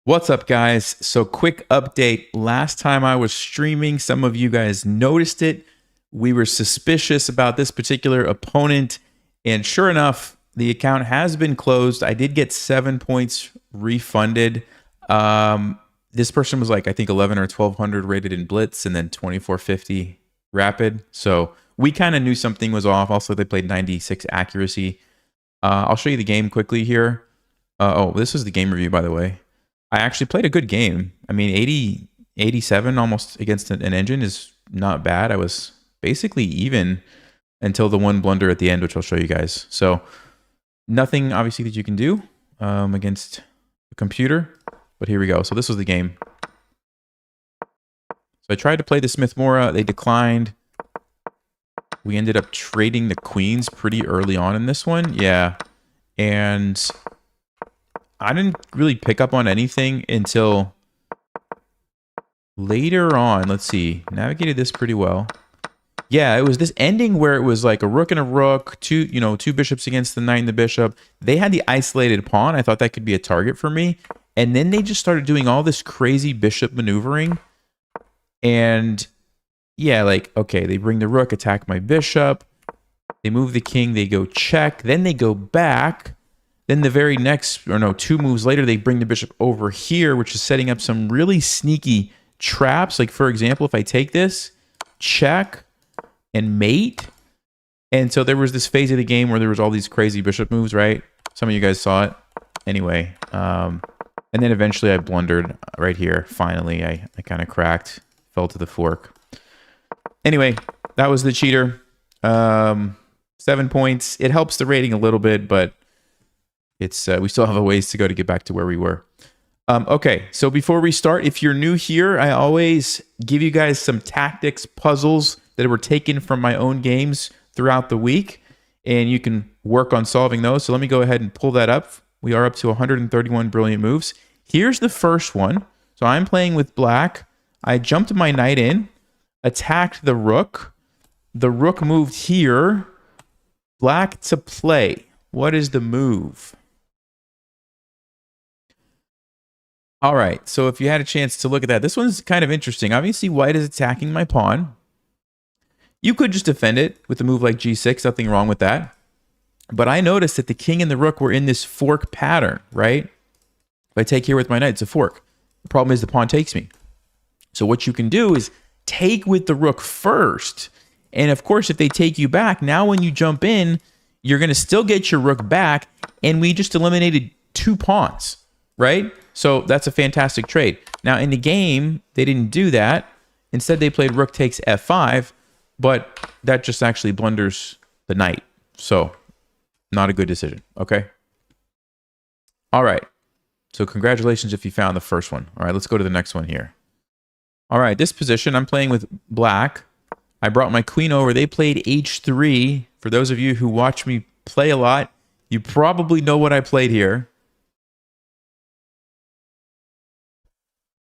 What's up, guys? So quick update. Last time I was streaming, some of you guys noticed it. We were suspicious about this particular opponent, and sure enough, the account has been closed. I did get 7 points refunded. This person was like, I think 11 or 1200 rated in Blitz and then 2450 Rapid. So we kind of knew something was off. Also, they played 96 accuracy. I'll show you the game quickly here. Oh, this is the game review, by the way. I actually played a good game. I mean, 87 almost against an engine is not bad. I was basically even until the one blunder at the end, which I'll show you guys. So nothing obviously that you can do against a computer, but here we go. So this was the game. So I tried to play the Smith Mora. They declined. We ended up trading the queens pretty early on in this one. Yeah. And I didn't really pick up on anything until later on. Let's see. Navigated this pretty well. Yeah, it was this ending where it was like a rook and a rook, two bishops against the knight and the bishop. They had the isolated pawn. I thought that could be a target for me. And then they just started doing all this crazy bishop maneuvering. And yeah, like, okay, they bring the rook, attack my bishop. They move the king, they go check. Then they go back. Then the very next, or no, 2 moves later, they bring the bishop over here, which is setting up some really sneaky traps. Like, for example, if I take this, check, and mate. And so there was this phase of the game where there was all these crazy bishop moves, right? Some of you guys saw it. Anyway, and then eventually I blundered right here. Finally, I kind of cracked, fell to the fork. Anyway, that was the cheater. 7 points. It helps the rating a little bit, but it's we still have a ways to go to get back to where we were. Okay, so before we start, if you're new here, I always give you guys some tactics, puzzles that were taken from my own games throughout the week, and you can work on solving those. So let me go ahead and pull that up. We are up to 131 brilliant moves. Here's the first one. So I'm playing with black. I jumped my knight in, attacked the rook. The rook moved here. Black to play. What is the move? All right, so if you had a chance to look at that, this one's kind of interesting. Obviously, white is attacking my pawn. You could just defend it with a move like g6, nothing wrong with that. But I noticed that the king and the rook were in this fork pattern, right? If I take here with my knight, it's a fork. The problem is the pawn takes me. So what you can do is take with the rook first. And of course, if they take you back, now when you jump in, you're going to still get your rook back, and we just eliminated 2 pawns, right? So that's a fantastic trade. Now, in the game, they didn't do that. Instead, they played rook takes f5, but that just actually blunders the knight. So not a good decision, okay? All right. So congratulations if you found the first one. All right, let's go to the next one here. All right, this position, I'm playing with black. I brought my queen over. They played h3. For those of you who watch me play a lot, you probably know what I played here.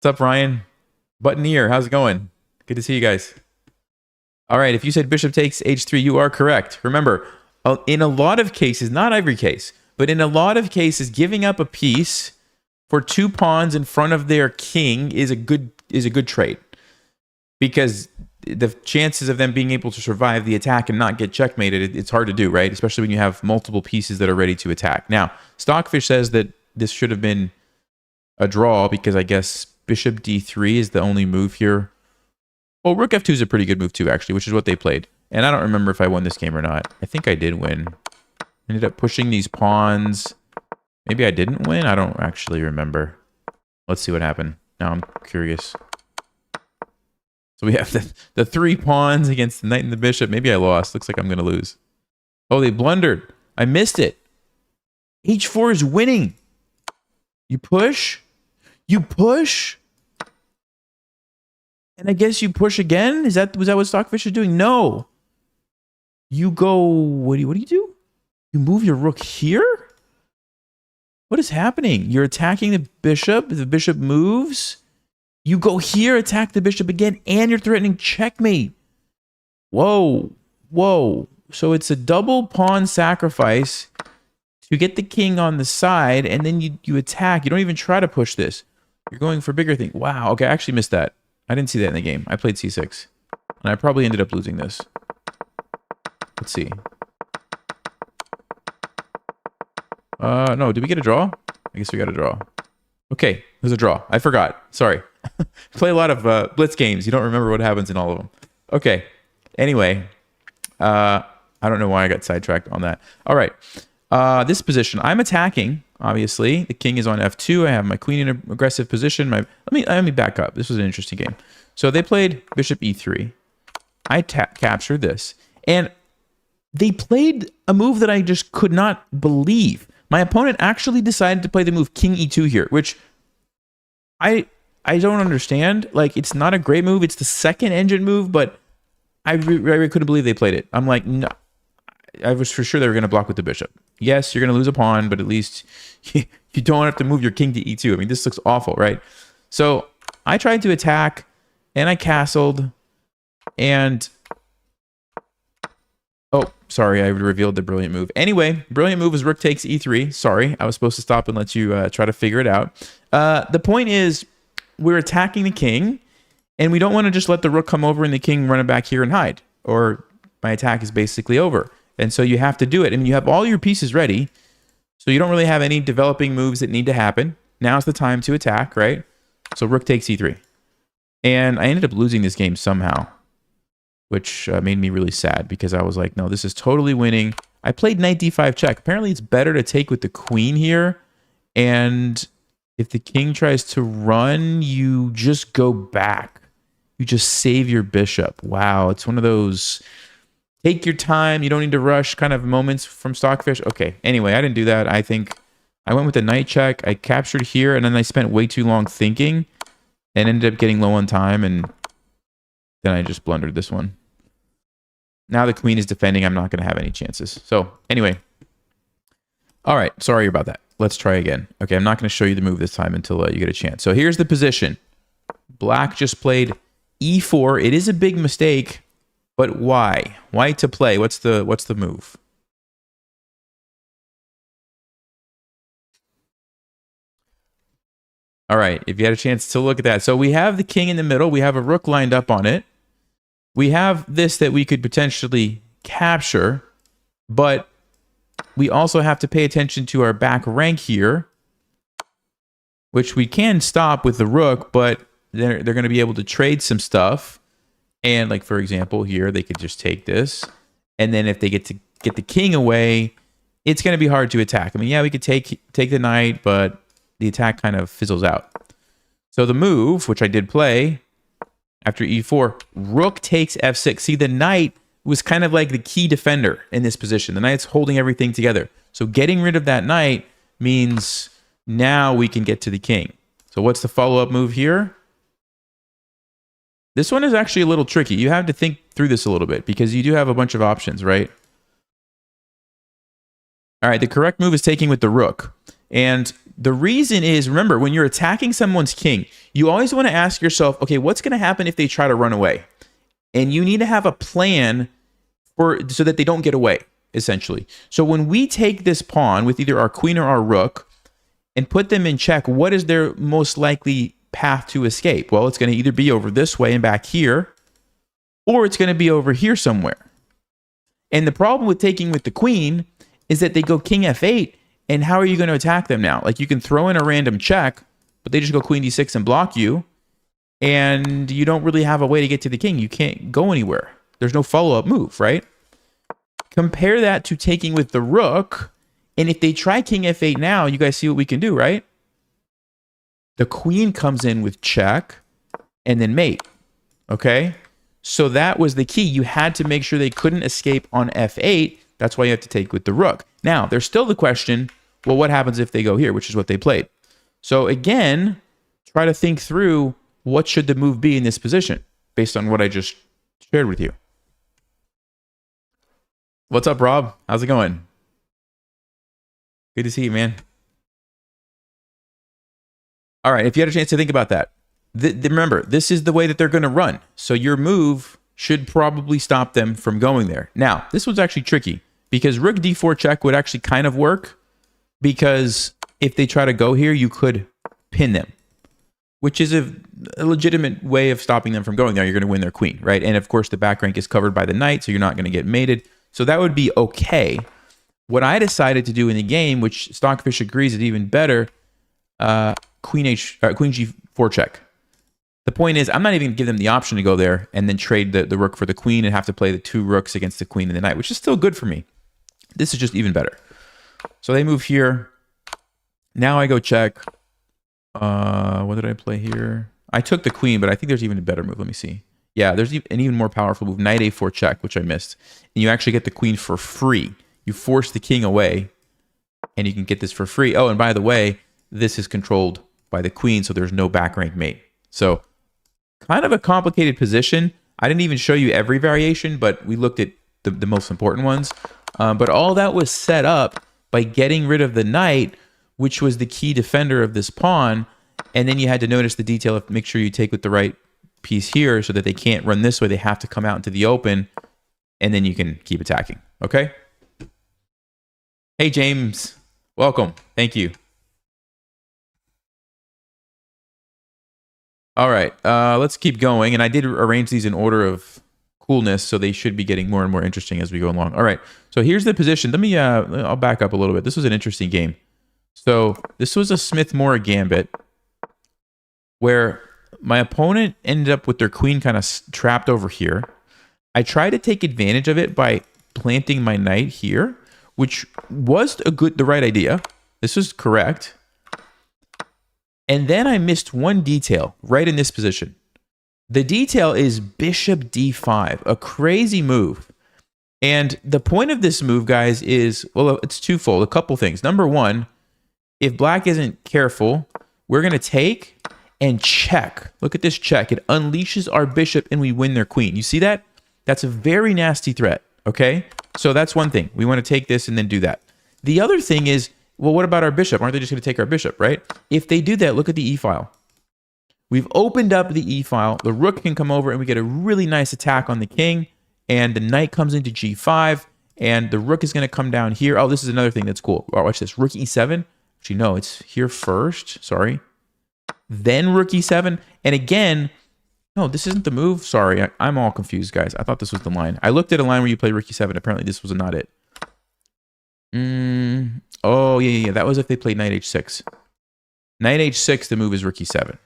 What's up, Ryan? Buttoneer, how's it going? Good to see you guys. All right, if you said bishop takes h3, you are correct. Remember, in a lot of cases, not every case, but in a lot of cases, giving up a piece for 2 pawns in front of their king is a good trade, because the chances of them being able to survive the attack and not get checkmated, it's hard to do, right? Especially when you have multiple pieces that are ready to attack. Now, Stockfish says that this should have been a draw because I guess bishop d3 is the only move here. Well, rook f2 is a pretty good move too, actually, which is what they played. And I don't remember if I won this game or not. I think I did win. Ended up pushing these pawns. Maybe I didn't win? I don't actually remember. Let's see what happened. Now I'm curious. So we have the 3 pawns against the knight and the bishop. Maybe I lost. Looks like I'm going to lose. Oh, they blundered. I missed it. h4 is winning. You push. You push. And I guess you push again? Was that what Stockfish is doing? No. You go... What do you do? You move your rook here? What is happening? You're attacking the bishop. The bishop moves. You go here, attack the bishop again, and you're threatening checkmate. Whoa. Whoa. So it's a double pawn sacrifice to get the king on the side, and then you attack. You don't even try to push this. You're going for bigger things. Wow. Okay, I actually missed that. I didn't see that in the game. I played c6. And I probably ended up losing this. Let's see. No, did we get a draw? I guess we got a draw. Okay, there's a draw. I forgot. Sorry. Play a lot of blitz games. You don't remember what happens in all of them. Okay. Anyway, I don't know why I got sidetracked on that. All right. This position, I'm attacking. Obviously, the king is on f2. I have my queen in an aggressive position. Let me back up. This was an interesting game. So they played bishop e3. I captured this, and they played a move that I just could not believe. My opponent actually decided to play the move king e2 here, which I don't understand. Like, it's not a great move. It's the second engine move, but I really couldn't believe they played it. I'm like, no. I was for sure they were going to block with the bishop. Yes, you're going to lose a pawn, but at least you don't have to move your king to e2. I mean, this looks awful, right? So I tried to attack, and I castled, and... Oh, sorry, I revealed the brilliant move. Anyway, brilliant move was rook takes e3. Sorry, I was supposed to stop and let you try to figure it out. The point is, we're attacking the king, and we don't want to just let the rook come over and the king run it back here and hide, or my attack is basically over. And so you have to do it. I mean, you have all your pieces ready, so you don't really have any developing moves that need to happen. Now's the time to attack, right? So rook takes e3. And I ended up losing this game somehow, which made me really sad because I was like, no, this is totally winning. I played knight d5 check. Apparently, it's better to take with the queen here. And if the king tries to run, you just go back. You just save your bishop. Wow, it's one of those... Take your time. You don't need to rush kind of moments from Stockfish. Okay. Anyway, I didn't do that. I think I went with a knight check. I captured here, and then I spent way too long thinking and ended up getting low on time, and then I just blundered this one. Now the queen is defending. I'm not going to have any chances. So anyway. All right. Sorry about that. Let's try again. Okay. I'm not going to show you the move this time until you get a chance. So here's the position. Black just played e4. It is a big mistake. But why? Why to play? What's the move? All right, if you had a chance to look at that. So we have the king in the middle. We have a rook lined up on it. We have this that we could potentially capture, but we also have to pay attention to our back rank here, which we can stop with the rook, but they're going to be able to trade some stuff. And like, for example, here, they could just take this. And then if they get the king away, it's going to be hard to attack. I mean, yeah, we could take the knight, but the attack kind of fizzles out. So the move, which I did play after e4, rook takes f6. See, the knight was kind of like the key defender in this position. The knight's holding everything together. So getting rid of that knight means now we can get to the king. So what's the follow-up move here? This one is actually a little tricky. You have to think through this a little bit because you do have a bunch of options, right? All right, the correct move is taking with the rook. And the reason is, remember, when you're attacking someone's king, you always want to ask yourself, okay, what's going to happen if they try to run away? And you need to have a plan so that they don't get away, essentially. So when we take this pawn with either our queen or our rook and put them in check, what is their most likely path to escape? Well, it's going to either be over this way and back here, or it's going to be over here somewhere. And the problem with taking with the queen is that they go king f8, and how are you going to attack them now? Like, you can throw in a random check, but they just go queen d6 and block you, and you don't really have a way to get to the king. You can't go anywhere. There's no follow-up move, right? Compare that to taking with the rook, and if they try king f8 now, you guys see what we can do, right? The queen comes in with check and then mate. Okay? So that was the key. You had to make sure they couldn't escape on f8. That's why you have to take with the rook. Now, there's still the question, well, what happens if they go here, which is what they played. So again, try to think through what should the move be in this position based on what I just shared with you. What's up, Rob? How's it going? Good to see you, man. All right, if you had a chance to think about that, remember, this is the way that they're going to run. So your move should probably stop them from going there. Now, this was actually tricky because rook d4 check would actually kind of work because if they try to go here, you could pin them. which is a legitimate way of stopping them from going there. You're going to win their queen, right? And of course, the back rank is covered by the knight, so you're not going to get mated. So that would be okay. What I decided to do in the game, which Stockfish agrees is even better, queen G4 check. The point is, I'm not even going to give them the option to go there and then trade the rook for the queen and have to play the 2 rooks against the queen and the knight, which is still good for me. This is just even better. So they move here. Now I go check. What did I play here? I took the queen, but I think there's even a better move. Let me see. Yeah, there's an even more powerful move. Knight A4 check, which I missed. And you actually get the queen for free. You force the king away, and you can get this for free. Oh, and by the way, this is controlled by the queen, so there's no back rank mate. So kind of a complicated position. I didn't even show you every variation, but we looked at the most important ones. But all that was set up by getting rid of the knight, which was the key defender of this pawn. And then you had to notice the detail of make sure you take with the right piece here so that they can't run this way. They have to come out into the open, and then you can keep attacking. Okay? Hey, James. Welcome. Thank you. All right. Let's keep going. And I did arrange these in order of coolness, so they should be getting more and more interesting as we go along. All right. So here's the position. Let me, I'll back up a little bit. This was an interesting game. So this was a Smith-Morra gambit where my opponent ended up with their queen kind of trapped over here. I tried to take advantage of it by planting my knight here, which was the right idea. This was correct. And then I missed one detail right in this position. The detail is bishop d5, a crazy move. And the point of this move, guys, is, well, it's twofold. A couple things. Number one, if black isn't careful, we're going to take and check. Look at this check. It unleashes our bishop and we win their queen. You see that? That's a very nasty threat, okay? So that's one thing. We want to take this and then do that. The other thing is, well, what about our bishop? Aren't they just going to take our bishop, right? If they do that, look at the e-file. We've opened up the e-file. The rook can come over and we get a really nice attack on the king. And the knight comes into g5. And the rook is going to come down here. Oh, this is another thing that's cool. Oh, watch this. Rook e7. Actually, no, it's here first. Sorry. Then rook e7. And again, no, this isn't the move. Sorry, I'm all confused, guys. I thought this was the line. I looked at a line where you play rook e7. Apparently, this was not it. Oh, yeah. That was if they played knight h6. Knight h6, the move is rook e7.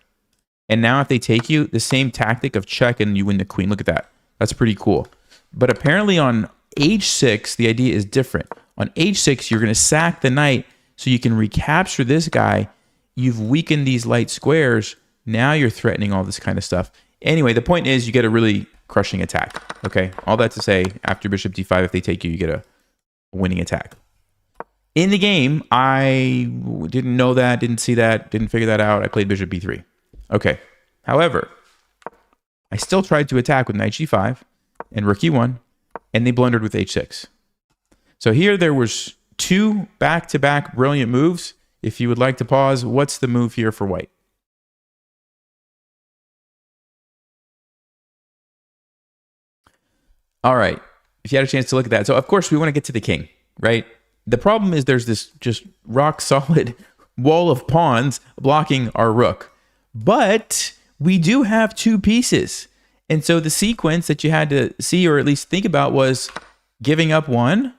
And now if they take you, the same tactic of check and you win the queen. Look at that. That's pretty cool. But apparently on h6, the idea is different. On h6, you're going to sack the knight so you can recapture this guy. You've weakened these light squares. Now you're threatening all this kind of stuff. Anyway, the point is you get a really crushing attack. Okay, all that to say, after bishop d5, if they take you, you get a winning attack. In the game, I didn't know that, didn't see that, didn't figure that out. I played bishop b3. Okay, however, I still tried to attack with knight g5 and rook e1, and they blundered with h6. So here there was 2 back-to-back brilliant moves. If you would like to pause, what's the move here for white? All right, if you had a chance to look at that. So, of course, we want to get to the king, right? The problem is there's this just rock-solid wall of pawns blocking our rook. But we do have 2 pieces. And so the sequence that you had to see or at least think about was giving up one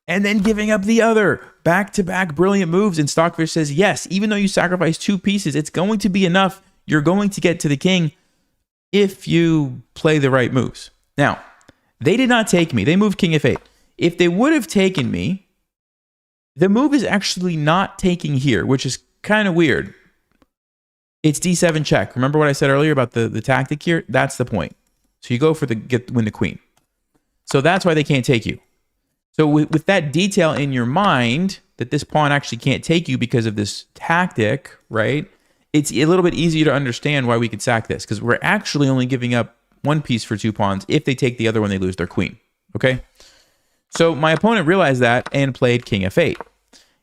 and then giving up the other. Back-to-back brilliant moves. And Stockfish says, yes, even though you sacrifice 2 pieces, it's going to be enough. You're going to get to the king if you play the right moves. Now, they did not take me. They moved king f8. If they would have taken me, the move is actually not taking here, which is kind of weird. It's d7 check. Remember what I said earlier about the tactic here? That's the point. So you go for win the queen. So that's why they can't take you. So with that detail in your mind, that this pawn actually can't take you because of this tactic, right? It's a little bit easier to understand why we could sack this, because we're actually only giving up 1 piece for 2 pawns. If they take the other one, they lose their queen, okay? So my opponent realized that and played king f8.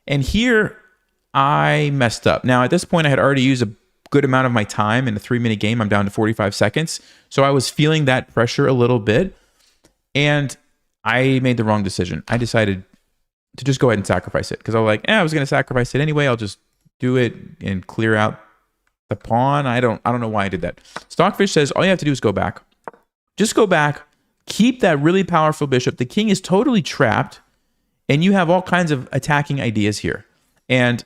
And here I messed up. Now, at this point, I had already used a good amount of my time in a 3-minute game. I'm down to 45 seconds. So I was feeling that pressure a little bit. And I made the wrong decision. I decided to just go ahead and sacrifice it. Because I was like, I was going to sacrifice it anyway. I'll just do it and clear out The pawn, I don't know why I did that. Stockfish says all you have to do is go back. Just go back. Keep that really powerful bishop. The king is totally trapped, and you have all kinds of attacking ideas here. And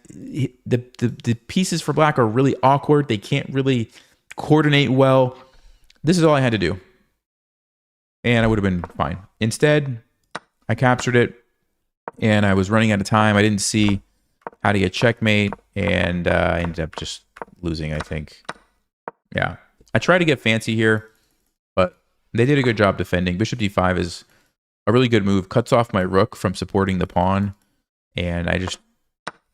the pieces for black are really awkward. They can't really coordinate well. This is all I had to do. And I would have been fine. Instead, I captured it, and I was running out of time. I didn't see how to get checkmate, and I ended up just losing, I think. Yeah. I tried to get fancy here, but they did a good job defending. Bishop d5 is a really good move. Cuts off my rook from supporting the pawn, and I just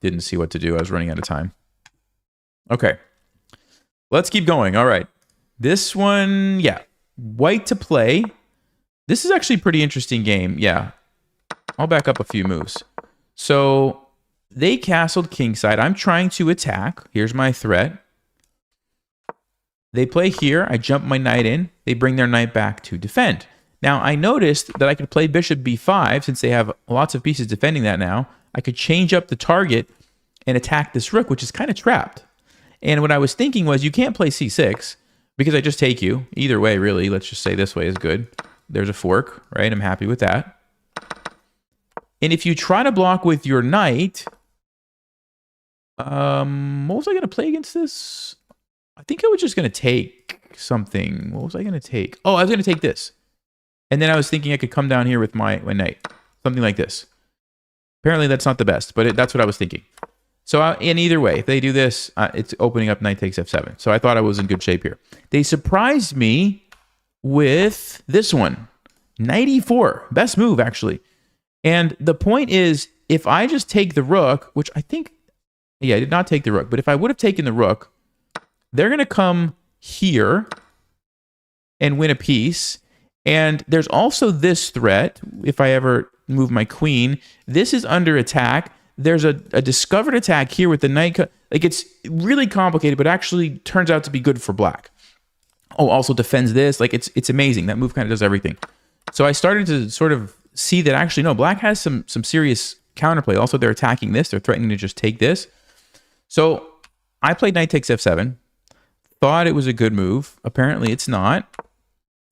didn't see what to do. I was running out of time. Okay. Let's keep going. All right. This one, yeah. White to play. This is actually a pretty interesting game. Yeah. I'll back up a few moves. So they castled kingside. I'm trying to attack. Here's my threat. They play here. I jump my knight in. They bring their knight back to defend. Now, I noticed that I could play bishop b5 since they have lots of pieces defending that now. I could change up the target and attack this rook, which is kind of trapped. And what I was thinking was you can't play c6 because I just take you. Either way, really. Let's just say this way is good. There's a fork, right? I'm happy with that. And if you try to block with your knight, what was I going to play against this? I think I was just going to take something. What was I going to take? Oh, I was going to take this. And then I was thinking I could come down here with my knight. Something like this. Apparently that's not the best, but that's what I was thinking. So in either way, if they do this, it's opening up knight takes f7. So I thought I was in good shape here. They surprised me with this one. Knight e4. Best move, actually. And the point is, if I just take the rook, which I think, yeah, I did not take the rook, but if I would have taken the rook, they're going to come here and win a piece. And there's also this threat, if I ever move my queen. This is under attack. There's a discovered attack here with the knight. Like, it's really complicated, but actually turns out to be good for black. Oh, also defends this. Like, it's amazing. That move kind of does everything. So I started to sort of see that actually, no, black has some serious counterplay. Also, they're attacking this. They're threatening to just take this. So I played knight takes f7. Thought it was a good move. Apparently, it's not.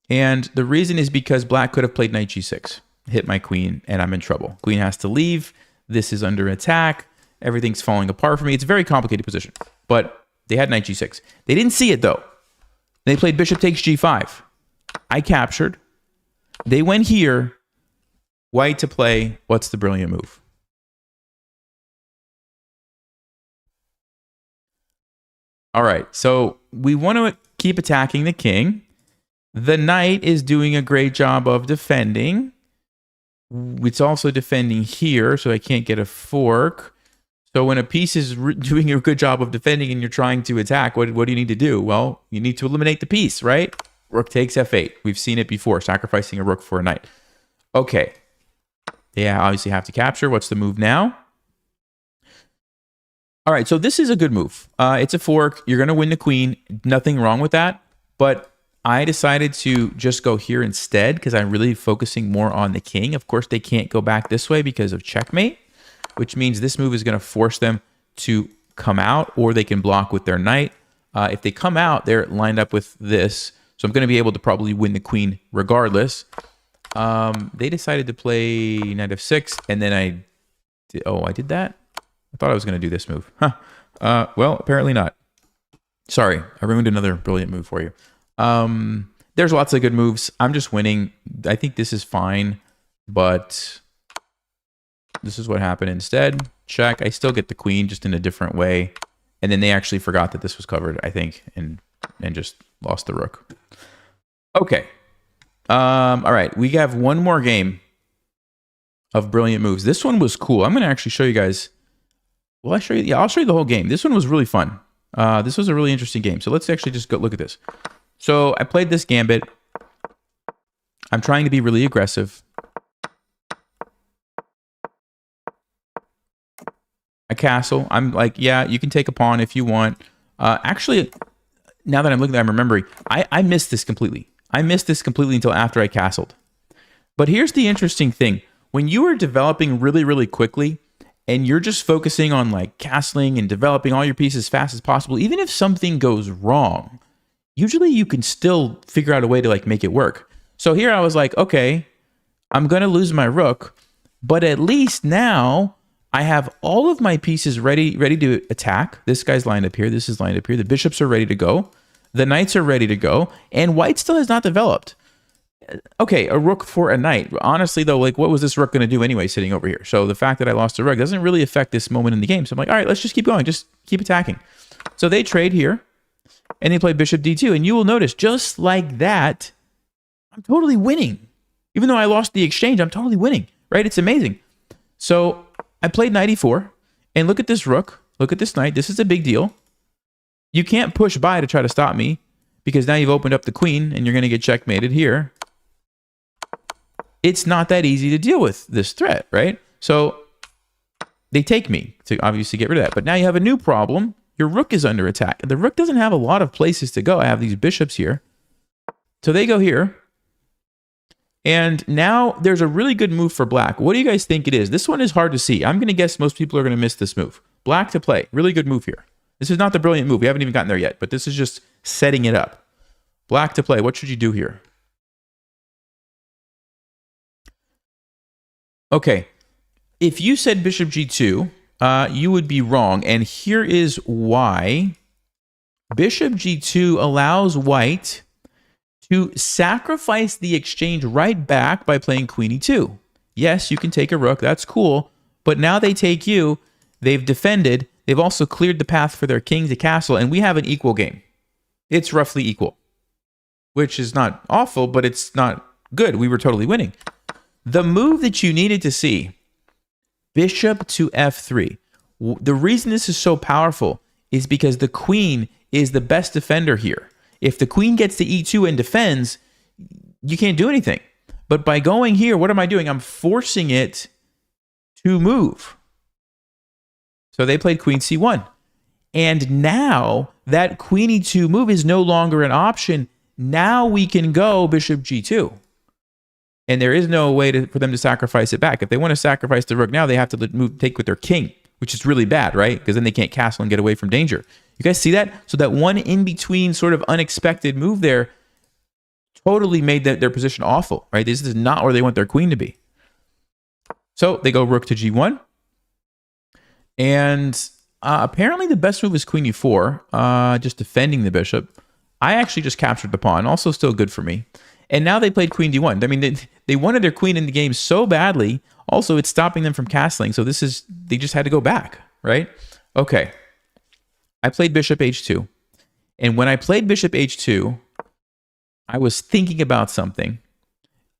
And the reason is because black could have played knight g6. Hit my queen, and I'm in trouble. Queen has to leave. This is under attack. Everything's falling apart for me. It's a very complicated position. But they had knight g6. They didn't see it, though. They played bishop takes g5. I captured. They went here. White to play. What's the brilliant move? All right. So we want to keep attacking the king. The knight is doing a great job of defending. It's also defending here, so I can't get a fork. So when a piece is doing a good job of defending and you're trying to attack, what do you need to do? Well, you need to eliminate the piece, right? Rook takes f8. We've seen it before, sacrificing a rook for a knight. Okay. Yeah, obviously have to capture. What's the move now? All right, so this is a good move. It's a fork. You're going to win the queen. Nothing wrong with that. But I decided to just go here instead because I'm really focusing more on the king. Of course, they can't go back this way because of checkmate, which means this move is going to force them to come out, or they can block with their knight. If they come out, they're lined up with this. So I'm going to be able to probably win the queen regardless. They decided to play knight f6, and then I did that? I thought I was going to do this move. Huh. Well, apparently not. Sorry, I ruined another brilliant move for you. There's lots of good moves. I'm just winning. I think this is fine, but this is what happened instead. Check. I still get the queen, just in a different way. And then they actually forgot that this was covered, I think, and just lost the rook. Okay. All right. We have one more game of brilliant moves. This one was cool. I'm going to actually show you guys. Will I show you? Yeah, I'll show you the whole game. This one was really fun. This was a really interesting game. So let's actually just go look at this. So I played this gambit. I'm trying to be really aggressive. A castle. I'm like, yeah, you can take a pawn if you want. Actually, now that I'm looking at it, I'm remembering. I missed this completely. I missed this completely until after I castled. But here's the interesting thing. When you are developing really, really quickly, and you're just focusing on like castling and developing all your pieces as fast as possible, even if something goes wrong, usually you can still figure out a way to like make it work. So here I was like, okay, I'm going to lose my rook, but at least now I have all of my pieces ready to attack. This guy's lined up here. This is lined up here. The bishops are ready to go. The knights are ready to go. And white still has not developed. Okay, a rook for a knight. Honestly, though, like, what was this rook going to do anyway sitting over here? So the fact that I lost a rook doesn't really affect this moment in the game. So I'm like, all right, let's just keep going. Just keep attacking. So they trade here, and they play bishop d2. And you will notice, just like that, I'm totally winning. Even though I lost the exchange, I'm totally winning, right? It's amazing. So I played knight e4, and look at this rook. Look at this knight. This is a big deal. You can't push by to try to stop me, because now you've opened up the queen, and you're going to get checkmated here. It's not that easy to deal with this threat, right? So they take me to obviously get rid of that. But now you have a new problem. Your rook is under attack. The rook doesn't have a lot of places to go. I have these bishops here. So they go here. And now there's a really good move for black. What do you guys think it is? This one is hard to see. I'm going to guess most people are going to miss this move. Black to play. Really good move here. This is not the brilliant move. We haven't even gotten there yet. But this is just setting it up. Black to play. What should you do here? Okay, if you said bishop g2, you would be wrong. And here is why. Bishop g2 allows white to sacrifice the exchange right back by playing queen e2. Yes, you can take a rook. That's cool. But now they take you. They've defended. They've also cleared the path for their king to castle. And we have an equal game. It's roughly equal, which is not awful, but it's not good. We were totally winning. The move that you needed to see, bishop to f3. The reason this is so powerful is because the queen is the best defender here. If the queen gets to e2 and defends, you can't do anything. But by going here, what am I doing? I'm forcing it to move. So they played queen c1. And now that queen e2 move is no longer an option. Now we can go bishop g2. And there is no way for them to sacrifice it back. If they want to sacrifice the rook now, they have to take with their king, which is really bad, right? Because then they can't castle and get away from danger. You guys see that? So that one in-between sort of unexpected move there totally made their position awful, right? This is not where they want their queen to be. So they go rook to g1. And apparently the best move is queen e4, just defending the bishop. I actually just captured the pawn, also still good for me. And now they played queen d1. I mean, they wanted their queen in the game so badly. Also, it's stopping them from castling. So they just had to go back, right? Okay. I played bishop h2. And when I played bishop h2, I was thinking about something.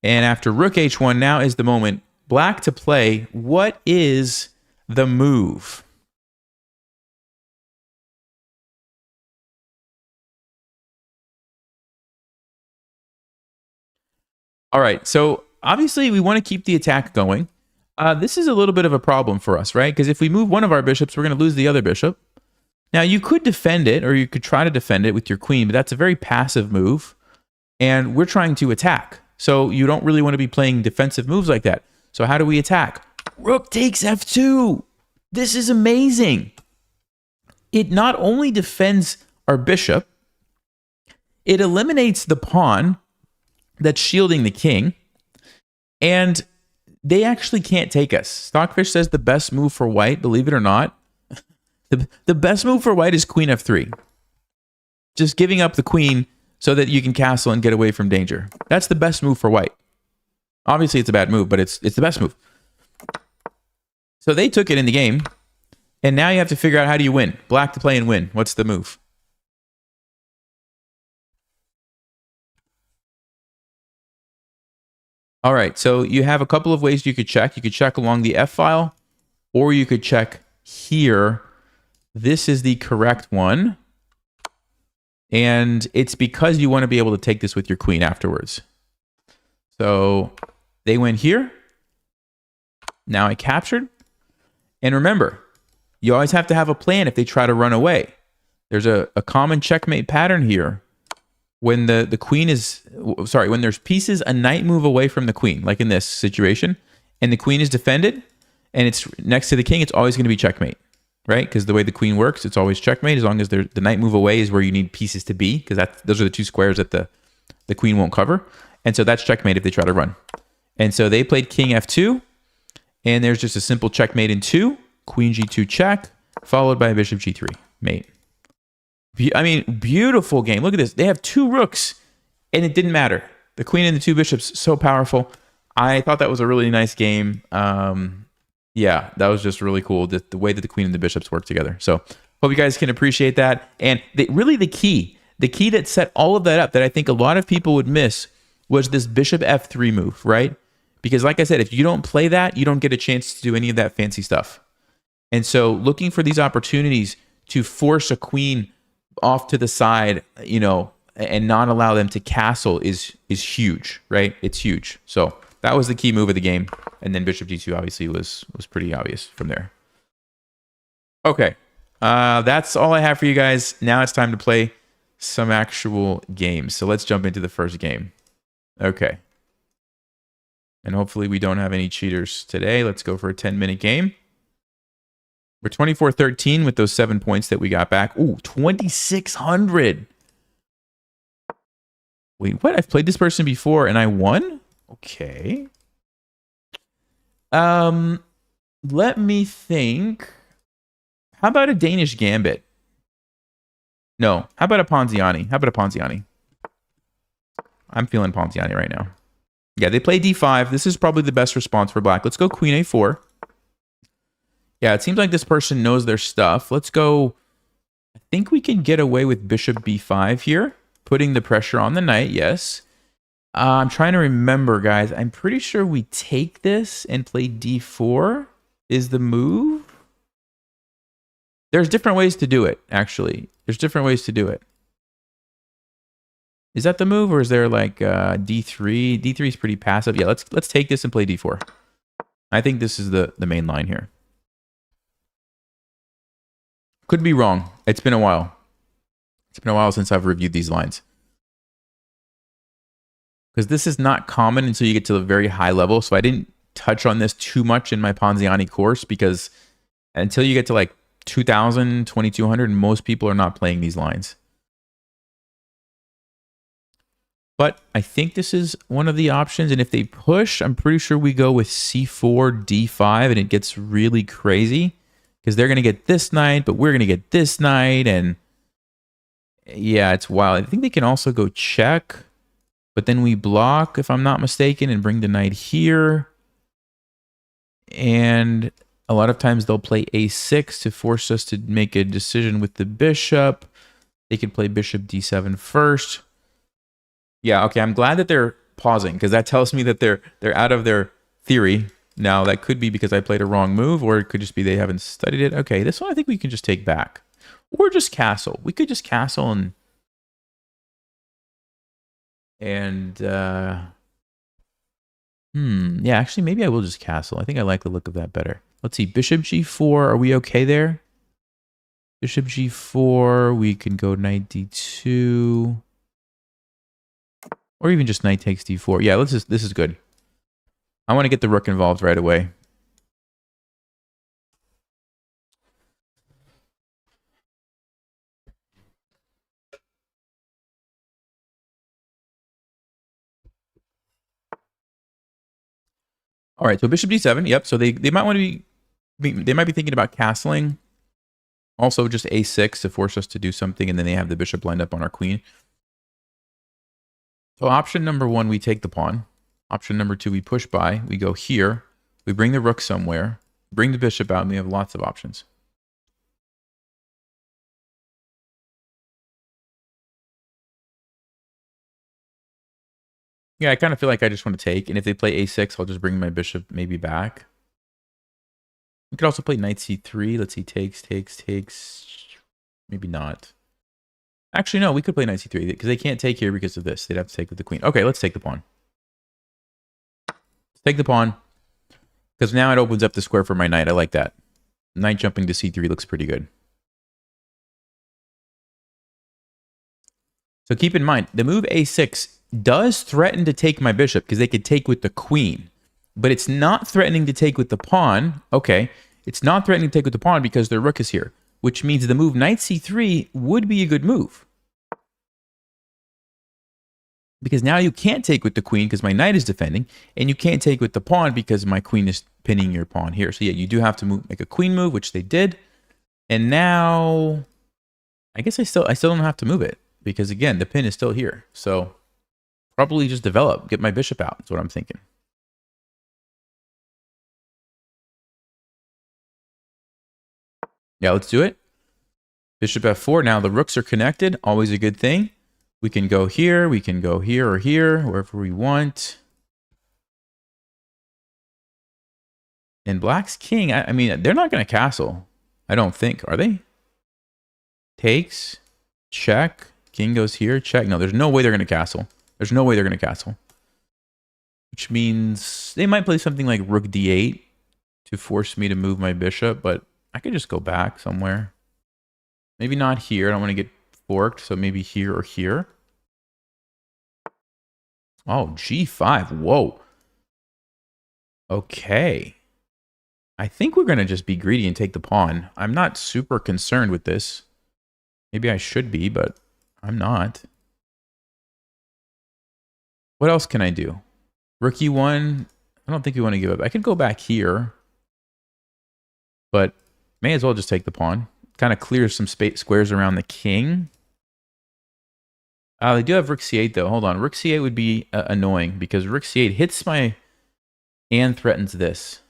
And after rook h1, now is the moment. Black to play. What is the move? All right, so obviously we want to keep the attack going. This is a little bit of a problem for us, right? Because if we move one of our bishops, we're going to lose the other bishop. Now, you could defend it, or you could try to defend it with your queen, but that's a very passive move. And we're trying to attack. So you don't really want to be playing defensive moves like that. So how do we attack? Rook takes f2. This is amazing. It not only defends our bishop, it eliminates the pawn that's shielding the king, and they actually can't take us. Stockfish says the best move for white, believe it or not, the best move for white is queen f3. Just giving up the queen so that you can castle and get away from danger. That's the best move for white. Obviously, it's a bad move, but it's the best move. So they took it in the game, and now you have to figure out how do you win. Black to play and win. What's the move? All right, so you have a couple of ways you could check. You could check along the F file, or you could check here. This is the correct one. And it's because you want to be able to take this with your queen afterwards. So they went here. Now I captured. And remember, you always have to have a plan if they try to run away. There's a common checkmate pattern here. When the queen is, sorry, when there's pieces a knight move away from the queen, like in this situation, and the queen is defended, and it's next to the king, it's always going to be checkmate, right? Because the way the queen works, it's always checkmate as long as the knight move away is where you need pieces to be, because those are the two squares that the queen won't cover. And so that's checkmate if they try to run. And so they played king f2, and there's just a simple checkmate in 2, queen g2 check, followed by bishop g3, mate. I mean, beautiful game. Look at this. They have 2 rooks, and it didn't matter. The queen and the 2 bishops, so powerful. I thought that was a really nice game. Yeah, that was just really cool, the way that the queen and the bishops work together. So hope you guys can appreciate that. And really the key that set all of that up that I think a lot of people would miss was this bishop f3 move, right? Because like I said, if you don't play that, you don't get a chance to do any of that fancy stuff. And so looking for these opportunities to force a queen off to the side, you know, and not allow them to castle is huge, right? It's huge. So that was the key move of the game. And then bishop g2 obviously was pretty obvious from there. Okay, that's all I have for you guys. Now it's time to play some actual games. So let's jump into the first game. Okay. And hopefully we don't have any cheaters today. Let's go for a 10-minute game. We're 24-13 with those 7 points that we got back. Ooh, 2,600. Wait, what? I've played this person before and I won? Okay. Let me think. How about a Danish gambit? No. How about a Ponziani? How about a Ponziani? I'm feeling Ponziani right now. Yeah, they play d5. This is probably the best response for black. Let's go queen a4. Yeah, it seems like this person knows their stuff. Let's go. I think we can get away with bishop b5 here. Putting the pressure on the knight, yes. I'm trying to remember, guys. I'm pretty sure we take this and play d4 is the move. There's different ways to do it, actually. There's different ways to do it. Is that the move, or is there like d3? D3 is pretty passive. Yeah, let's take this and play d4. I think this is the main line here. Could be wrong. It's been a while. It's been a while since I've reviewed these lines. Because this is not common until you get to a very high level. So I didn't touch on this too much in my Ponziani course, because until you get to like 2,000, 2,200, most people are not playing these lines. But I think this is one of the options. And if they push, I'm pretty sure we go with c4, d5, and it gets really crazy. Because they're going to get this knight, but we're going to get this knight. And yeah, it's wild. I think they can also go check. But then we block, if I'm not mistaken, and bring the knight here. And a lot of times they'll play a6 to force us to make a decision with the bishop. They can play bishop d7 first. Yeah, okay, I'm glad that they're pausing, because that tells me that they're out of their theory. Now, that could be because I played a wrong move, or it could just be they haven't studied it. Okay, this one I think we can just take back. Or just castle. We could just castle yeah, actually, maybe I will just castle. I think I like the look of that better. Let's see, bishop g4. Are we okay there? Bishop g4. We can go knight d2. Or even just knight takes d4. Yeah, this is good. I want to get the rook involved right away. All right, so bishop d7. Yep, so they might want to they might be thinking about castling. Also just a6 to force us to do something, and then they have the bishop lined up on our queen. So option number 1, we take the pawn. Option number 2, we push by. We go here. We bring the rook somewhere. Bring the bishop out, and we have lots of options. Yeah, I kind of feel like I just want to take. And if they play a6, I'll just bring my bishop maybe back. We could also play knight c3. Let's see, takes. Maybe not. Actually, no, we could play knight c3 because they can't take here because of this. They'd have to take with the queen. Okay, let's take the pawn. Let's take the pawn because now it opens up the square for my knight. I like that. Knight jumping to c3 looks pretty good. So keep in mind, the move a6 does threaten to take my bishop because they could take with the queen. but it's not threatening to take with the pawn. Okay, it's not threatening to take with the pawn because their rook is here, which means the move knight c3 would be a good move. Because now you can't take with the queen because my knight is defending, and you can't take with the pawn because my queen is pinning your pawn here. So yeah, you do have to make a queen move, which they did. And now I guess I still don't have to move it because again, the pin is still here. So probably just develop, get my bishop out. That's what I'm thinking. Yeah, let's do it. Bishop f4. Now the rooks are connected. Always a good thing. We can go here. We can go here or here, wherever we want. And black's king, I mean, they're not going to castle. I don't think. Are they? Takes. Check. King goes here. Check. No, there's no way they're going to castle. There's no way they're going to castle. Which means they might play something like rook d8 to force me to move my bishop, but I could just go back somewhere. Maybe not here. I don't want to get forked, so maybe here or here. Oh, g5. Whoa. Okay. I think we're going to just be greedy and take the pawn. I'm not super concerned with this. Maybe I should be, but I'm not. What else can I do? Rook e1. I don't think we want to give up. I could go back here, but may as well just take the pawn. Kind of clears some squares around the king. They do have rook c8 though. Hold on. Rook c8 would be annoying because rook c8 hits my and threatens this.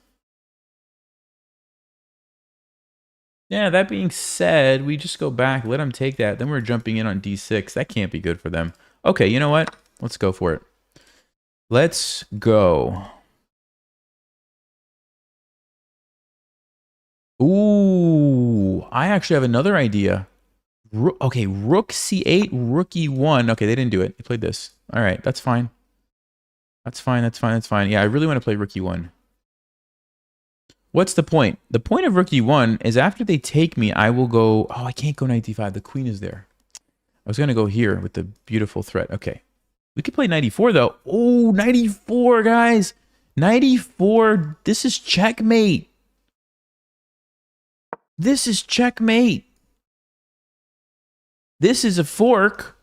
Yeah, that being said, we just go back, let them take that. Then we're jumping in on d6. That can't be good for them. Okay, you know what? Let's go for it. Let's go. Ooh, I actually have another idea. Okay, rook c8, rook e1. Okay, they didn't do it. They played this. All right, that's fine. That's fine, that's fine, that's fine. Yeah, I really want to play rook e1. What's the point? The point of rook e1 is after they take me, I will go... Oh, I can't go knight d5. The queen is there. I was going to go here with the beautiful threat. Okay. We could play knight e4, though. Oh, knight e4, guys. Knight e4. This is checkmate. This is checkmate. This is a fork,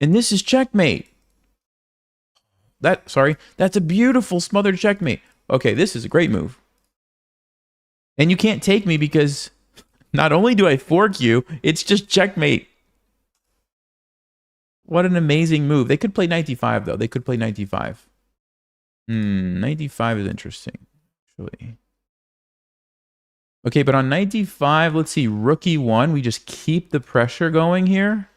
and this is checkmate. That's a beautiful smothered checkmate. Okay, this is a great move. And you can't take me because not only do I fork you, it's just checkmate. What an amazing move. They could play knight d5, though. They could play knight d5. Knight d5 is interesting, actually. Okay, but on knight d5, let's see, rook e1. We just keep the pressure going here.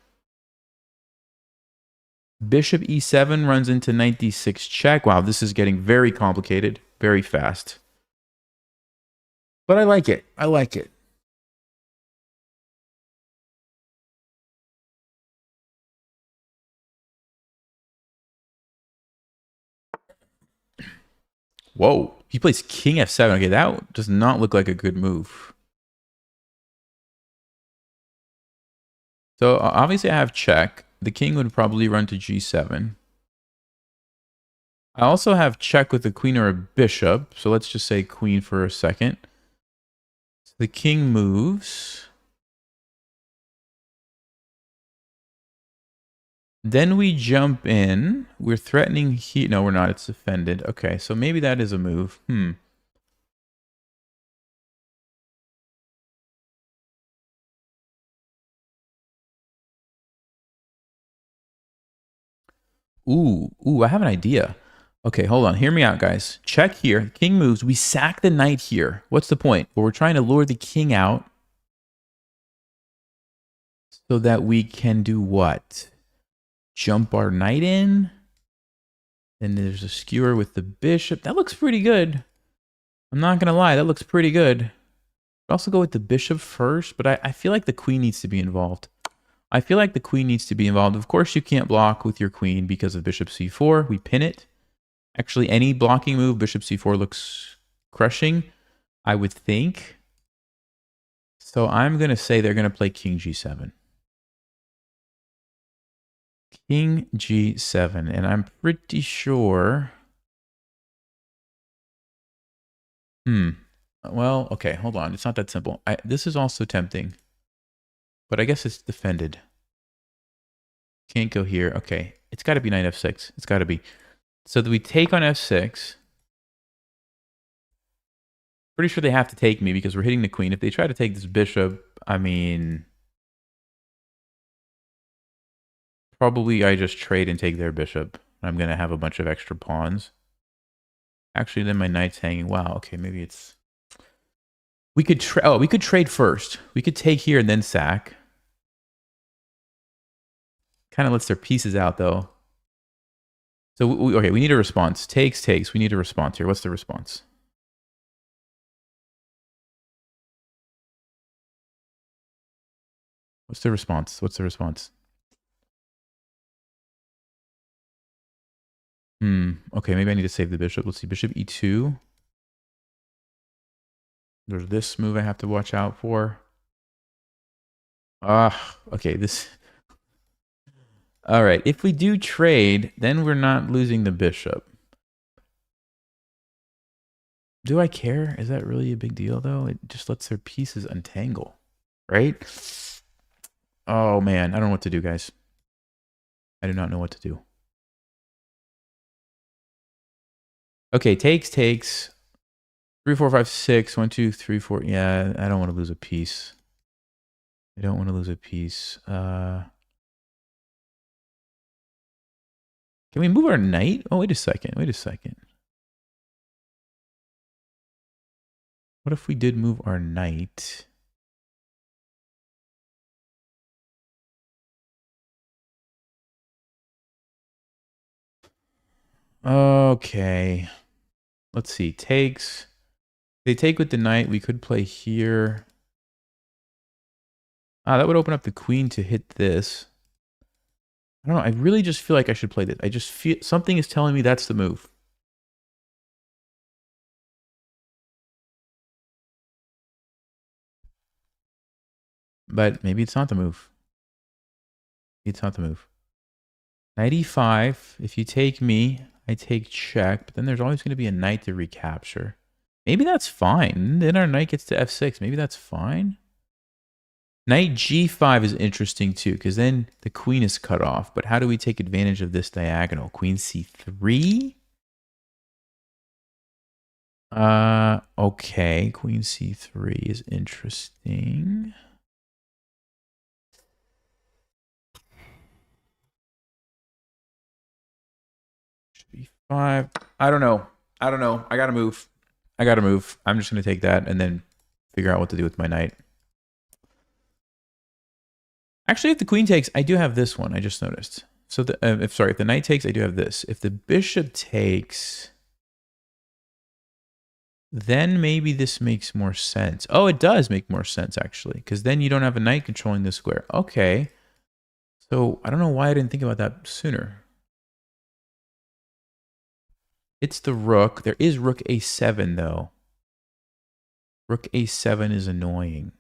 Bishop e7 runs into knight d6 check. Wow, this is getting very complicated, very fast. But I like it. I like it. Whoa. He plays king f7. Okay, that does not look like a good move. So obviously I have check. The king would probably run to g7. I also have check with a queen or a bishop. So let's just say queen for a second. So the king moves. Then we jump in. We're threatening here. No, we're not. It's defended. Okay, so maybe that is a move. Ooh, I have an idea. Okay, hold on. Hear me out, guys. Check here. King moves. We sack the knight here. What's the point? Well, we're trying to lure the king out so that we can do what? Jump our knight in. Then there's a skewer with the bishop. That looks pretty good. I'm not going to lie. That looks pretty good. I'd also go with the bishop first, but I feel like the queen needs to be involved. I feel like the queen needs to be involved. Of course, you can't block with your queen because of bishop c4. We pin it. Actually, any blocking move, bishop c4 looks crushing, I would think. So I'm going to say they're going to play king g7. King g7. And I'm pretty sure Well, okay, hold on. It's not that simple. This is also tempting, but I guess it's defended. Can't go here. Okay, it's got to be knight f6. It's got to be. So we take on f6. Pretty sure they have to take me because we're hitting the queen. If they try to take this bishop, I mean, probably I just trade and take their bishop. I'm going to have a bunch of extra pawns. Actually, then my knight's hanging. Wow, okay, maybe it's... We could trade first. We could take here and then sack. Kind of lets their pieces out, though. So, okay, we need a response. Takes. We need a response here. What's the response? What's the response? Okay, maybe I need to save the bishop. Let's see, bishop e2. There's this move I have to watch out for. Okay, this... All right, if we do trade, then we're not losing the bishop. Do I care? Is that really a big deal, though? It just lets their pieces untangle, right? Oh, man, I don't know what to do, guys. I do not know what to do. Okay, takes. 3, 4, 5, 6. 1, 2, 3, 4. Yeah, I don't want to lose a piece. Can we move our knight? Oh, wait a second. What if we did move our knight? Okay. Let's see. Takes. They take with the knight. We could play here. That would open up the queen to hit this. I don't know. I really just feel like I should play this. I just feel something is telling me that's the move. But maybe it's not the move. Knight e5. If you take me, I take check. But then there's always going to be a knight to recapture. Maybe that's fine. Then our knight gets to f6. Maybe that's fine. Knight g5 is interesting too, because then the queen is cut off. But how do we take advantage of this diagonal? Queen c3? Okay. Queen c3 is interesting. b5. I don't know. I gotta move. I'm just gonna take that and then figure out what to do with my knight. Actually, if the queen takes, I do have this one. I just noticed. So if the knight takes, I do have this. If the bishop takes, then maybe this makes more sense. Oh, it does make more sense actually, because then you don't have a knight controlling this square. Okay. So I don't know why I didn't think about that sooner. It's the rook. There is rook a7 though. Rook a7 is annoying.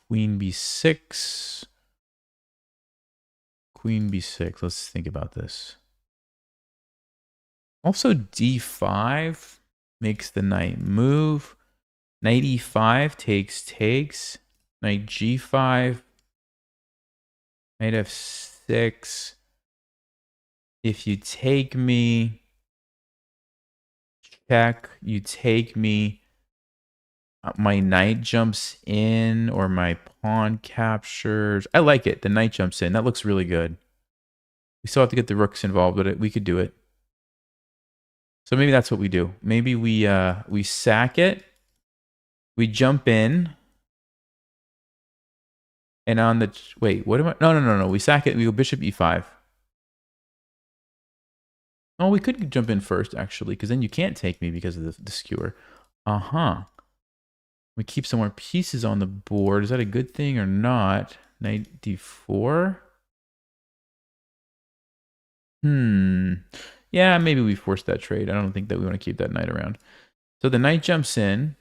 Queen b6. Queen b6. Let's think about this. Also d5 makes the knight move. Knight e5 takes. Knight g5. Knight f6. If you take me, check. You take me. My knight jumps in or my pawn captures. I like it. The knight jumps in. That looks really good. We still have to get the rooks involved, but we could do it. So maybe that's what we do. Maybe we sack it. We jump in. And on the... Wait, what am I... No. We sack it. We go bishop e5. Oh, we could jump in first, actually, because then you can't take me because of the skewer. We keep some more pieces on the board. Is that a good thing or not? Knight d4? Yeah, maybe we force that trade. I don't think that we want to keep that knight around. So the knight jumps in.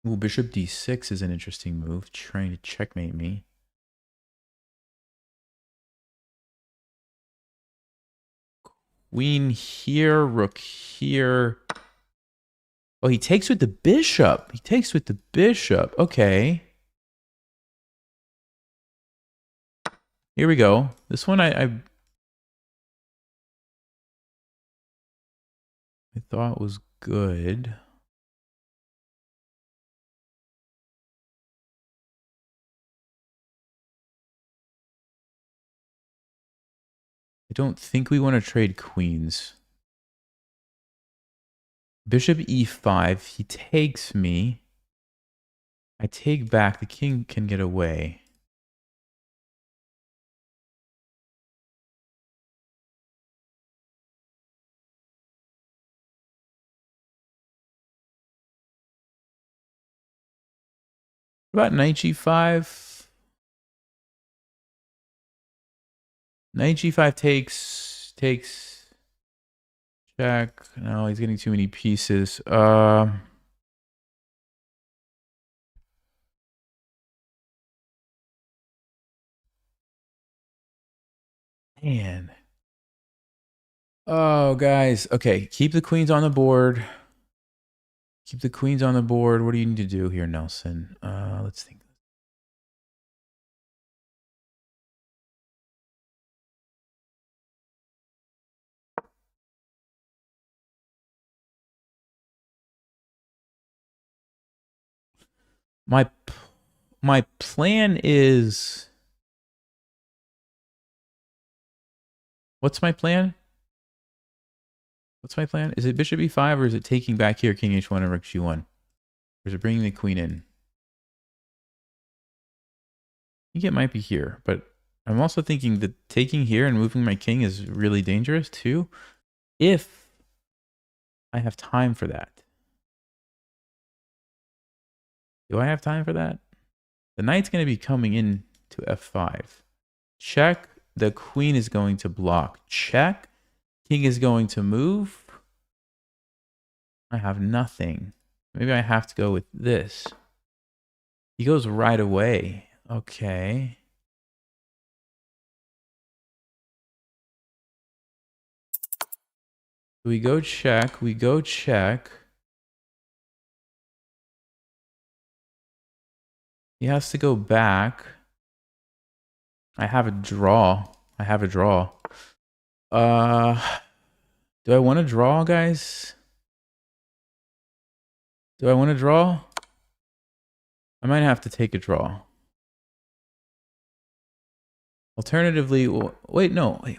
Ooh, bishop d6 is an interesting move. Trying to checkmate me. Queen here, rook here. Oh, he takes with the bishop. He takes with the bishop. Okay. Here we go. This one I thought was good. I don't think we want to trade queens. Bishop e5. He takes me. I take back. The king can get away. What about knight g5? Knight g5 takes check. No, he's getting too many pieces. Man. Oh, guys. Okay, keep the queens on the board. Keep the queens on the board. What do you need to do here, Nelson? Let's think. My plan is... What's my plan? What's my plan? Is it bishop e5 or is it taking back here king h1 and rook g1? Or is it bringing the queen in? I think it might be here, but I'm also thinking that taking here and moving my king is really dangerous too, if I have time for that. Do I have time for that? The knight's going to be coming in to f5. Check. The queen is going to block. Check. King is going to move. I have nothing. Maybe I have to go with this. He goes right away. Okay. We go check. We go check. He has to go back. I have a draw. I have a draw. Do I want to draw, guys? Do I want to draw? I might have to take a draw. Alternatively, well, wait, no. Wait.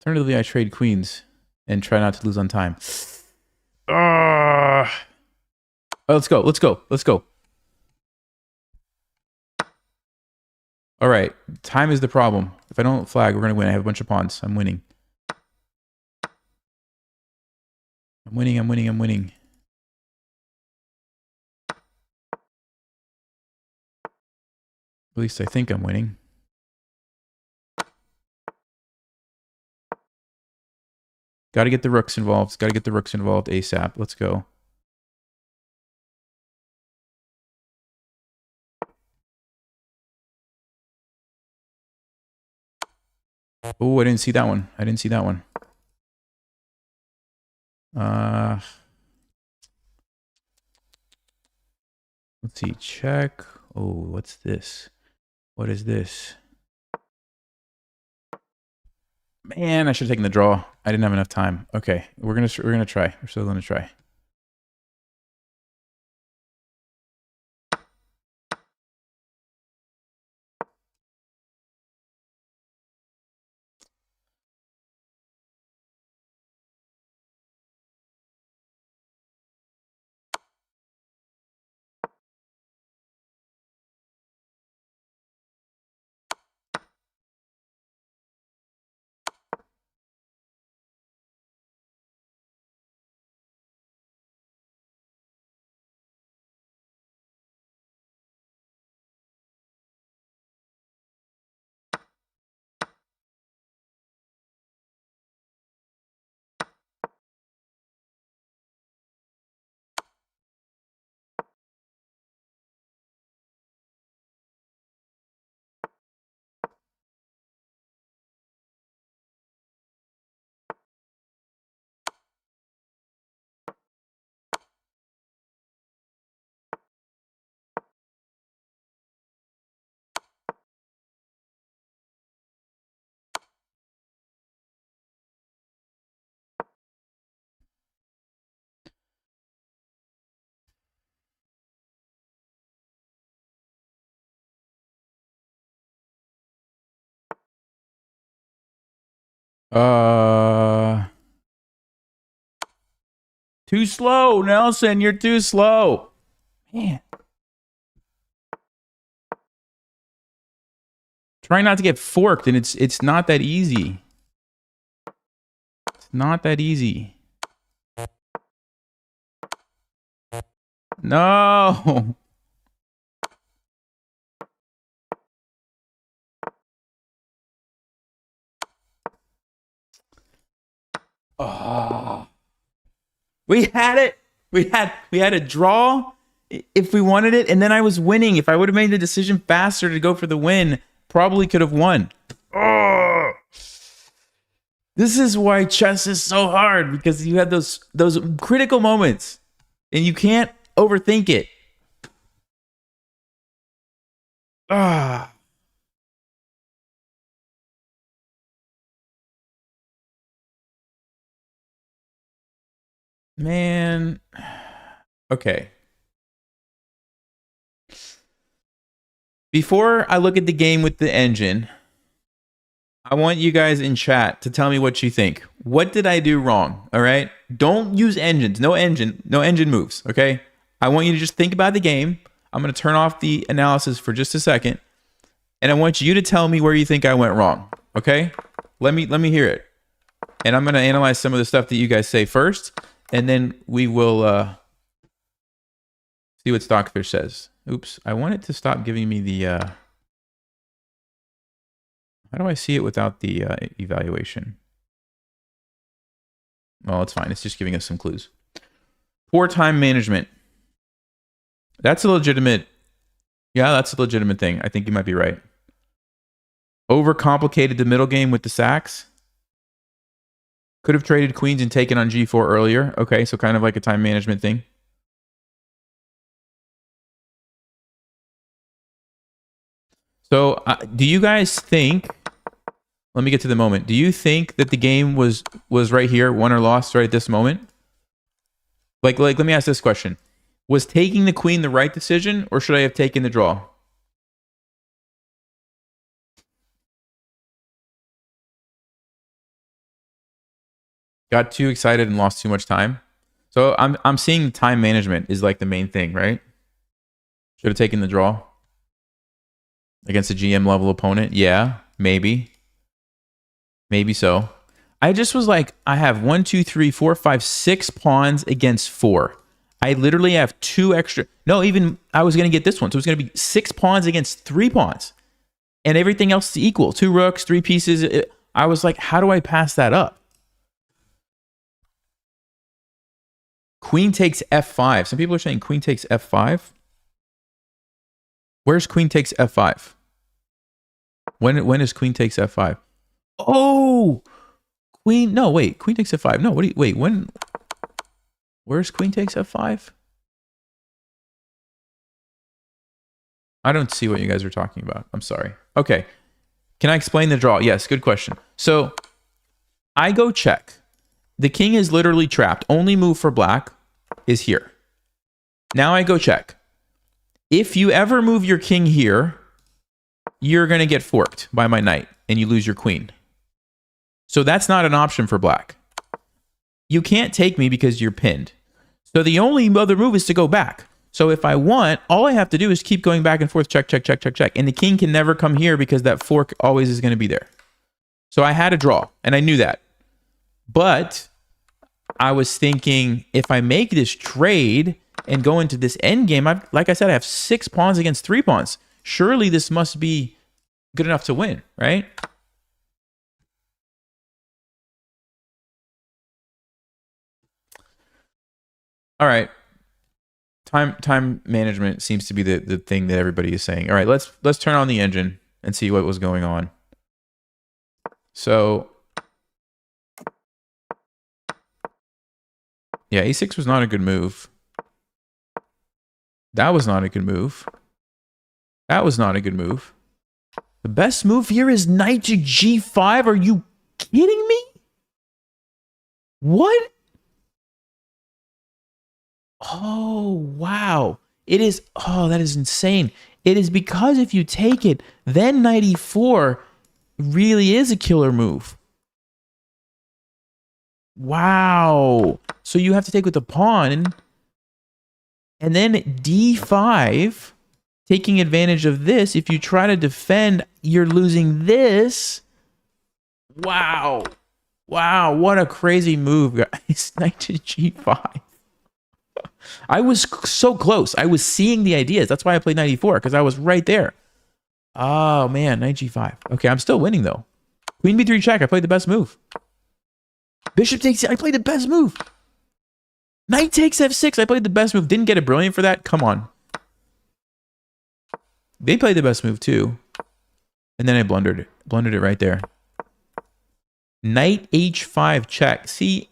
Alternatively, I trade queens and try not to lose on time. Oh, let's go. Let's go. Let's go. All right. Time is the problem. If I don't flag, we're going to win. I have a bunch of pawns. I'm winning. I'm winning. I'm winning. I'm winning. At least I think I'm winning. Got to get the rooks involved. Got to get the rooks involved ASAP. Let's go. Oh, I didn't see that one. I didn't see that one. Let's see. Check. Oh, what's this? What is this? Man, I should have taken the draw. I didn't have enough time. Okay, we're gonna try. We're still gonna try. Too slow, Nelson. You're too slow. Man. Trying not to get forked, and it's not that easy. It's not that easy. No. Oh. We had it. We had a draw if we wanted it, and then I was winning. If I would have made the decision faster to go for the win, probably could have won. Oh. This is why chess is so hard, because you have those critical moments and you can't overthink it. Ah. Man. Okay. Before I look at the game with the engine, I want you guys in chat to tell me what you think. What did I do wrong? All right? Don't use engines. No engine moves, okay? I want you to just think about the game. I'm going to turn off the analysis for just a second, and I want you to tell me where you think I went wrong, okay? Let me hear it. And I'm going to analyze some of the stuff that you guys say first, and then we will see what Stockfish says. Oops, I want it to stop giving me the... How do I see it without the evaluation? Well, it's fine. It's just giving us some clues. Poor time management. That's a legitimate... Yeah, that's a legitimate thing. I think you might be right. Overcomplicated the middle game with the sacks. Could have traded queens and taken on g4 earlier. Okay, so kind of like a time management thing. So, do you guys think... Let me get to the moment. Do you think that the game was right here, won or lost right at this moment? Like, let me ask this question. Was taking the queen the right decision, or should I have taken the draw? Got too excited and lost too much time. So I'm seeing time management is like the main thing, right? Should have taken the draw against a GM level opponent. Yeah, maybe. Maybe so. I just was like, I have 1, 2, 3, 4, 5, 6 pawns against 4. I literally have 2 extra. No, even I was going to get this one. So it was going to be 6 pawns against 3 pawns. And everything else is equal. 2 rooks, 3 pieces. I was like, how do I pass that up? Queen takes f5. Some people are saying queen takes f5. Where's queen takes f5? When is queen takes f5? Oh, queen. No, wait. Queen takes f5. No, wait, when? Where's queen takes f5? I don't see what you guys are talking about. I'm sorry. Okay. Can I explain the draw? Yes, good question. So I go check. The king is literally trapped. Only move for black is here. Now I go check. If you ever move your king here, you're going to get forked by my knight and you lose your queen. So that's not an option for black. You can't take me because you're pinned. So the only other move is to go back. So if I want, all I have to do is keep going back and forth, check, check, check, check, check. And the king can never come here because that fork always is going to be there. So I had a draw, and I knew that. But I was thinking, if I make this trade and go into this endgame, like I said, I have 6 pawns against 3 pawns. Surely this must be good enough to win, right? All right. Time management seems to be the thing that everybody is saying. All right, let's turn on the engine and see what was going on. So yeah, a6 was not a good move. That was not a good move. That was not a good move. The best move here is knight to g5. Are you kidding me? What? Oh, wow. It is, oh, that is insane. It is because if you take it, then knight e4 really is a killer move. Wow. So you have to take with the pawn. And then d5, taking advantage of this. If you try to defend, you're losing this. Wow. Wow, what a crazy move, guys. Knight to g5. I was so close. I was seeing the ideas. That's why I played 94, because I was right there. Oh, man, knight g5. Okay, I'm still winning, though. Queen b3 check. I played the best move. Bishop takes... I played the best move. Knight takes f6. I played the best move. Didn't get a brilliant for that? Come on. They played the best move, too. And then I blundered it. Blundered it right there. Knight h5 check. See,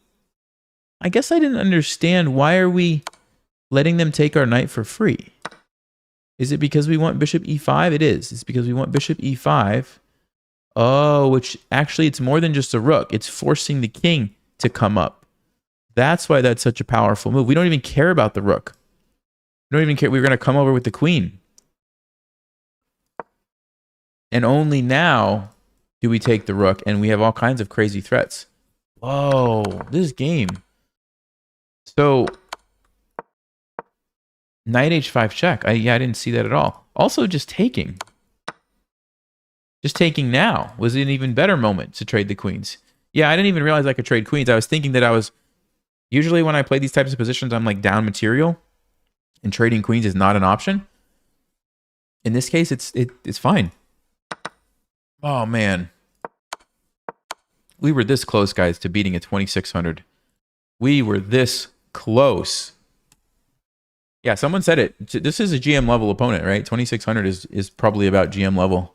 I guess I didn't understand. Why are we letting them take our knight for free? Is it because we want bishop e5? It is. It's because we want bishop e5. Oh, which actually it's more than just a rook. It's forcing the king to come up. That's why that's such a powerful move. We don't even care about the rook. We don't even care. We're going to come over with the queen. And only now do we take the rook, and we have all kinds of crazy threats. Whoa, this game. So, knight h5 check. I didn't see that at all. Also, just taking. Just taking now was an even better moment to trade the queens. Yeah, I didn't even realize I could trade queens. I was thinking that I was... Usually when I play these types of positions, I'm like down material, and trading queens is not an option. In this case, it's fine. Oh, man. We were this close, guys, to beating a 2600. We were this close. Yeah, someone said it. This is a GM level opponent, right? 2600 is probably about GM level.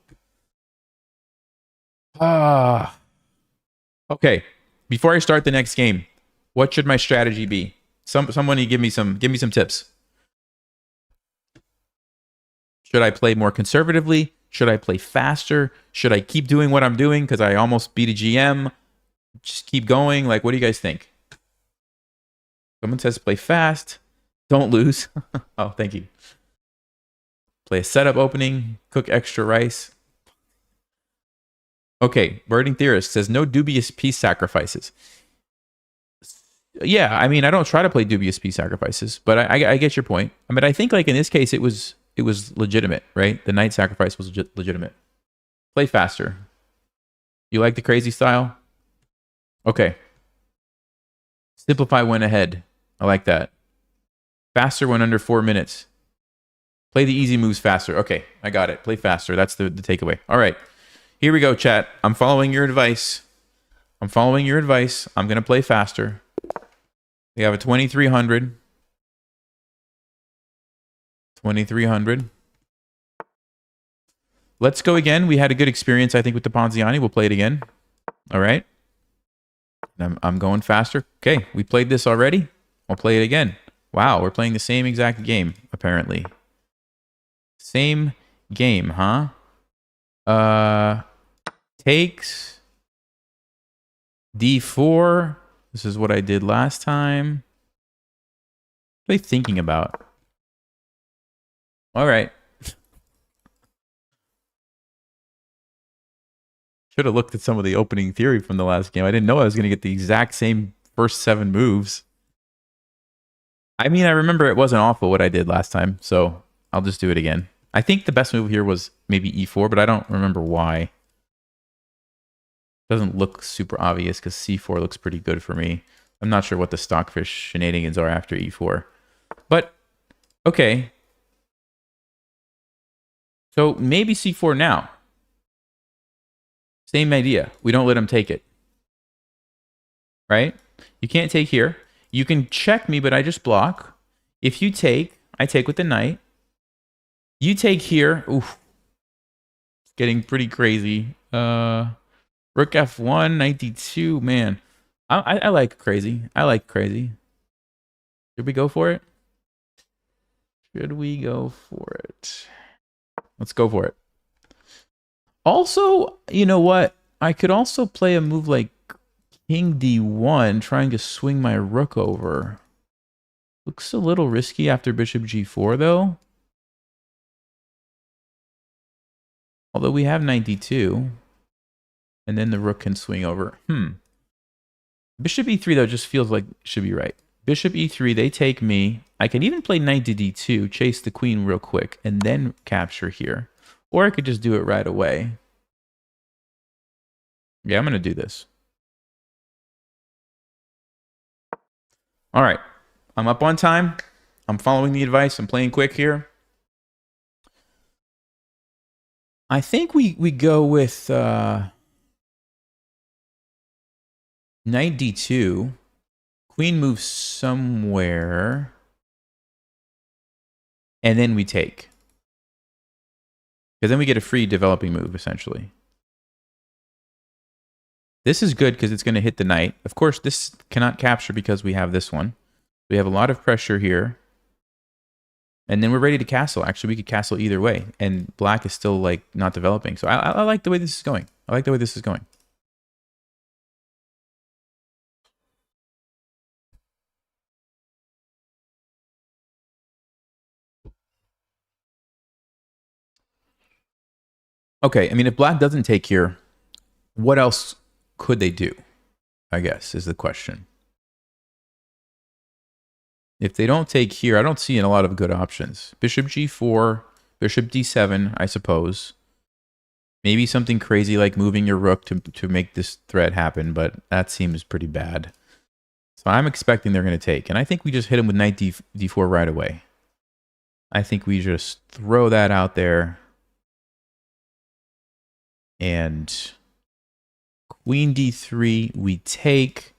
Okay. Before I start the next game, what should my strategy be? Somebody give me some tips. Should I play more conservatively? Should I play faster? Should I keep doing what I'm doing because I almost beat a GM? Just keep going? Like, what do you guys think? Someone says play fast. Don't lose. Oh, thank you. Play a setup opening. Cook extra rice. Okay, Birding Theorist says no dubious piece sacrifices. Yeah, I mean, I don't try to play dubious piece sacrifices, but I get your point. I mean, I think like in this case, it was legitimate, right? The knight sacrifice was legitimate. Play faster. You like the crazy style? Okay. Simplify went ahead. I like that. Faster went under 4 minutes. Play the easy moves faster. Okay, I got it. Play faster. That's the takeaway. All right. Here we go, chat. I'm following your advice. I'm following your advice. I'm going to play faster. We have a 2300. 2300. Let's go again. We had a good experience, I think, with the Ponziani. We'll play it again. All right. I'm going faster. Okay, we played this already. I'll play it again. Wow, we're playing the same exact game, apparently. Same game, huh? Takes d4. This is what I did last time. What are they thinking about? All right. Should have looked at some of the opening theory from the last game. I didn't know I was going to get the exact same first 7 moves. I mean, I remember it wasn't awful what I did last time, so I'll just do it again. I think the best move here was maybe e4, but I don't remember why. Doesn't look super obvious because c4 looks pretty good for me. I'm not sure what the stockfish shenanigans are after e4. But, okay. So maybe c4 now. Same idea. We don't let him take it. Right? You can't take here. You can check me, but I just block. If you take, I take with the knight. You take here. Oof. It's getting pretty crazy. Rook f1, 92. Man, I like crazy. I like crazy. Should we go for it? Should we go for it? Let's go for it. Also, you know what? I could also play a move like King d1, trying to swing my rook over. Looks a little risky after bishop g4, though. Although we have 92. And then the rook can swing over. Bishop e3, though, just feels like should be right. Bishop e3, they take me. I can even play knight to d2, chase the queen real quick, and then capture here. Or I could just do it right away. Yeah, I'm going to do this. All right. I'm up on time. I'm following the advice. I'm playing quick here. I think we go with knight d2. Queen moves somewhere. And then we take. Because then we get a free developing move, essentially. This is good because it's going to hit the knight. Of course, this cannot capture because we have this one. We have a lot of pressure here. And then we're ready to castle. Actually, we could castle either way. And black is still like not developing. So I like the way this is going. I like the way this is going. Okay, I mean, if black doesn't take here, what else could they do? I guess is the question. If they don't take here, I don't see a lot of good options. Bishop g4, bishop d7, I suppose. Maybe something crazy like moving your rook to make this threat happen, but that seems pretty bad. So I'm expecting they're going to take. And I think we just hit him with knight d4 right away. I think we just throw that out there. And queen d3, we take.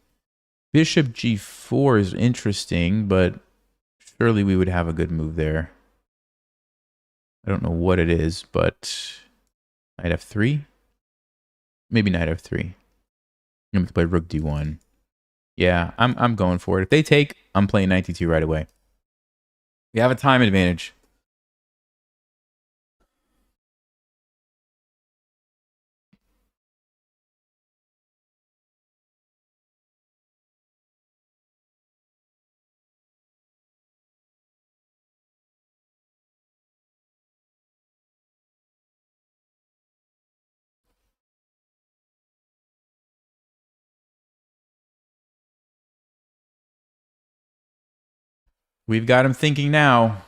Bishop g4 is interesting, but surely we would have a good move there. I don't know what it is, but knight f3? Maybe knight f3. I'm going to play rook d1. Yeah, I'm going for it. If they take, I'm playing knight d2 right away. We have a time advantage. We've got him thinking now.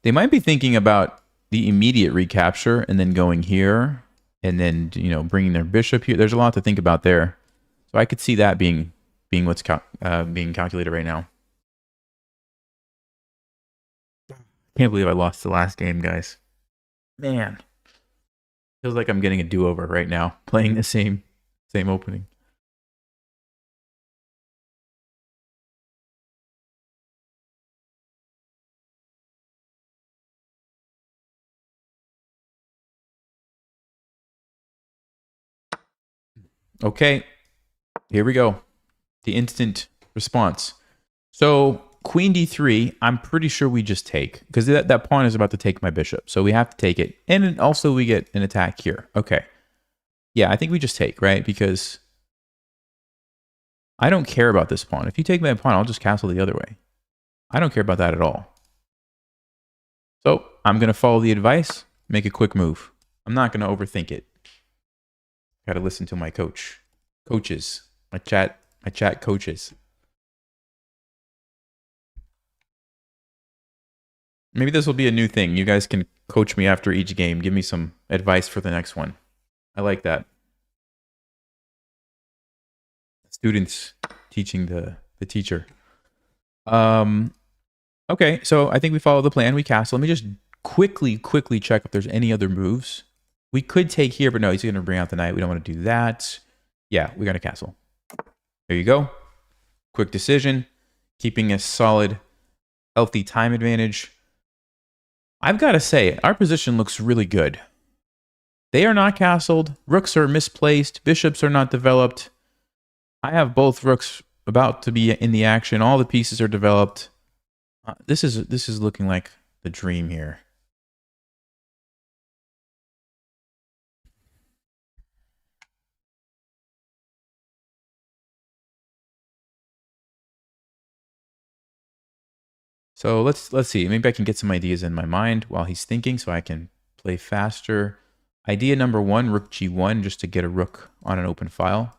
They might be thinking about the immediate recapture and then going here and then, you know, bringing their bishop here. There's a lot to think about there. So I could see that being what's being calculated right now. Can't believe I lost the last game, guys. Man. Feels like I'm getting a do-over right now, playing the same opening. Okay, here we go. The instant response. So queen d3, I'm pretty sure we just take, because that pawn is about to take my bishop. So we have to take it. And also we get an attack here. Okay. Yeah, I think we just take, right? Because I don't care about this pawn. If you take my pawn, I'll just castle the other way. I don't care about that at all. So I'm going to follow the advice, make a quick move. I'm not going to overthink it. Got to listen to my coaches, my chat coaches. Maybe this will be a new thing. You guys can coach me after each game. Give me some advice for the next one. I like that. Students teaching the teacher. Okay, so I think we follow the plan. We castle. Let me just quickly check if there's any other moves. We could take here, but no, he's going to bring out the knight. We don't want to do that. Yeah, we got to castle. There you go. Quick decision. Keeping a solid, healthy time advantage. I've got to say, our position looks really good. They are not castled. Rooks are misplaced. Bishops are not developed. I have both rooks about to be in the action. All the pieces are developed. This is looking like the dream here. So let's see. Maybe I can get some ideas in my mind while he's thinking, so I can play faster. Idea number one, rook g1, just to get a rook on an open file.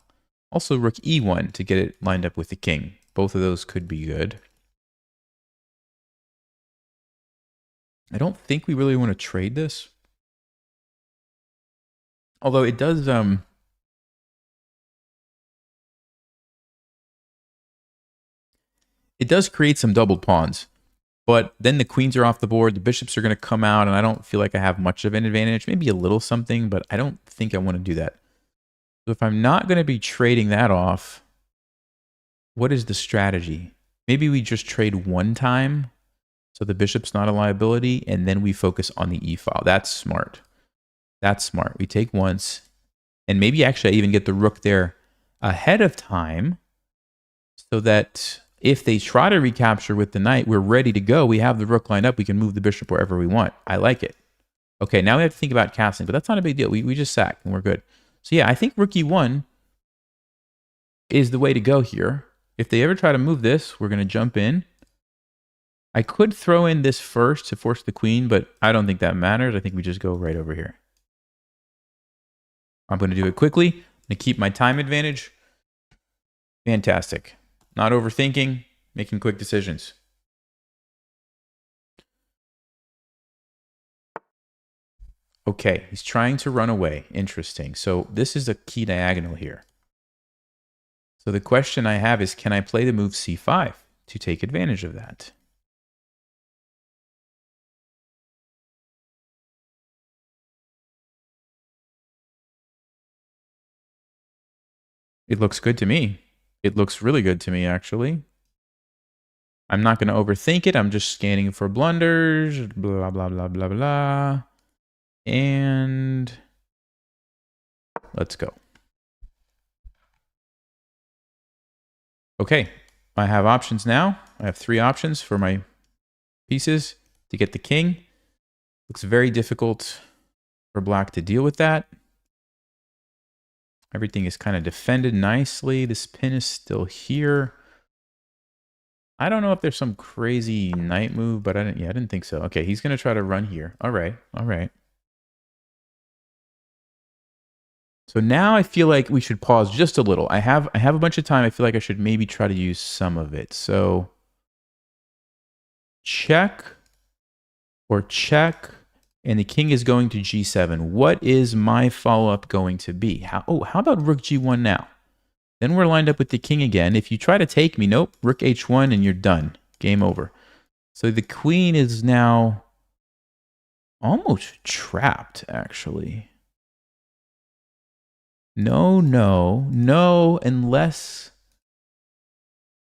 Also rook e1 to get it lined up with the king. Both of those could be good. I don't think we really want to trade this. Although it does create some doubled pawns. But then the queens are off the board, the bishops are going to come out, and I don't feel like I have much of an advantage. Maybe a little something, but I don't think I want to do that. So if I'm not going to be trading that off, what is the strategy? Maybe we just trade one time, so the bishop's not a liability, and then we focus on the e-file. That's smart. That's smart. We take once, and maybe actually I even get the rook there ahead of time, so that if they try to recapture with the knight, we're ready to go. We have the rook lined up. We can move the bishop wherever we want. I like it. Okay, now we have to think about castling, but that's not a big deal. We just sack, and we're good. So yeah, I think rook e1 is the way to go here. If they ever try to move this, we're going to jump in. I could throw in this first to force the queen, but I don't think that matters. I think we just go right over here. I'm going to do it quickly. I'm going to keep my time advantage. Fantastic. Not overthinking, making quick decisions. Okay, he's trying to run away. Interesting. So this is a key diagonal here. So the question I have is, can I play the move c5 to take advantage of that? It looks good to me. It looks really good to me, actually. I'm not going to overthink it. I'm just scanning for blunders, blah, blah, blah, blah, blah. And let's go. Okay, I have options now. I have 3 options for my pieces to get the king. Looks very difficult for black to deal with that. Everything is kind of defended nicely. This pin is still here. I don't know if there's some crazy knight move, but I didn't think so. Okay, he's going to try to run here. All right, all right. So now I feel like we should pause just a little. I have a bunch of time. I feel like I should maybe try to use some of it. So check or check, and the king is going to g7. What is my follow-up going to be? How about rook g1 now? Then we're lined up with the king again. If you try to take me, nope, rook h1 and you're done. Game over. So the queen is now almost trapped, actually. No, unless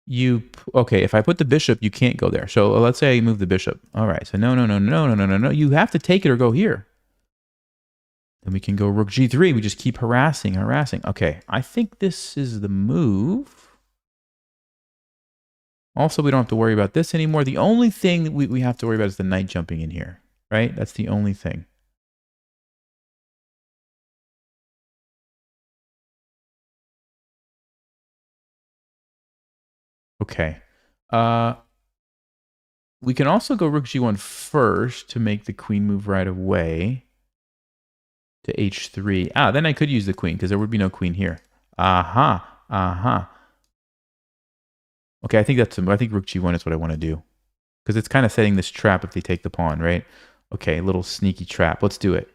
you... Okay, if I put the bishop, you can't go there. So let's say I move the bishop. All right, so no. You have to take it or go here. Then we can go rook g3. We just keep harassing. Okay, I think this is the move. Also, we don't have to worry about this anymore. The only thing that we have to worry about is the knight jumping in here, right? That's the only thing. Okay. We can also go rook g1 first to make the queen move right away to h3. Then I could use the queen because there would be no queen here. Okay, I think I think rook g1 is what I want to do because it's kind of setting this trap if they take the pawn, right? Okay, little sneaky trap. Let's do it.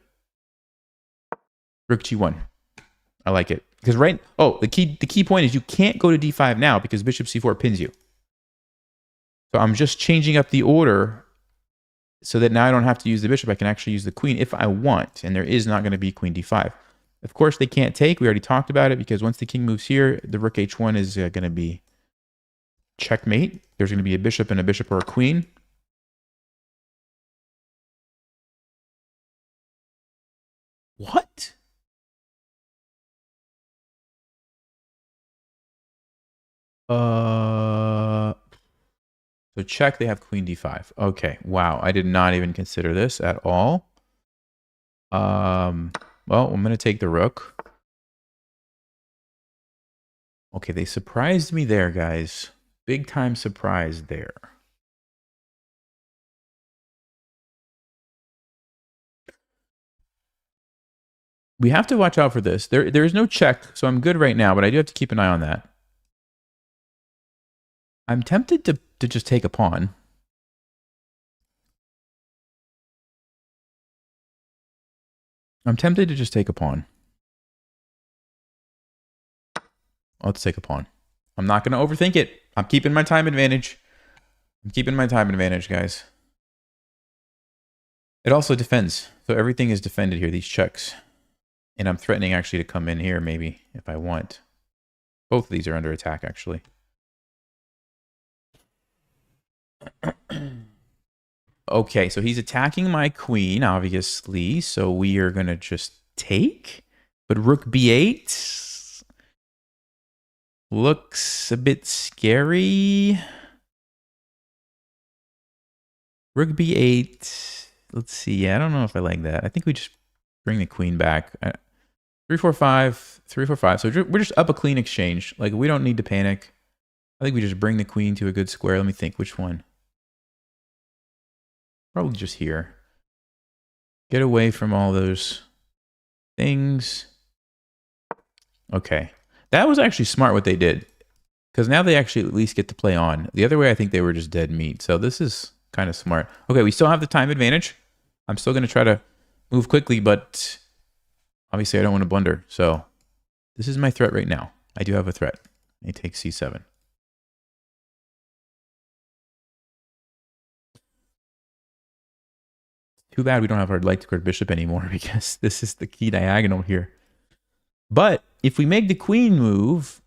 Rook g1. I like it because the key point is you can't go to d5 now because bishop c4 pins you. So I'm just changing up the order so that now I don't have to use the bishop. I can actually use the queen if I want, and there is not going to be queen d5. Of course, they can't take. We already talked about it because once the king moves here, the rook h1 is going to be checkmate. There's going to be a bishop and a bishop or a queen. What? So check, they have queen d5. Okay, wow. I did not even consider this at all. Well, I'm going to take the rook. Okay, they surprised me there, guys. Big time surprise there. We have to watch out for this. There is no check, so I'm good right now, but I do have to keep an eye on that. I'm tempted to just take a pawn. I'm tempted to just take a pawn. Let's take a pawn. I'm not going to overthink it. I'm keeping my time advantage. I'm keeping my time advantage, guys. It also defends. So everything is defended here, these checks. And I'm threatening actually to come in here maybe if I want. Both of these are under attack actually. Okay, so he's attacking my queen, obviously. So we are going to just take. But rook b8 looks a bit scary. Rook b8. Let's see. I don't know if I like that. I think we just bring the queen back. 3-4-5. 3-4-5. So we're just up a clean exchange. Like, we don't need to panic. I think we just bring the queen to a good square. Let me think. Which one? Probably just here. Get away from all those things. Okay. That was actually smart what they did. Because now they actually at least get to play on. The other way, I think they were just dead meat. So this is kind of smart. Okay, we still have the time advantage. I'm still going to try to move quickly, but obviously I don't want to blunder. So this is my threat right now. I do have a threat. They take c7. Too bad we don't have our light squared bishop anymore because this is the key diagonal here. But if we make the queen move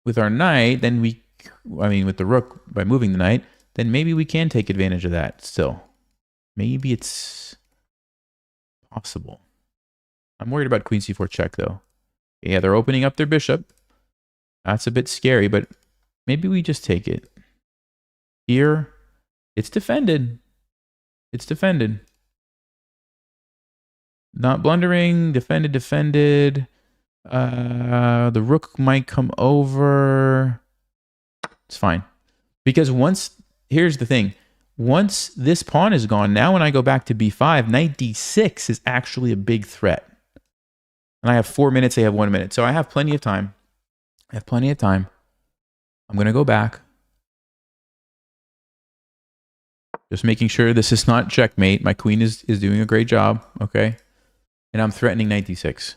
with our knight, then with the rook by moving the knight, then maybe we can take advantage of that still. Maybe it's possible. I'm worried about queen c4 check though. Yeah, they're opening up their bishop. That's a bit scary, but maybe we just take it. Here, it's defended. It's defended. Not blundering, defended. The rook might come over. It's fine. Because here's the thing. Once this pawn is gone, now when I go back to b5, knight d6 is actually a big threat. And I have 4 minutes, they have 1 minute. So I have plenty of time. I'm going to go back. Just making sure this is not checkmate. My queen is doing a great job. Okay. And I'm threatening knight d6.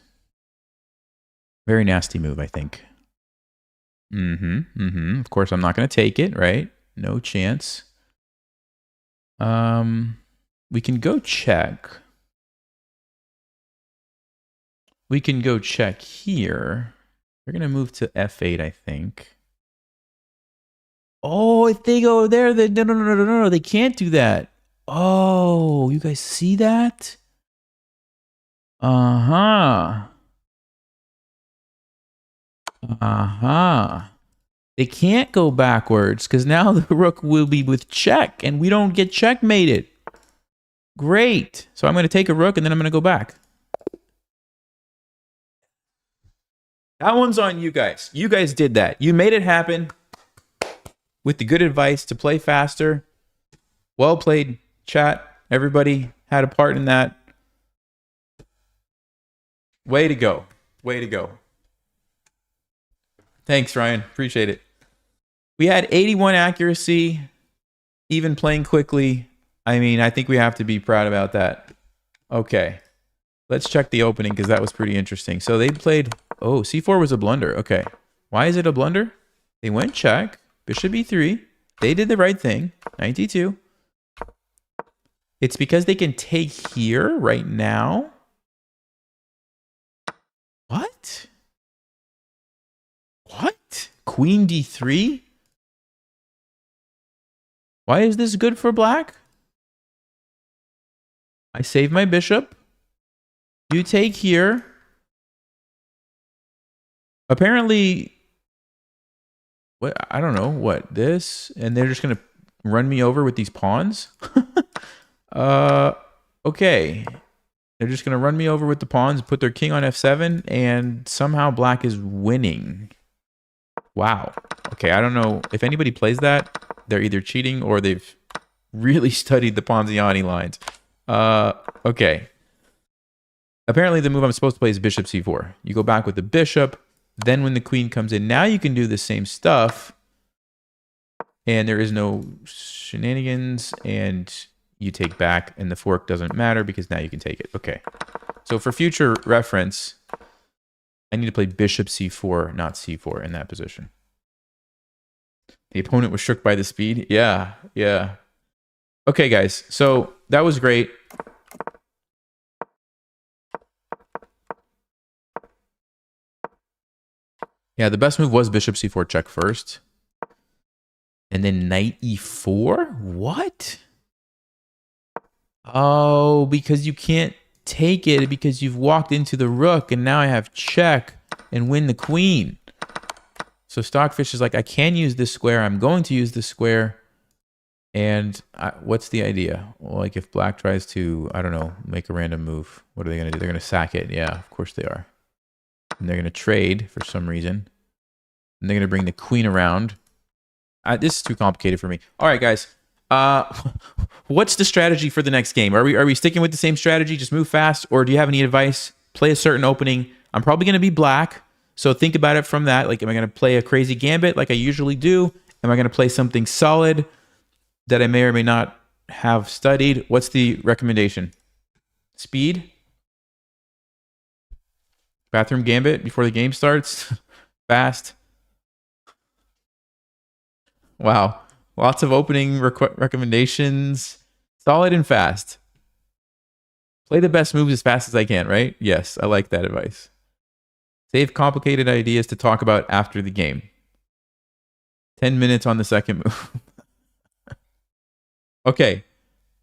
Very nasty move, I think. Of course, I'm not going to take it, right? No chance. We can go check. We can go check here. We're going to move to f8, I think. Oh, if they go there, then no. They can't do that. Oh, you guys see that? They can't go backwards because now the rook will be with check and we don't get checkmated. Great. So I'm going to take a rook and then I'm going to go back. That one's on you guys. You guys did that. You made it happen with the good advice to play faster. Well played, chat. Everybody had a part in that. Way to go. Way to go. Thanks, Ryan. Appreciate it. We had 81 accuracy, even playing quickly. I mean, I think we have to be proud about that. Okay. Let's check the opening because that was pretty interesting. So they played... Oh, c4 was a blunder. Okay. Why is it a blunder? They went check. Bishop e3. They did the right thing. Knight d2. It's because they can take here right now. What? What? Queen d3? Why is this good for black? I save my bishop. You take here. Apparently, what? I don't know. What? This? And they're just going to run me over with these pawns? Okay. They're just going to run me over with the pawns, put their king on f7, and somehow black is winning. Wow. Okay, I don't know. If anybody plays that, they're either cheating or they've really studied the Ponziani lines. Okay. Apparently the move I'm supposed to play is bishop c4. You go back with the bishop. Then when the queen comes in, now you can do the same stuff. And there is no shenanigans. And you take back. And the fork doesn't matter because now you can take it. Okay. So for future reference, I need to play bishop c4, not c4 in that position. The opponent was shook by the speed. Yeah, yeah. Okay, guys. So that was great. Yeah, the best move was bishop c4 check first. And then knight e4? What? Oh, because you can't take it because you've walked into the rook and now I have check and win the queen. So Stockfish is like, I can use this square. I'm going to use this square. And what's the idea? Well, like if black tries to, I don't know, make a random move, what are they going to do? They're going to sack it. Yeah, of course they are. And they're going to trade for some reason. And they're going to bring the queen around. This is too complicated for me. All right, guys. What's the strategy for the next game? Are we sticking with the same strategy? Just move fast? Or do you have any advice? Play a certain opening. I'm probably going to be black. So think about it from that. Like, am I going to play a crazy gambit like I usually do? Am I going to play something solid that I may or may not have studied? What's the recommendation? Speed? Bathroom gambit before the game starts? Fast? Wow. Lots of opening recommendations. Solid and fast. Play the best moves as fast as I can, right? Yes, I like that advice. Save complicated ideas to talk about after the game. 10 minutes on the second move. Okay.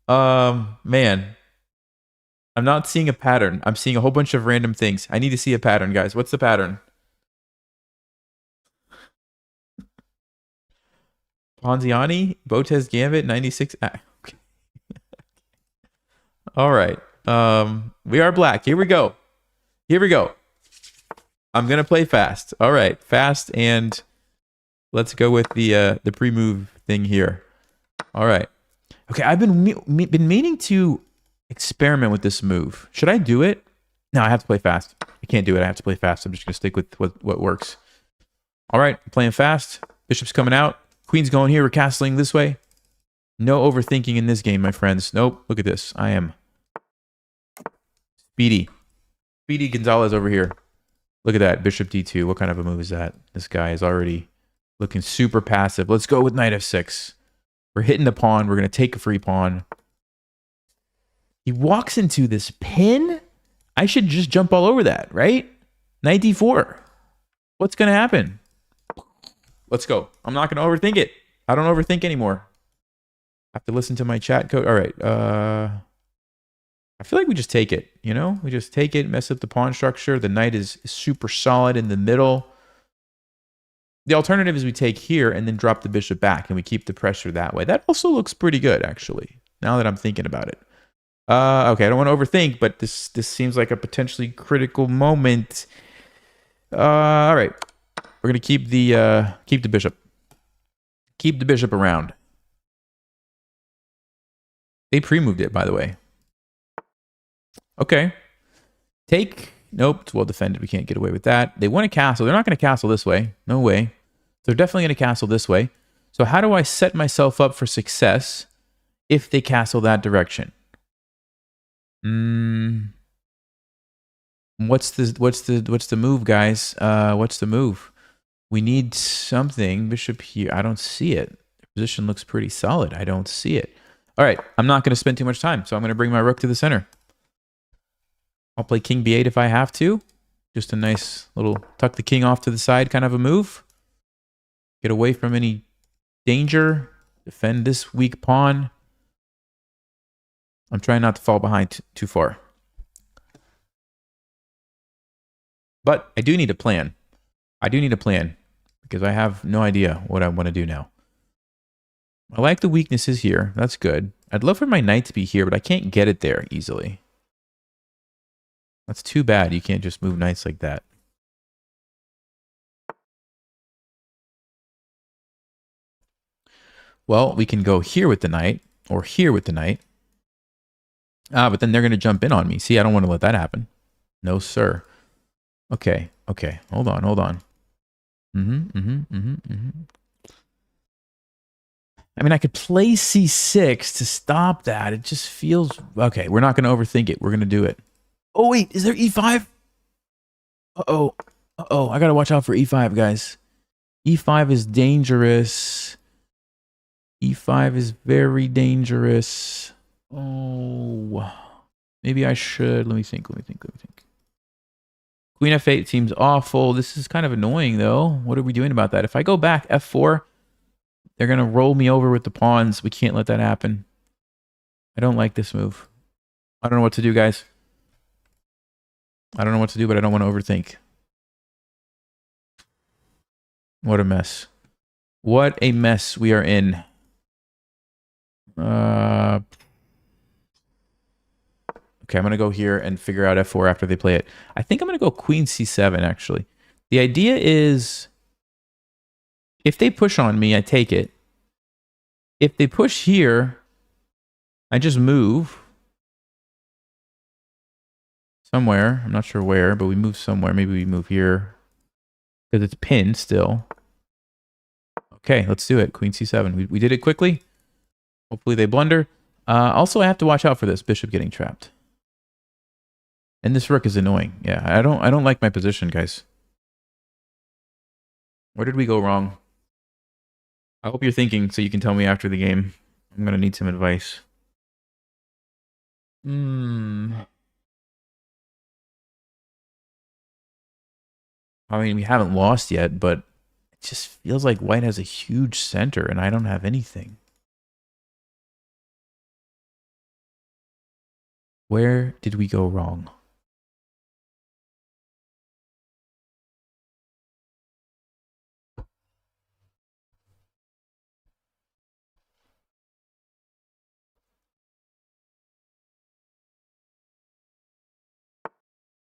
Man. I'm not seeing a pattern. I'm seeing a whole bunch of random things. I need to see a pattern, guys. What's the pattern? Ponziani? Botez Gambit? 96? Okay. All right. We are black. Here we go. Here we go. I'm going to play fast. All right. Fast, and let's go with the pre-move thing here. All right. Okay, I've been meaning to experiment with this move. Should I do it? No, I have to play fast. I can't do it. I have to play fast. I'm just going to stick with what works. All right, I'm playing fast. Bishop's coming out. Queen's going here. We're castling this way. No overthinking in this game, my friends. Nope. Look at this. I am speedy. Speedy Gonzalez over here. Look at that. Bishop d2. What kind of a move is that? This guy is already looking super passive. Let's go with knight f6. We're hitting the pawn. We're going to take a free pawn. He walks into this pin. I should just jump all over that, right? Knight d4. What's going to happen? Let's go. I'm not going to overthink it. I don't overthink anymore. I have to listen to my chat code. All right. I feel like we just take it, you know? We just take it, mess up the pawn structure. The knight is super solid in the middle. The alternative is we take here and then drop the bishop back and we keep the pressure that way. That also looks pretty good, actually, now that I'm thinking about it. Okay, I don't want to overthink, but this seems like a potentially critical moment. All right. We're going to keep the bishop. Keep the bishop around. They pre-moved it, by the way. Okay. Take. Nope, it's well defended. We can't get away with that. They want to castle. They're not going to castle this way. No way. They're definitely going to castle this way. So how do I set myself up for success if they castle that direction? What's the move, guys? What's the move? We need something. Bishop here. I don't see it. The position looks pretty solid. I don't see it. All right. I'm not going to spend too much time, so I'm going to bring my rook to the center. I'll play king b8 if I have to. Just a nice little tuck the king off to the side kind of a move. Get away from any danger. Defend this weak pawn. I'm trying not to fall behind too far. But I do need a plan. I do need a plan because I have no idea what I want to do now. I like the weaknesses here. That's good. I'd love for my knight to be here, but I can't get it there easily. That's too bad. You can't just move knights like that. Well, we can go here with the knight or here with the knight. But then they're going to jump in on me. See, I don't want to let that happen. No, sir. Okay. Okay. Hold on. Hold on. I mean, I could play c6 to stop that. It just feels... Okay, we're not going to overthink it. We're going to do it. Oh, wait. Is there e5? Uh-oh. Uh-oh. I got to watch out for e5, guys. e5 is dangerous. e5 is very dangerous. Oh. Maybe I should. Let me think. Queen f8 seems awful. This is kind of annoying, though. What are we doing about that? If I go back f4... They're going to roll me over with the pawns. We can't let that happen. I don't like this move. I don't know what to do, guys. I don't know what to do, but I don't want to overthink. What a mess. What a mess we are in. Okay, I'm going to go here and figure out f4 after they play it. I think I'm going to go queen c7, actually. The idea is... If they push on me, I take it. If they push here, I just move somewhere. I'm not sure where, but we move somewhere. Maybe we move here because it's pinned still. Okay, let's do it. Queen c7. We did it quickly. Hopefully they blunder. Also, I have to watch out for this bishop getting trapped. And this rook is annoying. Yeah, I don't like my position, guys. Where did we go wrong? I hope you're thinking so you can tell me after the game. I'm going to need some advice. I mean, we haven't lost yet, but it just feels like white has a huge center and I don't have anything. Where did we go wrong?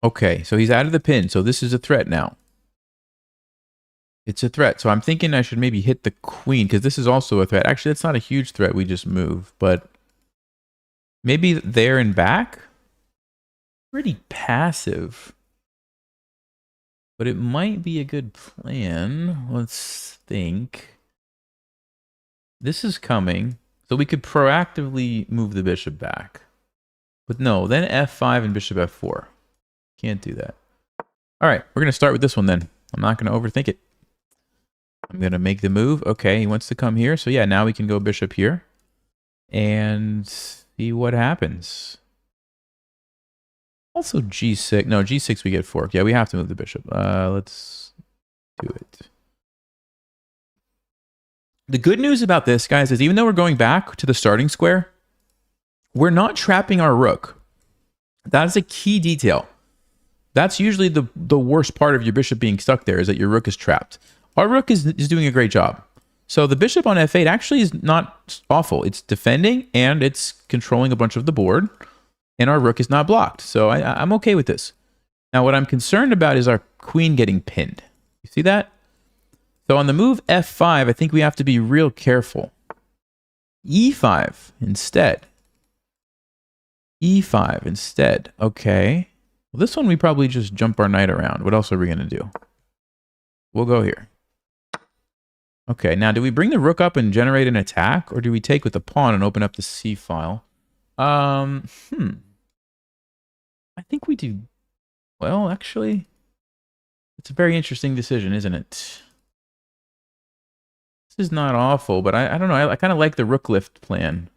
Okay, so he's out of the pin, so this is a threat now. It's a threat, so I'm thinking I should maybe hit the queen, because this is also a threat. Actually, it's not a huge threat, we just move, but maybe there and back? Pretty passive. But it might be a good plan. Let's think. This is coming, so we could proactively move the bishop back. But no, then f5 and bishop f4. Can't do that. All right, we're going to start with this one then. I'm not going to overthink it. I'm going to make the move. Okay, he wants to come here. So yeah, now we can go bishop here and see what happens. Also g6. No, g6 we get fork. Yeah, we have to move the bishop. Let's do it. The good news about this, guys, is even though we're going back to the starting square, we're not trapping our rook. That is a key detail. That's usually the worst part of your bishop being stuck there, is that your rook is trapped. Our rook is doing a great job. So the bishop on f8 actually is not awful. It's defending and it's controlling a bunch of the board. And our rook is not blocked. So I'm okay with this. Now what I'm concerned about is our queen getting pinned. You see that? So on the move f5, I think we have to be real careful. e5 instead. e5 instead. Okay. Well, this one we probably just jump our knight around. What else are we going to do? We'll go here. Okay, now do we bring the rook up and generate an attack? Or do we take with the pawn and open up the c file? I think we do... Well, actually, it's a very interesting decision, isn't it? This is not awful, but I don't know. I kind of like the rook lift plan.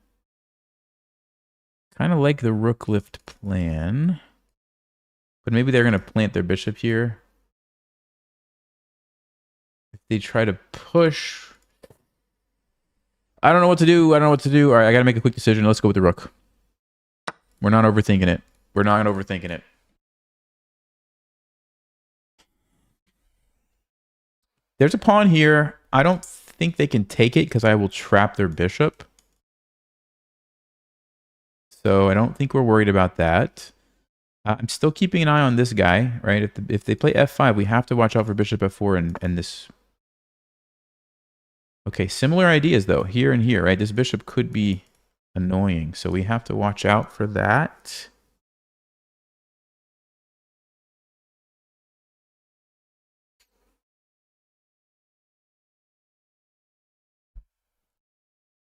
Kind of like the rook lift plan. But maybe they're going to plant their bishop here. If they try to push... I don't know what to do. All right, I got to make a quick decision. Let's go with the rook. We're not overthinking it. We're not overthinking it. There's a pawn here. I don't think they can take it because I will trap their bishop. So I don't think we're worried about that. I'm still keeping an eye on this guy, right? If they play f5, we have to watch out for bishop f4 and this. Okay, similar ideas though, here and here, right? This bishop could be annoying, so we have to watch out for that.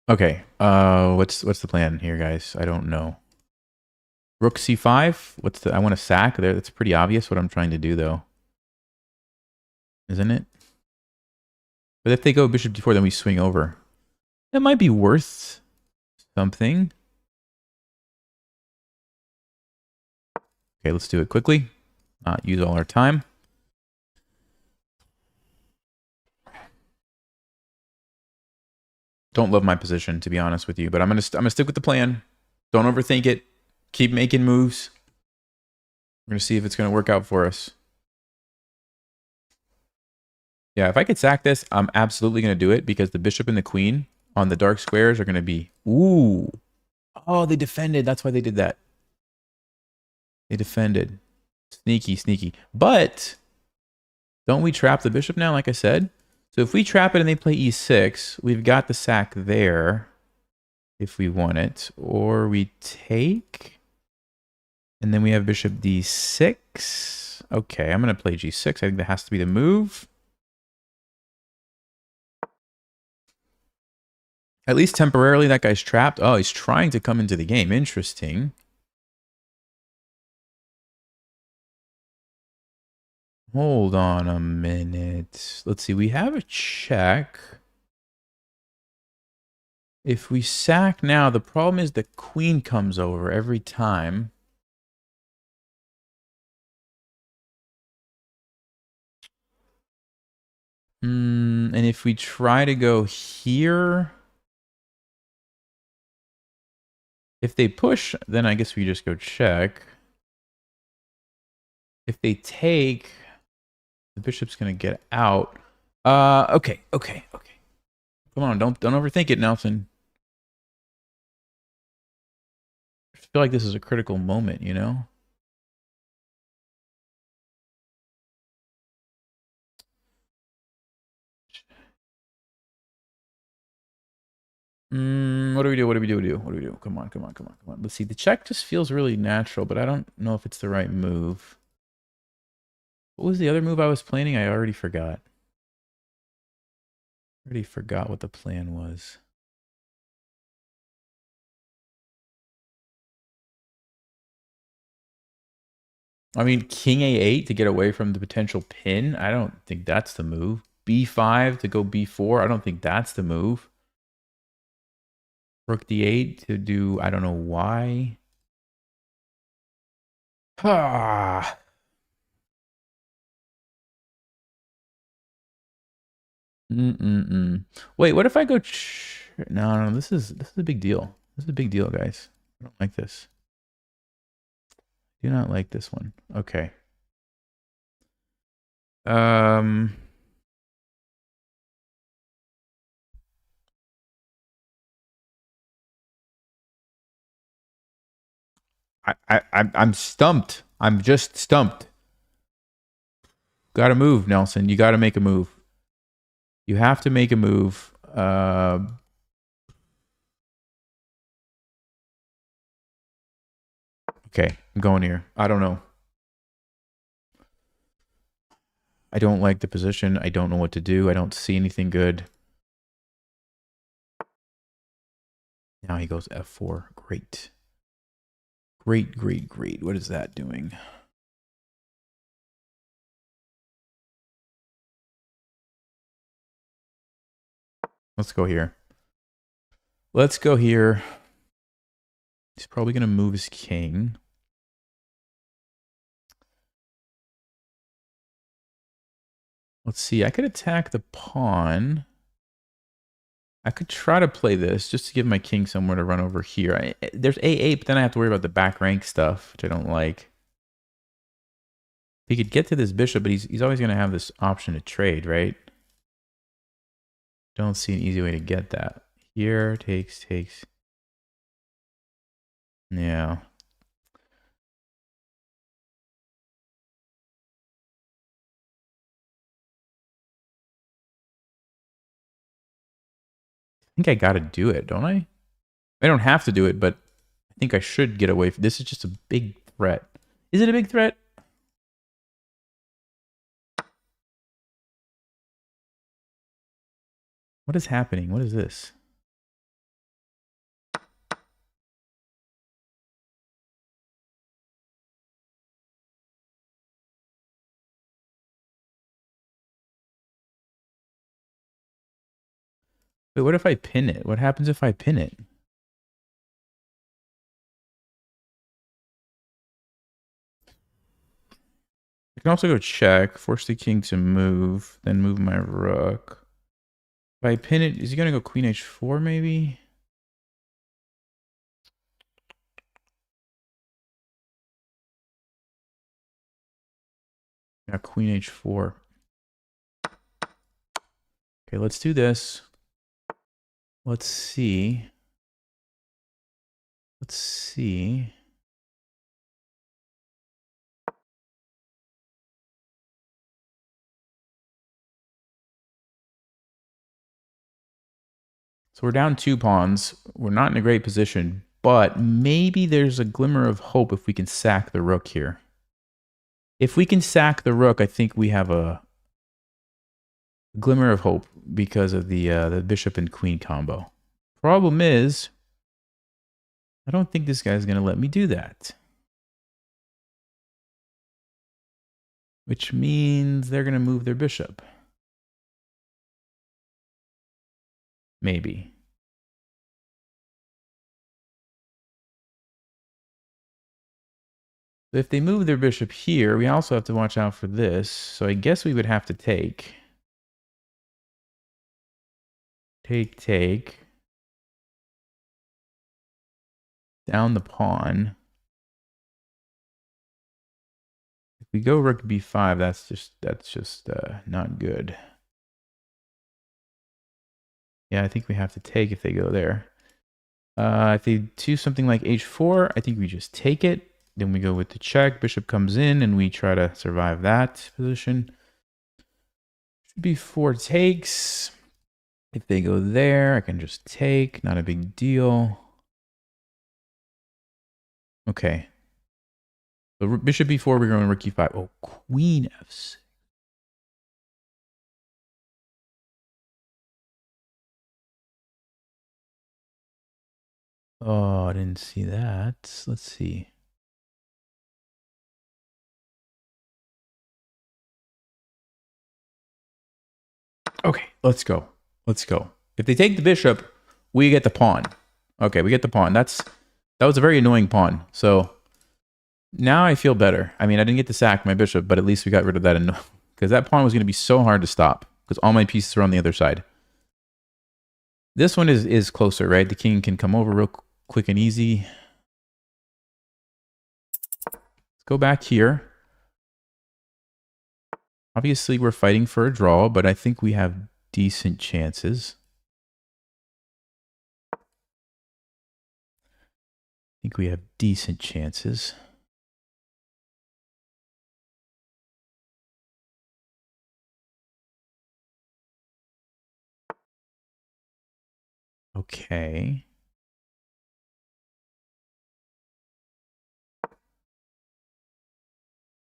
Okay. What's the plan here, guys? I don't know. Rook c5. What's the? I want to sack there. That's pretty obvious what I'm trying to do, though, isn't it? But if they go bishop d4, then we swing over. That might be worth something. Okay, let's do it quickly. Not use all our time. Don't love my position, to be honest with you, but I'm gonna stick with the plan. Don't overthink it. Keep making moves. We're gonna see if it's gonna work out for us. Yeah, if I could sack this, I'm absolutely gonna do it because the bishop and the queen on the dark squares are gonna be ooh. Oh, they defended. That's why they did that. They defended. Sneaky, sneaky. But don't we trap the bishop now, like I said? So if we trap it and they play e6, we've got the sack there if we want it. Or we take, and then we have bishop d6. Okay, I'm going to play g6. I think that has to be the move. At least temporarily, that guy's trapped. Oh, he's trying to come into the game. Interesting. Hold on a minute. Let's see. We have a check. If we sack now, the problem is the queen comes over every time. And if we try to go here, if they push, then I guess we just go check. If they take, the bishop's gonna get out. Okay. Come on, don't overthink it, Nelson. I feel like this is a critical moment, you know? What do we do? What do we do? What do we do? Come on. Let's see. The check just feels really natural, but I don't know if it's the right move. What was the other move I was planning? I already forgot. Already forgot what the plan was. I mean, king a8 to get away from the potential pin. I don't think that's the move. b5 to go b4. I don't think that's the move. Rook d8 to do, I don't know why. Ah. Wait, what if I go? No, this is a big deal. This is a big deal, guys. I don't like this. Do not like this one. Okay. Um. I'm stumped. I'm just stumped. Got to move, Nelson. You got to make a move. You have to make a move. Okay, I'm going here. I don't know. I don't like the position. I don't know what to do. I don't see anything good. Now he goes f4. Great. Great. What is that doing? Let's go here. Let's go here. He's probably going to move his king. Let's see. I could attack the pawn. I could try to play this just to give my king somewhere to run over here. There's a8, but then I have to worry about the back rank stuff, which I don't like. He could get to this bishop, but he's always going to have this option to trade, right? Don't see an easy way to get that. Here, takes. Yeah. I think I got to do it, don't I? I don't have to do it, but I think I should get away from this. Is just a big threat. Is it a big threat? What is happening? What is this? Wait, what if I pin it? What happens if I pin it? I can also go check, force the king to move, then move my rook. If I pin it, is he going to go queen h4 maybe? Yeah, queen h4. Okay, let's do this. Let's see. Let's see. So we're down 2 pawns. We're not in a great position, but maybe there's a glimmer of hope if we can sack the rook here. If we can sack the rook, I think we have a glimmer of hope because of the bishop and queen combo. Problem is, I don't think this guy's going to let me do that. Which means they're going to move their bishop. Maybe. So if they move their bishop here, we also have to watch out for this. So I guess we would have to take. Take. Down the pawn. If we go rook b5, that's just not good. Yeah, I think we have to take if they go there. If they do something like h4, I think we just take it. Then we go with the check. Bishop comes in, and we try to survive that position. b4 takes. If they go there, I can just take. Not a big deal. Okay. So bishop b4, we're going rook e5. Oh, queen f6. Oh, I didn't see that. Let's see. Okay, let's go. Let's go. If they take the bishop, we get the pawn. Okay, we get the pawn. That was a very annoying pawn. So now I feel better. I mean, I didn't get to sack my bishop, but at least we got rid of that because that pawn was going to be so hard to stop because all my pieces are on the other side. This one is closer, right? The king can come over real quick and easy. Let's go back here. Obviously, we're fighting for a draw, but I think we have decent chances. Okay.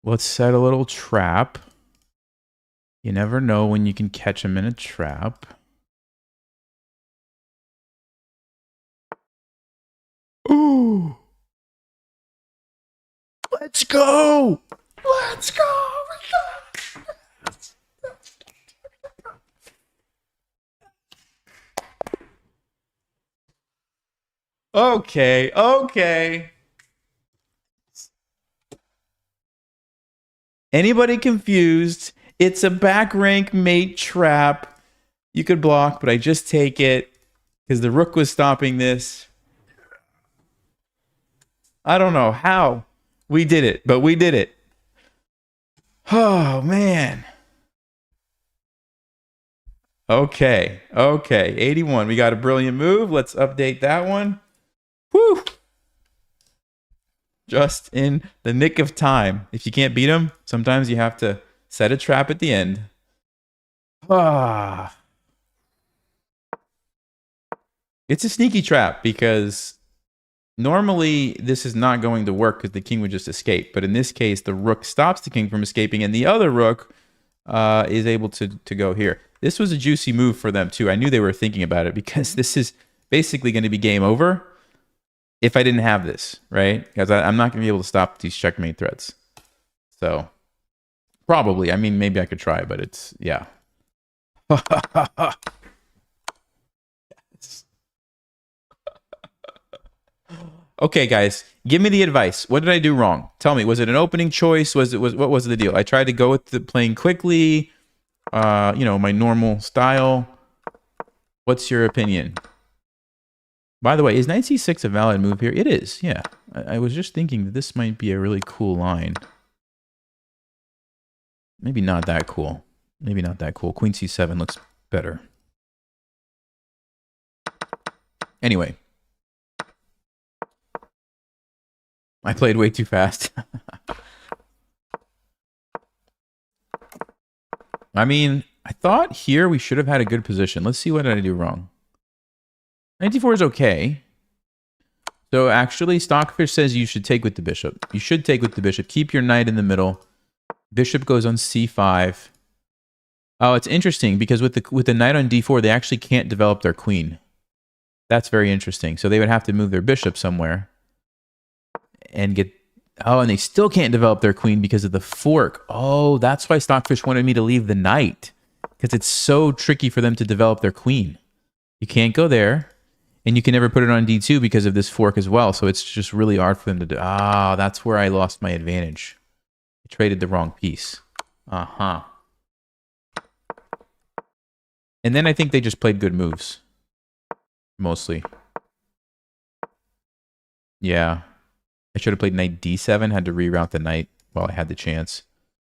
Let's set a little trap. You never know when you can catch him in a trap. Ooh! Let's go! Let's go! Okay. Anybody confused? It's a back rank mate trap. You could block, but I just take it because the rook was stopping this. I don't know how we did it, but we did it. Oh, man. Okay. 81. We got a brilliant move. Let's update that one. Woo! Just in the nick of time. If you can't beat him, sometimes you have to set a trap at the end. Ah. It's a sneaky trap because normally this is not going to work because the king would just escape. But in this case, the rook stops the king from escaping and the other rook is able to go here. This was a juicy move for them too. I knew they were thinking about it because this is basically going to be game over if I didn't have this, right? Because I'm not going to be able to stop these checkmate threats. So probably, I mean, maybe I could try, but it's, yeah. Okay, guys, give me the advice. What did I do wrong? Tell me. Was it an opening choice? What was the deal? I tried to go with the playing quickly. You know, my normal style. What's your opinion? By the way, is knight c6 a valid move here? It is. Yeah. I was just thinking that this might be a really cool line. Maybe not that cool. Maybe not that cool. Queen c7 looks better. Anyway. I played way too fast. I mean, I thought here we should have had a good position. Let's see what did I do wrong. 94 is okay. So actually, Stockfish says you should take with the bishop. You should take with the bishop. Keep your knight in the middle. Bishop goes on c5. Oh, it's interesting because with the knight on d4, they actually can't develop their queen. That's very interesting. So they would have to move their bishop somewhere and get... Oh, and they still can't develop their queen because of the fork. Oh, that's why Stockfish wanted me to leave the knight, because it's so tricky for them to develop their queen. You can't go there, and you can never put it on d2 because of this fork as well. So it's just really hard for them to do. Ah, that's where I lost my advantage. I traded the wrong piece. Uh-huh. And then I think they just played good moves. Mostly. Yeah. I should have played knight d7, had to reroute the knight while I had the chance.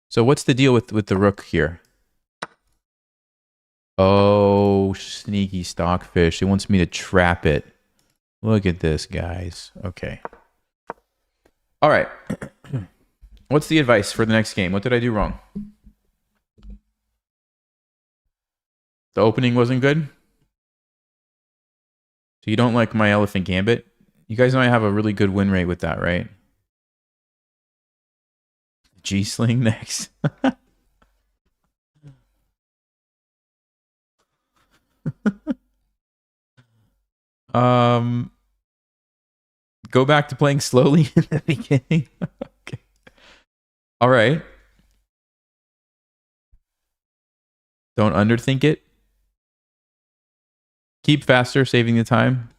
So what's the deal with the rook here? Oh, sneaky Stockfish. It wants me to trap it. Look at this, guys. Okay. All right. What's the advice for the next game? What did I do wrong? The opening wasn't good? So you don't like my elephant gambit? You guys know I have a really good win rate with that, right? G-sling next. Go back to playing slowly in the beginning. Okay. All right. Don't underthink it. Keep faster, saving the time.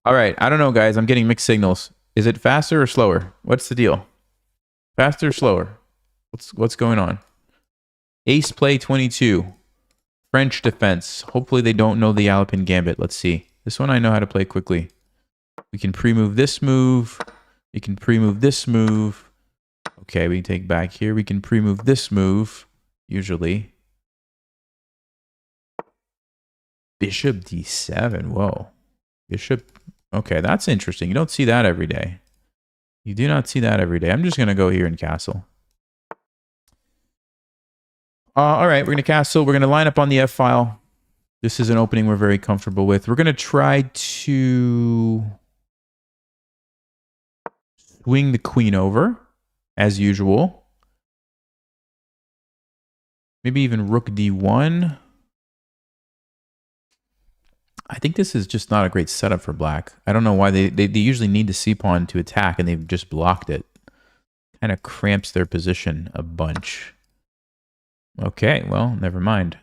All right. I don't know, guys. I'm getting mixed signals. Is it faster or slower? What's the deal? Faster or slower? What's going on? Ace play 22. French defense. Hopefully they don't know the Alpin Gambit. Let's see. This one I know how to play quickly. We can pre-move this move. We can pre-move this move. Okay, we can take back here. We can pre-move this move, usually. Bishop d7. Whoa. Bishop. Okay, that's interesting. You don't see that every day. You do not see that every day. I'm just going to go here and castle. All right, we're going to castle. We're going to line up on the F file. This is an opening we're very comfortable with. We're going to try to swing the queen over, as usual. Maybe even rook d1. I think this is just not a great setup for black. I don't know why they usually need the c-pawn to attack, and they've just blocked it. Kind of cramps their position a bunch. Okay, well, never mind.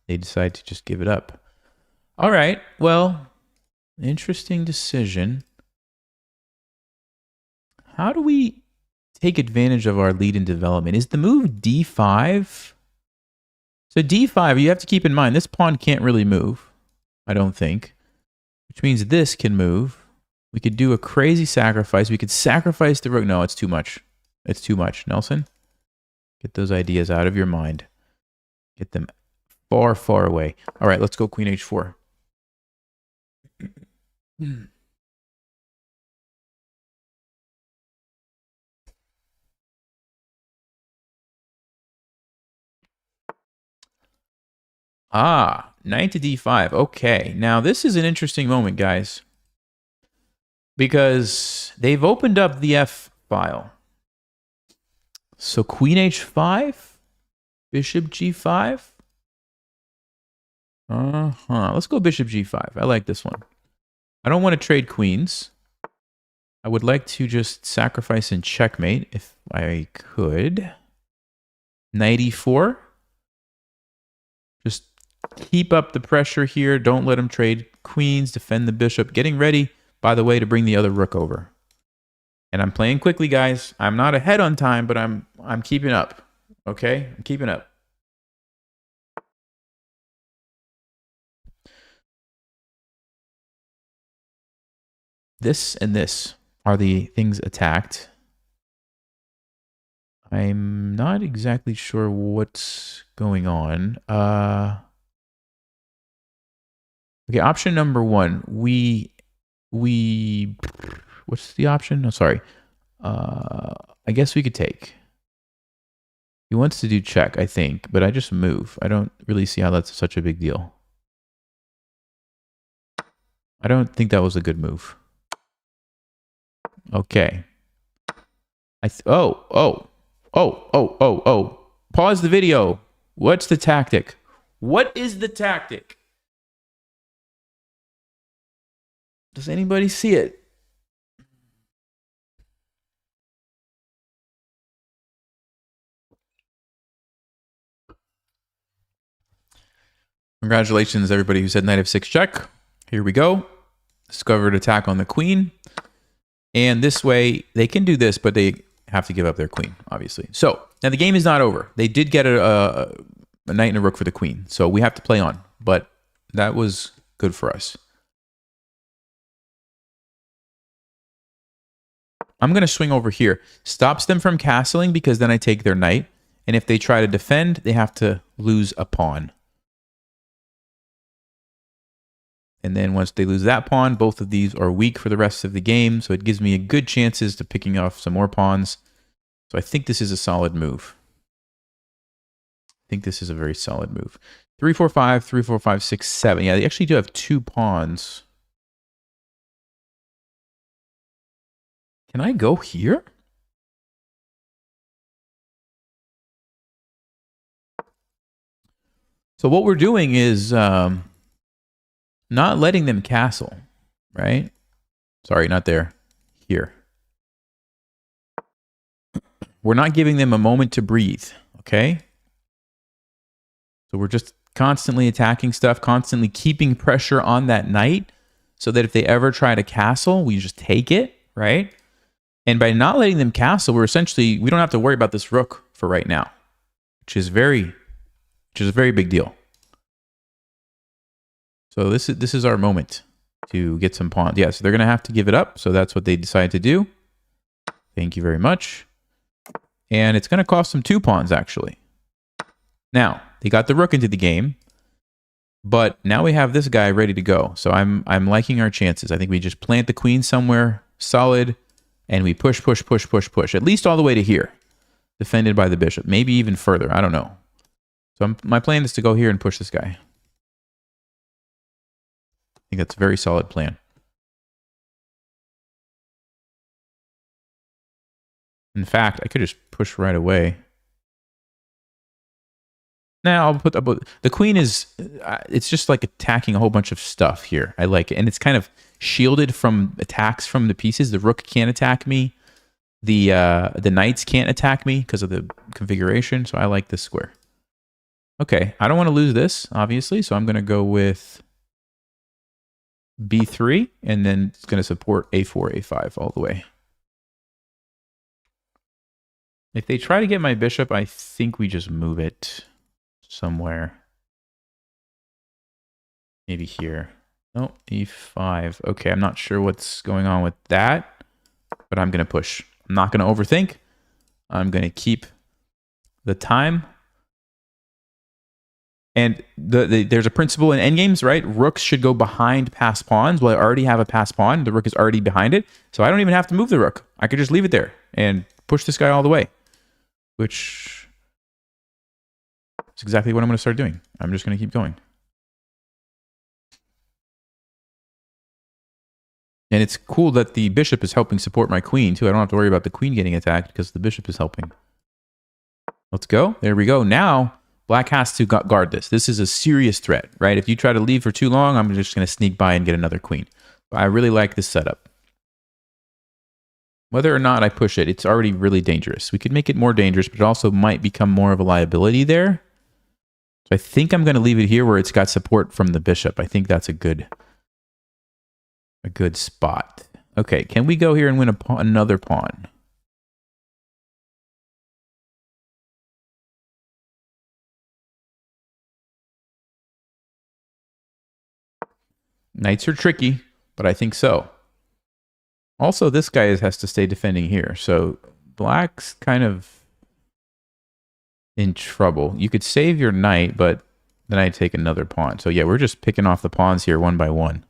They decide to just give it up. All right, well, interesting decision. How do we take advantage of our lead in development? Is the move d5? So d5, you have to keep in mind, this pawn can't really move, I don't think. Which means this can move. We could do a crazy sacrifice. We could sacrifice the rook. No, it's too much. It's too much. Nelson, get those ideas out of your mind. Get them far, far away. All right, let's go queen h4. Ah, knight to d5. Okay, now this is an interesting moment, guys. Because they've opened up the F file. So queen h5? Bishop g5? Let's go bishop g5. I like this one. I don't want to trade queens. I would like to just sacrifice and checkmate if I could. Knight e4. Just keep up the pressure here. Don't let him trade queens. Defend the bishop. Getting ready, by the way, to bring the other rook over. And I'm playing quickly, guys. I'm not ahead on time, but I'm keeping up. Okay? I'm keeping up. This and this are the things attacked. I'm not exactly sure what's going on. Okay, option number 1. We what's the option? Oh, sorry. I guess we could take. He wants to do check, I think, but I just move. I don't really see how that's such a big deal. I don't think that was a good move. Okay. Oh. Pause the video. What's the tactic? What is the tactic? Does anybody see it? Congratulations, everybody who said knight f6 check. Here we go. Discovered attack on the queen. And this way, they can do this, but they have to give up their queen, obviously. So, now the game is not over. They did get a knight and a rook for the queen. So, we have to play on. But that was good for us. I'm going to swing over here. Stops them from castling because then I take their knight. And if they try to defend, they have to lose a pawn. And then once they lose that pawn, both of these are weak for the rest of the game. So it gives me a good chances to picking off some more pawns. So I think this is a solid move. I think this is a very solid move. 3, 4, 5, 3, 4, 5, 6, 7. Yeah, they actually do have 2 pawns. Can I go here? So what we're doing is not letting them castle, right? Sorry, not there. Here. We're not giving them a moment to breathe, okay? So we're just constantly attacking stuff, constantly keeping pressure on that knight so that if they ever try to castle, we just take it, right? And by not letting them castle, we don't have to worry about this rook for right now, which is a very big deal. So this is our moment to get some pawns. Yeah, so they're going to have to give it up. So that's what they decided to do. Thank you very much. And it's going to cost them 2 pawns, actually. Now, they got the rook into the game. But now we have this guy ready to go. So I'm liking our chances. I think we just plant the queen somewhere solid. And we push. At least all the way to here. Defended by the bishop. Maybe even further. I don't know. So my plan is to go here and push this guy. I think that's a very solid plan. In fact, I could just push right away. Now I'll put the queen is, it's just like attacking a whole bunch of stuff here. I like it. And it's kind of shielded from attacks from the pieces. The rook can't attack me. The knights can't attack me because of the configuration. So I like this square. Okay, I don't want to lose this, obviously. So I'm going to go with b3, and then it's going to support a4, a5 all the way. If they try to get my bishop, I think we just move it somewhere. Maybe here. No, e5. Okay, I'm not sure what's going on with that, but I'm going to push. I'm not going to overthink. I'm going to keep the time. And there's a principle in endgames, right? Rooks should go behind passed pawns. Well, I already have a passed pawn. The rook is already behind it. So I don't even have to move the rook. I could just leave it there and push this guy all the way, which is exactly what I'm going to start doing. I'm just going to keep going. And it's cool that the bishop is helping support my queen, too. I don't have to worry about the queen getting attacked because the bishop is helping. Let's go. There we go. Now, black has to guard this. This is a serious threat, right? If you try to leave for too long, I'm just going to sneak by and get another queen. But I really like this setup. Whether or not I push it, it's already really dangerous. We could make it more dangerous, but it also might become more of a liability there. So I think I'm going to leave it here where it's got support from the bishop. I think that's a good spot. Okay, can we go here and win a pawn, another pawn? Knights are tricky, but I think so. Also, this guy has to stay defending here, so black's kind of in trouble. You could save your knight, but then I take another pawn. So yeah, we're just picking off the pawns here one by one.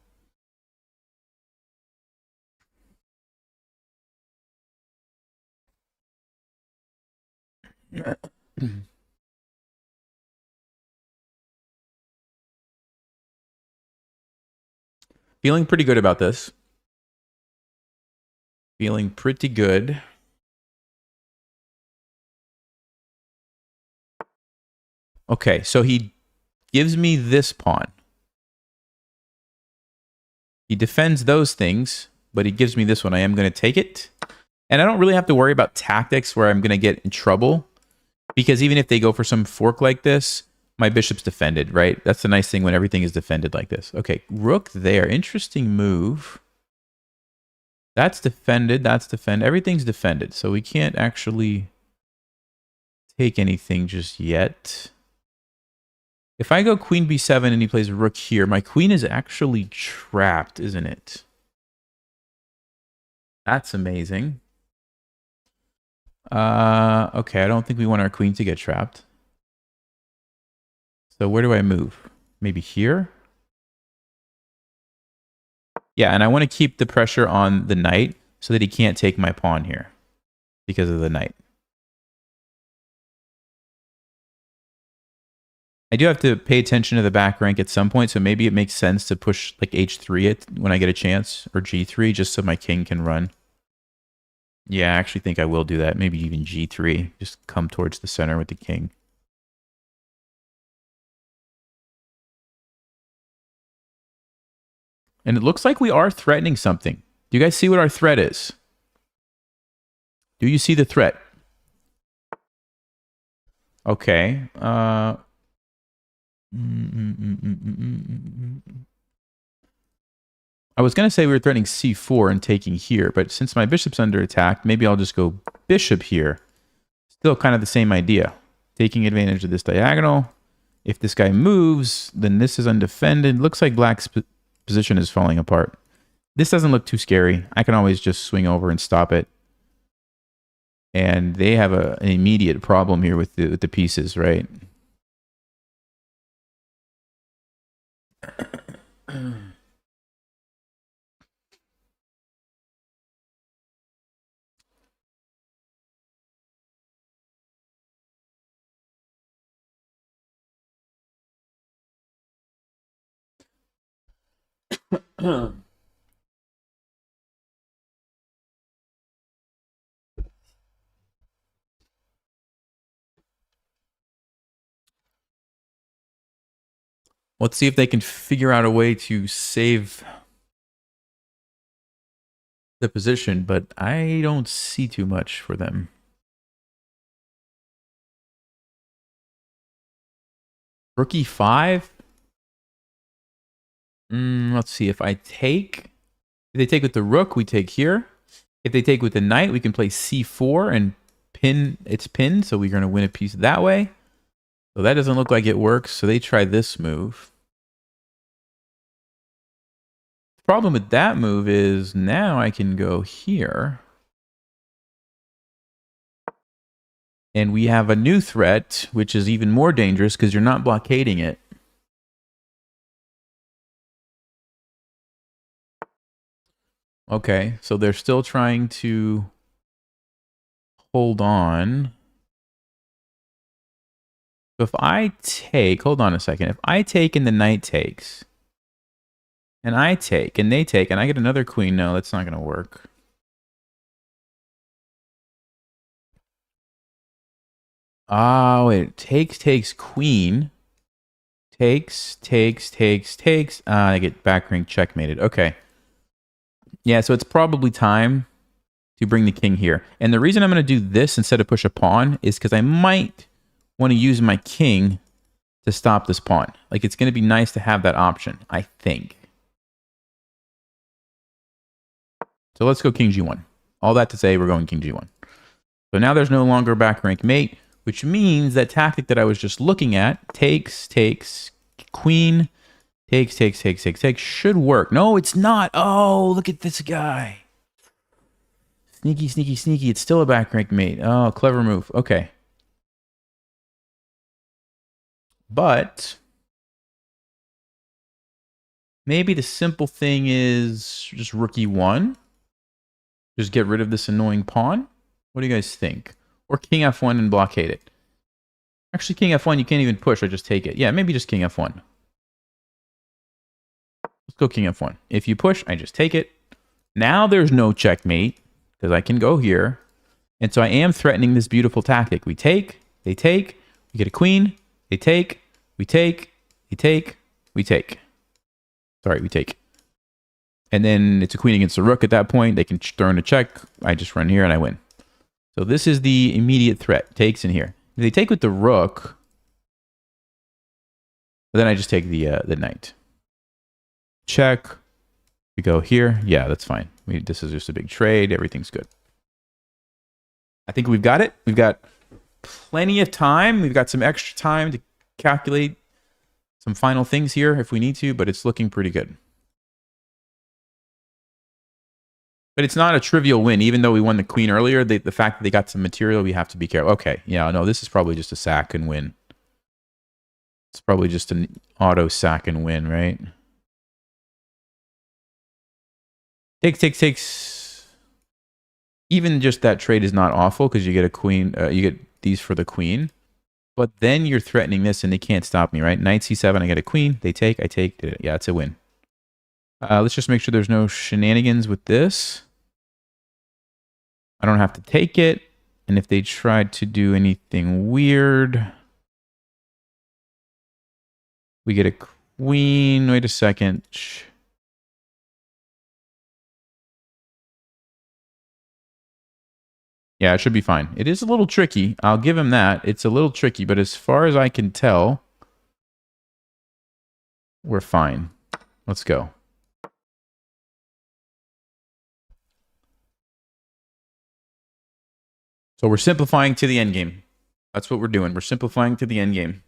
Feeling pretty good about this. Feeling pretty good. Okay, so he gives me this pawn. He defends those things, but he gives me this one. I am going to take it. And I don't really have to worry about tactics where I'm going to get in trouble. Because even if they go for some fork like this, my bishop's defended, right? That's the nice thing when everything is defended like this. Okay, rook there. Interesting move. That's defended. That's defended. Everything's defended. So we can't actually take anything just yet. If I go queen b7 and he plays rook here, my queen is actually trapped, isn't it? That's amazing. Okay, I don't think we want our queen to get trapped. So where do I move? Maybe here? Yeah, and I want to keep the pressure on the knight so that he can't take my pawn here because of the knight. I do have to pay attention to the back rank at some point, so maybe it makes sense to push like h3 it when I get a chance, or g3, just so my king can run. Yeah, I actually think I will do that. Maybe even g3, just come towards the center with the king. And it looks like we are threatening something. Do you guys see what our threat is? Do you see the threat? Okay. I was going to say we were threatening c4 and taking here, but since my bishop's under attack, maybe I'll just go bishop here. Still kind of the same idea. Taking advantage of this diagonal. If this guy moves, then this is undefended. Looks like black's position is falling apart. This doesn't look too scary. I can always just swing over and stop it. And they have an immediate problem here with the pieces, right? Let's see if they can figure out a way to save the position, but I don't see too much for them. Rook e5? Let's see. If I take... If they take with the rook, we take here. If they take with the knight, we can play c4 and pin. It's pinned, so we're going to win a piece that way. So that doesn't look like it works, so they try this move. The problem with that move is now I can go here. And we have a new threat, which is even more dangerous because you're not blockading it. Okay, so they're still trying to hold on. So if I take, hold on a second. If I take and the knight takes, and I take and they take, and I get another queen, no, that's not going to work. Oh, wait, takes, queen. Takes. I get back rank checkmated. Okay. Yeah, so it's probably time to bring the king here. And the reason I'm going to do this instead of push a pawn is because I might want to use my king to stop this pawn. Like, it's going to be nice to have that option, I think. So let's go king g1. All that to say, we're going king g1. So now there's no longer back rank mate, which means that tactic that I was just looking at, takes, queen, takes, should work. No, it's not. Oh, look at this guy. Sneaky. It's still a back rank mate. Oh, clever move. Okay. But maybe the simple thing is just rook e1. Just get rid of this annoying pawn. What do you guys think? Or king f1 and blockade it. Actually, king f1, you can't even push. I just take it. Yeah, maybe just king f1. Let's go king f1. If you push, I just take it. Now there's no checkmate because I can go here. And so I am threatening this beautiful tactic. We take, they take, we get a queen, they take, we take, they take, we take. Sorry, we take. And then it's a queen against a rook at that point. They can throw in a check. I just run here and I win. So this is the immediate threat. Takes in here. If they take with the rook, then I just take the knight. Check. We go here. Yeah, that's fine. This is just a big trade. Everything's good. I think we've got it. We've got plenty of time. We've got some extra time to calculate some final things here if we need to, but it's looking pretty good. But it's not a trivial win. Even though we won the queen earlier, the fact that they got some material, we have to be careful. Okay, yeah, no, this is probably just a sack and win. It's probably just an auto sack and win, right? Takes. Even just that trade is not awful because you get a queen. You get these for the queen. But then you're threatening this and they can't stop me, right? Knight c7, I get a queen. They take, I take. Yeah, it's a win. Let's just make sure there's no shenanigans with this. I don't have to take it. And if they tried to do anything weird, we get a queen. Wait a second. Yeah, it should be fine. It is a little tricky. I'll give him that. It's a little tricky, but as far as I can tell, we're fine. Let's go. So we're simplifying to the end game. That's what we're doing. We're simplifying to the end game.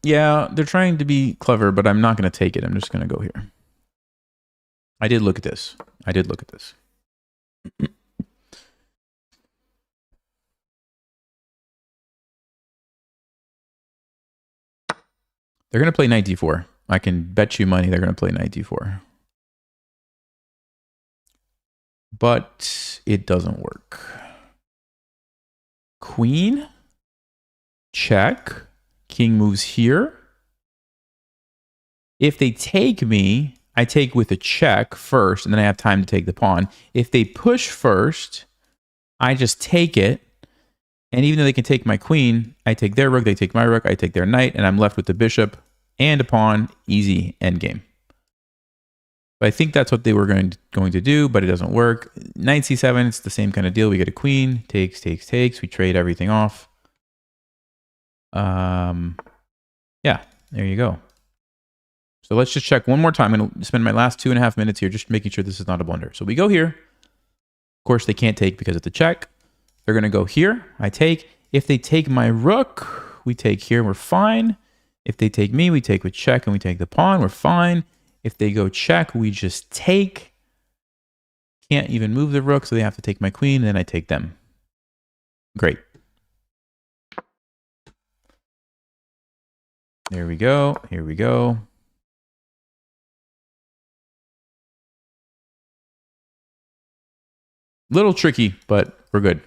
Yeah, they're trying to be clever, but I'm not going to take it. I'm just going to go here. I did look at this. They're going to play knight d4. I can bet you money they're going to play knight d4. But it doesn't work. Queen. Check. King moves here. If they take me, I take with a check first, and then I have time to take the pawn. If they push first, I just take it. And even though they can take my queen, I take their rook, they take my rook, I take their knight, and I'm left with the bishop and a pawn. Easy endgame. But I think that's what they were going to do, but it doesn't work. Knight c7, it's the same kind of deal. We get a queen, takes. We trade everything off. Yeah, there you go. So let's just check one more time. I'm going to spend my last 2.5 minutes here just making sure this is not a blunder. So we go here. Of course, they can't take because it's a check. They're going to go here. I take. If they take my rook, we take here. We're fine. If they take me, we take with check and we take the pawn. We're fine. If they go check, we just take. Can't even move the rook, so they have to take my queen, and then I take them. Great. There we go. Here we go. Little tricky, but we're good.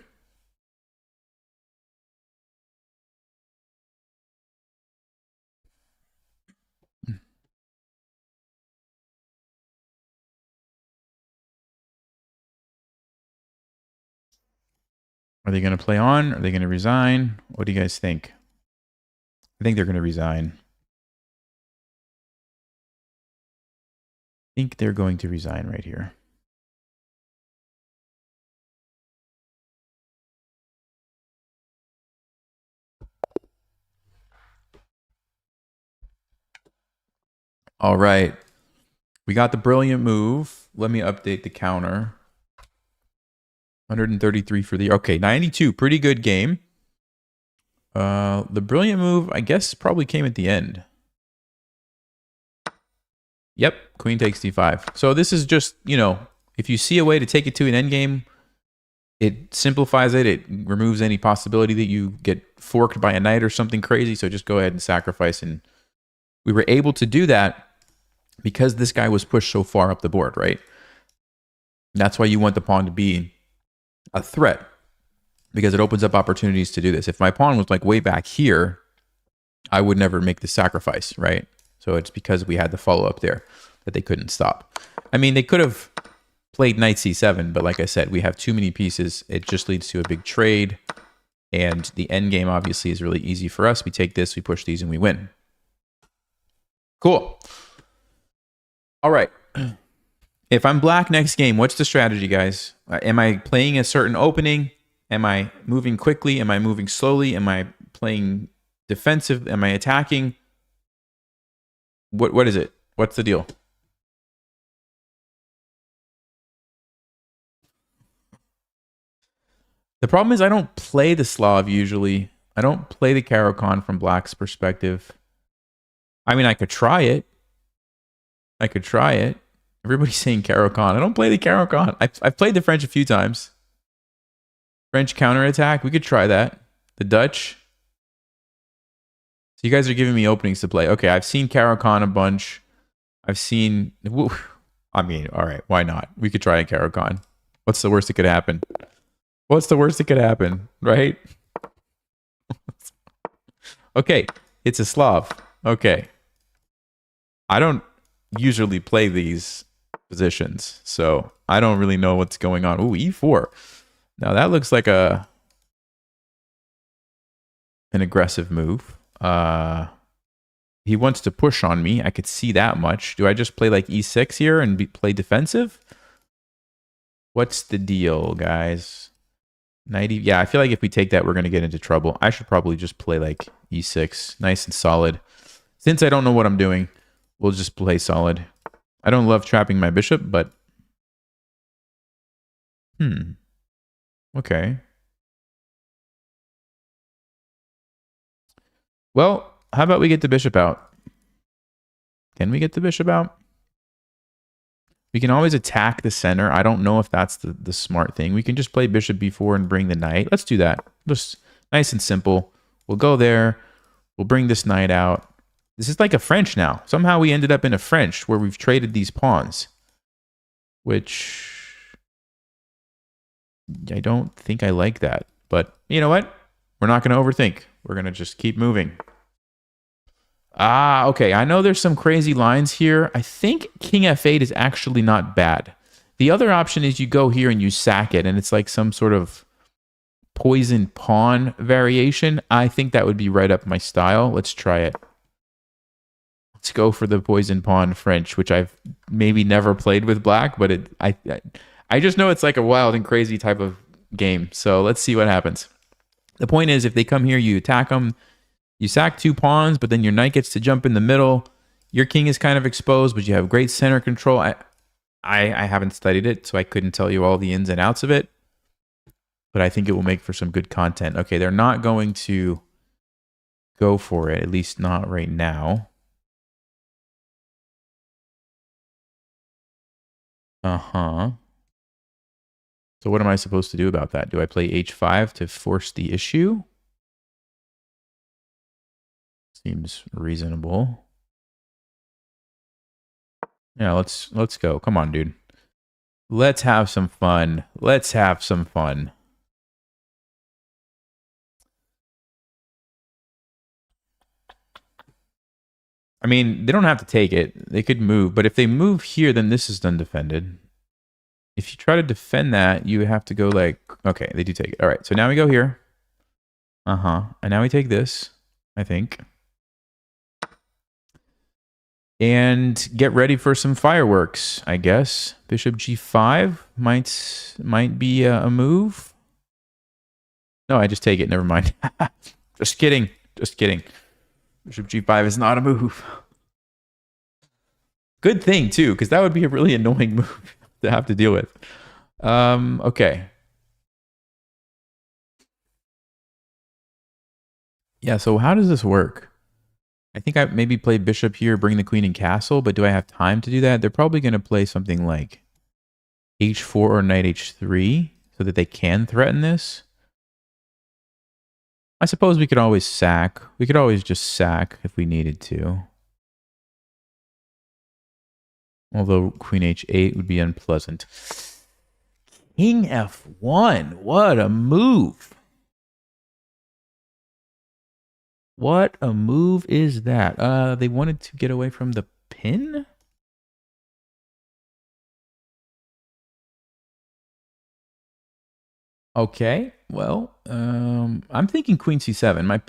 Are they going to play on? Are they going to resign? What do you guys think? I think they're going to resign. I think they're going to resign right here. All right. We got the brilliant move. Let me update the counter. 133 for the... Okay, 92. Pretty good game. The brilliant move, I guess, probably came at the end. Yep, queen takes d5. So this is just, you know, if you see a way to take it to an endgame, it simplifies it. It removes any possibility that you get forked by a knight or something crazy. So just go ahead and sacrifice. And we were able to do that because this guy was pushed so far up the board, right? That's why you want the pawn to be a threat, because it opens up opportunities to do this. If my pawn was like way back here, I would never make the sacrifice, right? So it's because we had the follow up there that they couldn't stop. I mean, they could have played knight c7, but like I said, we have too many pieces. It just leads to a big trade. And the end game obviously is really easy for us. We take this, we push these, and we win. Cool. All right. If I'm black next game, what's the strategy, guys? Am I playing a certain opening? Am I moving quickly? Am I moving slowly? Am I playing defensive? Am I attacking? What is it? What's the deal? The problem is I don't play the Slav usually. I don't play the Caro-Kann from black's perspective. I mean, I could try it. I could try it. Everybody's saying Caro-Kann. I don't play the Caro-Kann. I've played the French a few times. French counterattack. We could try that. The Dutch. So you guys are giving me openings to play. Okay, I've seen Caro-Kann a bunch. I've seen... I mean, all right, why not? We could try a Caro-Kann. What's the worst that could happen? What's the worst that could happen, right? Okay, it's a Slav. Okay. I don't usually play these positions, so I don't really know what's going on. Ooh, e4. Now that looks like an aggressive move. He wants to push on me. I could see that much. Do I just play like e6 here and play defensive? What's the deal, guys? 90. Yeah, I feel like if we take that, we're going to get into trouble. I should probably just play like e6. Nice and solid. Since I don't know what I'm doing, we'll just play solid. I don't love trapping my bishop, but... Okay. Well, how about we get the bishop out? Can we get the bishop out? We can always attack the center. I don't know if that's the smart thing. We can just play bishop b4 and bring the knight. Let's do that. Just nice and simple. We'll go there. We'll bring this knight out. This is like a French now. Somehow we ended up in a French where we've traded these pawns. Which... I don't think I like that. But you know what? We're not going to overthink. We're going to just keep moving. Ah, okay. I know there's some crazy lines here. I think king f8 is actually not bad. The other option is you go here and you sack it, and it's like some sort of poison pawn variation. I think that would be right up my style. Let's try it. Let's go for the poison pawn French, which I've maybe never played with black, but I just know it's like a wild and crazy type of game. So let's see what happens. The point is, if they come here, you attack them. You sack two pawns, but then your knight gets to jump in the middle. Your king is kind of exposed, but you have great center control. I haven't studied it, so I couldn't tell you all the ins and outs of it. But I think it will make for some good content. Okay, they're not going to go for it, at least not right now. Uh-huh. So what am I supposed to do about that? Do I play h5 to force the issue? Seems reasonable. Yeah, let's go. Come on, dude. Let's have some fun. Let's have some fun. I mean, they don't have to take it. They could move, but if they move here, then this is undefended. If you try to defend that, you have to go like... Okay, they do take it. All right, so now we go here. Uh-huh. And now we take this, I think. And get ready for some fireworks, I guess. Bishop g5 might be a move. No, I just take it. Never mind. Just kidding. Just kidding. Bishop g5 is not a move. Good thing too, because that would be a really annoying move to have to deal with. Okay. Yeah, so how does this work? I think I maybe play bishop here, bring the queen in castle, but do I have time to do that? They're probably going to play something like h4 or knight h3 so that they can threaten this. I suppose we could always sack. We could always just sack if we needed to. Although queen h8 would be unpleasant. King f1. What a move. What a move is that? They wanted to get away from the pin? Okay, well, I'm thinking queen c7. My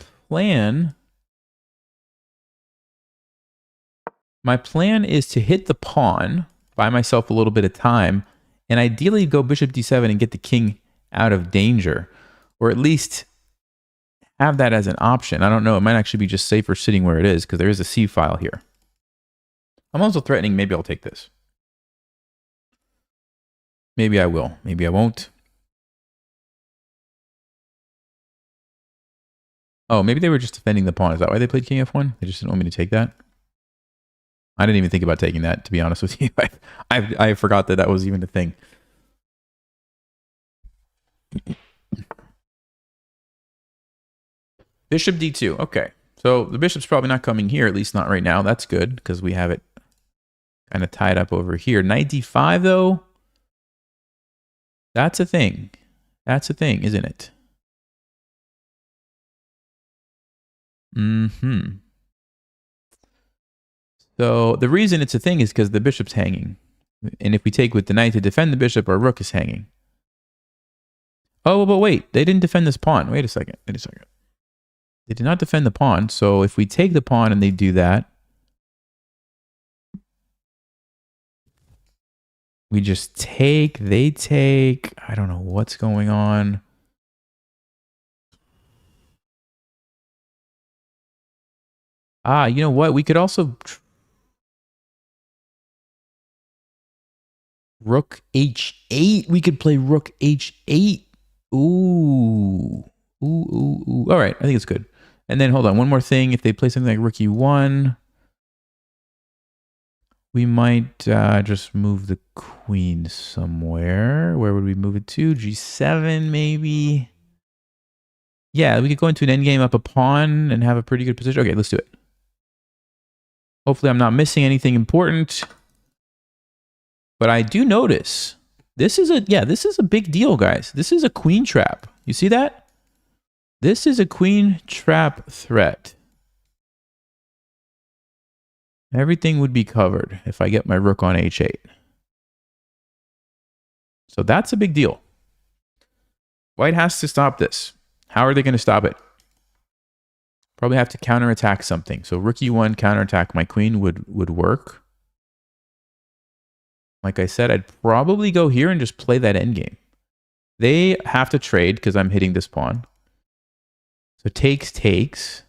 plan is to hit the pawn, buy myself a little bit of time, and ideally go bishop d7 and get the king out of danger, or at least have that as an option. I don't know. It might actually be just safer sitting where it is because there is a C file here. I'm also threatening maybe I'll take this. Maybe I will. Maybe I won't. Oh, maybe they were just defending the pawn. Is that why they played king f1? They just didn't want me to take that? I didn't even think about taking that, to be honest with you. I forgot that that was even a thing. Bishop d2. Okay. So the bishop's probably not coming here, at least not right now. That's good, because we have it kind of tied up over here. Knight d5, though. That's a thing. That's a thing, isn't it? Mm-hmm. So the reason it's a thing is because the bishop's hanging. And if we take with the knight to defend the bishop, our rook is hanging. Oh, but wait. They didn't defend this pawn. Wait a second. Wait a second. They did not defend the pawn. So if we take the pawn and they do that, we just take, they take. I don't know what's going on. Ah, you know what? We could also rook h8. We could play rook h8. Ooh. Ooh, ooh, ooh. All right. I think it's good. And then hold on. One more thing. If they play something like rook e1, we might just move the queen somewhere. Where would we move it to? G7 maybe? Yeah, we could go into an endgame up a pawn and have a pretty good position. Okay, let's do it. Hopefully I'm not missing anything important. But I do notice this is a big deal, guys. This is a queen trap. You see that? This is a queen trap threat. Everything would be covered if I get my rook on h8. So that's a big deal. White has to stop this. How are they going to stop it? Probably have to counterattack something. So rook e1 counterattack my queen would work. Like I said, I'd probably go here and just play that endgame. They have to trade because I'm hitting this pawn. So takes.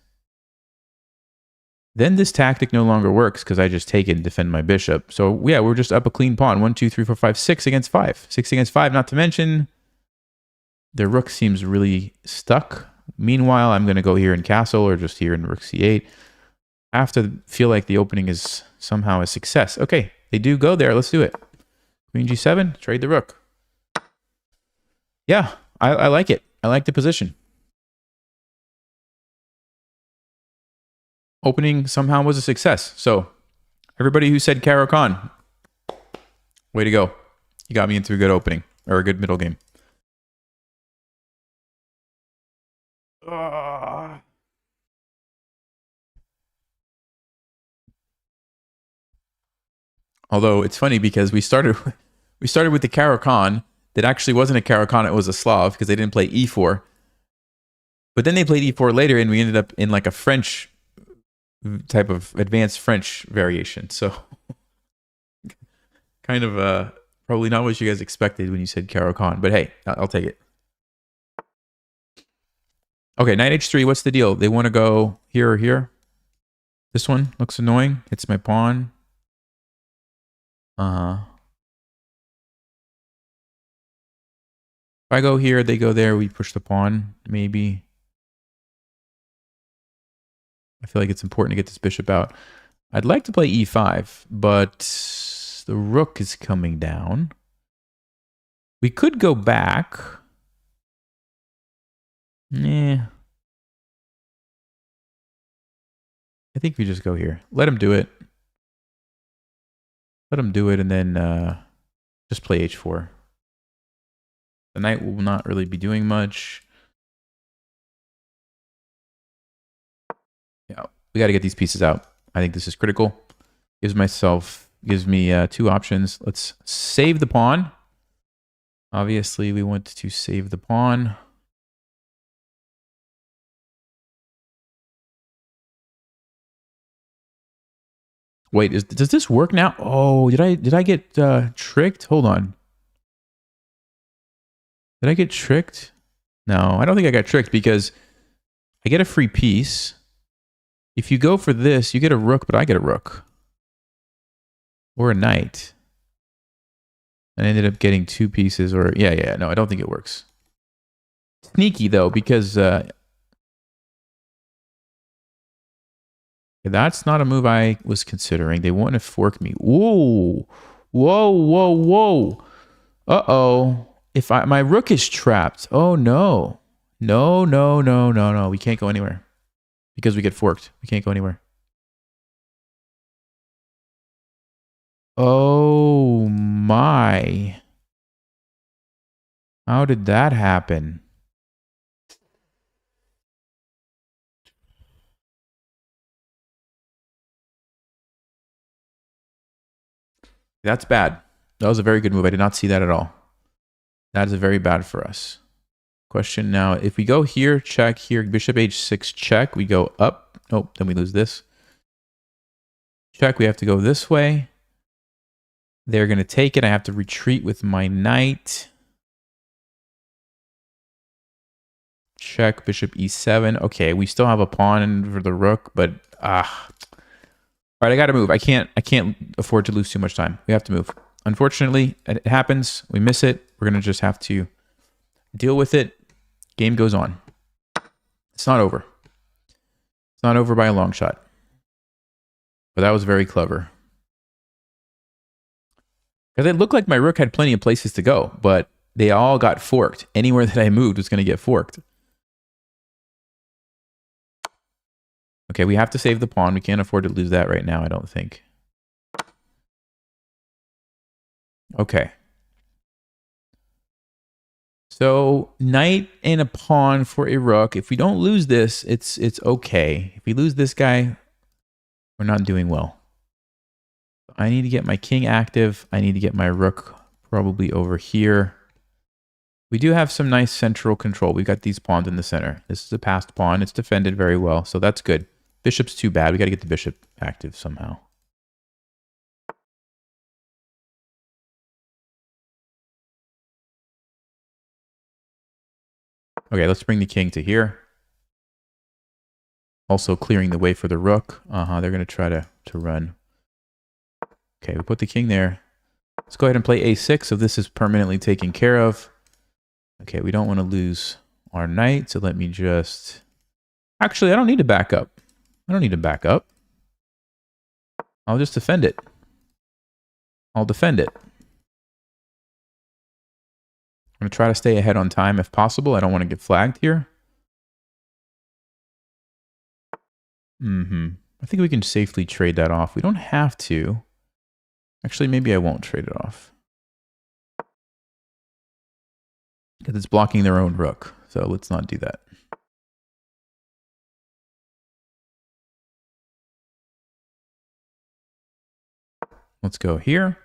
Then this tactic no longer works because I just take it and defend my bishop. So yeah, we're just up a clean pawn. 1, 2, 3, 4, 5, 6 against 5. 6 against 5, not to mention the rook seems really stuck. Meanwhile, I'm going to go here in castle or just here in rook c8. I have to feel like the opening is somehow a success. Okay, they do go there. Let's do it. Queen g7, trade the rook. Yeah, I like it. I like the position. Opening somehow was a success. So everybody who said Caro Kann, way to go. You got me into a good opening or a good middle game. Although it's funny because we started with the Caro Kann that actually wasn't a Caro Kann, it was a Slav because they didn't play e4. But then they played e4 later and we ended up in like a French type of advanced French variation. So kind of probably not what you guys expected when you said Caro Kann, but hey, I'll take it. Okay, knight h3, what's the deal? They want to go here or here? This one looks annoying. It's my pawn. Uh-huh. If I go here, they go there, we push the pawn, maybe. I feel like it's important to get this bishop out. I'd like to play e5, but the rook is coming down. We could go back. Yeah. I think we just go here. Let him do it. Let him do it and then just play h4. The knight will not really be doing much. Yeah, we got to get these pieces out. I think this is critical. Gives me two options. Let's save the pawn. Obviously, we want to save the pawn. Wait, does this work now? Oh, did I get tricked? Hold on. Did I get tricked? No, I don't think I got tricked because I get a free piece. If you go for this, you get a rook, but I get a rook. Or a knight. And I ended up getting two pieces or... Yeah, no, I don't think it works. Sneaky, though, because... that's not a move I was considering. They want to fork me. Whoa. Whoa. Uh-oh. If my rook is trapped. Oh, no. No. We can't go anywhere. Because we get forked. We can't go anywhere. Oh, my. How did that happen? That's bad. That was a very good move. I did not see that at all. That is very bad for us. Question now, if we go here, check here, bishop h6, check, we go up. Oh, then we lose this. Check, we have to go this way. They're going to take it. I have to retreat with my knight. Check, bishop e7. Okay, we still have a pawn for the rook, but all right, I got to move. I can't afford to lose too much time. We have to move. Unfortunately, it happens. We miss it. We're going to just have to deal with it. Game goes on. It's not over. It's not over by a long shot. But that was very clever. Because it looked like my rook had plenty of places to go, but they all got forked. Anywhere that I moved was going to get forked. Okay, we have to save the pawn. We can't afford to lose that right now, I don't think. Okay. So, knight and a pawn for a rook. If we don't lose this, it's okay. If we lose this guy, we're not doing well. I need to get my king active. I need to get my rook probably over here. We do have some nice central control. We've got these pawns in the center. This is a passed pawn. It's defended very well, so that's good. Bishop's too bad. We got to get the bishop active somehow. Okay, let's bring the king to here. Also clearing the way for the rook. They're going to try to run. Okay, we put the king there. Let's go ahead and play a6, so this is permanently taken care of. Okay, we don't want to lose our knight, so let me just... Actually, I don't need to back up. I don't need to back up. I'll just defend it. I'll defend it. I'm going to try to stay ahead on time if possible. I don't want to get flagged here. I think we can safely trade that off. We don't have to. Actually, maybe I won't trade it off. Because it's blocking their own rook. So let's not do that. Let's go here.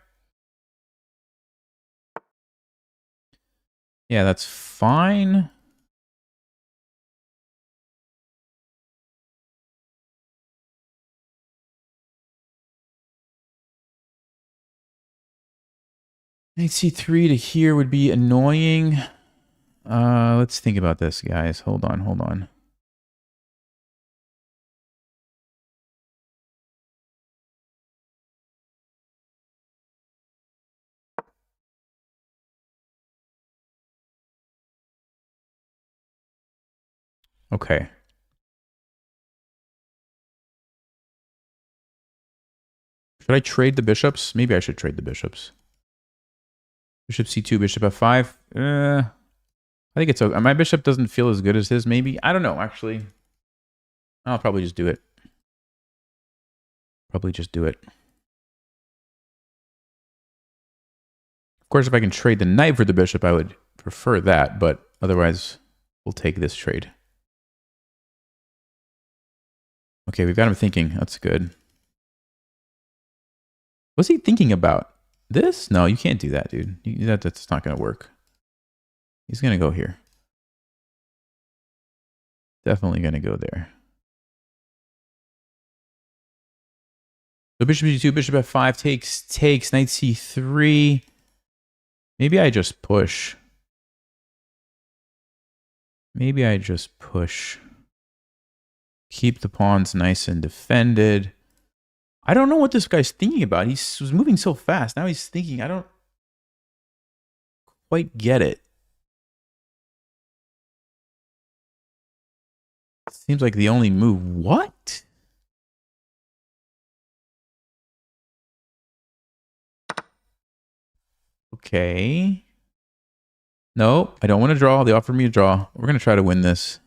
Yeah, that's fine. Knight c3 to here would be annoying. Let's think about this, guys. Hold on. Okay. Should I trade the bishops? Maybe I should trade the bishops. Bishop c2, bishop f5. I think it's okay. My bishop doesn't feel as good as his, maybe. I don't know, actually. I'll probably just do it. Probably just do it. Of course, if I can trade the knight for the bishop, I would prefer that, but otherwise, we'll take this trade. Okay, we've got him thinking. That's good. What's he thinking about? This? No, you can't do that, dude. That's not going to work. He's going to go here. Definitely going to go there. So bishop g2, bishop f5 takes, knight c3. Maybe I just push. Maybe I just push. Keep the pawns nice and defended. I don't know what this guy's thinking about. He was moving so fast. Now he's thinking, I don't quite get it. Seems like the only move. What? Okay. No, I don't want to draw. They offered me a draw. We're going to try to win this.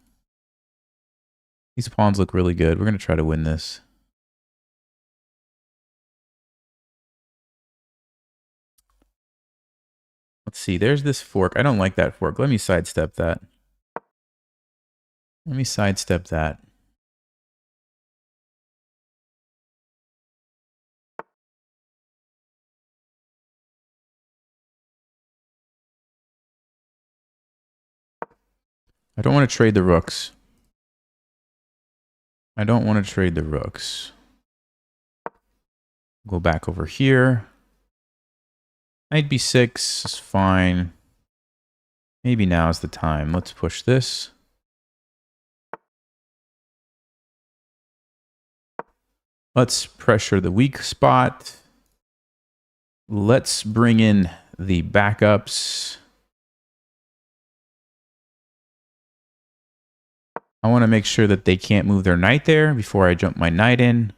These pawns look really good. We're going to try to win this. Let's see. There's this fork. I don't like that fork. Let me sidestep that. Let me sidestep that. I don't want to trade the rooks. I don't want to trade the rooks. Go back over here. Knight b6 is fine. Maybe now is the time. Let's push this. Let's pressure the weak spot. Let's bring in the backups. I want to make sure that they can't move their knight there before I jump my knight in.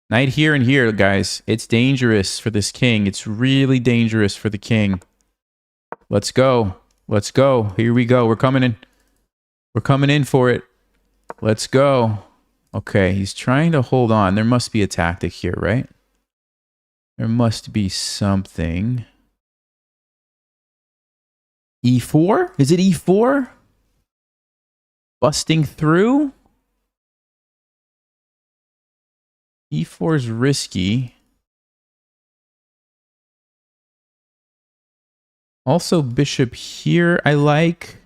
Knight here and here, guys. It's dangerous for this king. It's really dangerous for the king. Let's go. Let's go. Here we go. We're coming in. We're coming in for it. Let's go. Okay, he's trying to hold on. There must be a tactic here, right? There must be something. E4? Is it E4? Busting through? E4 is risky. Also, bishop here, I like.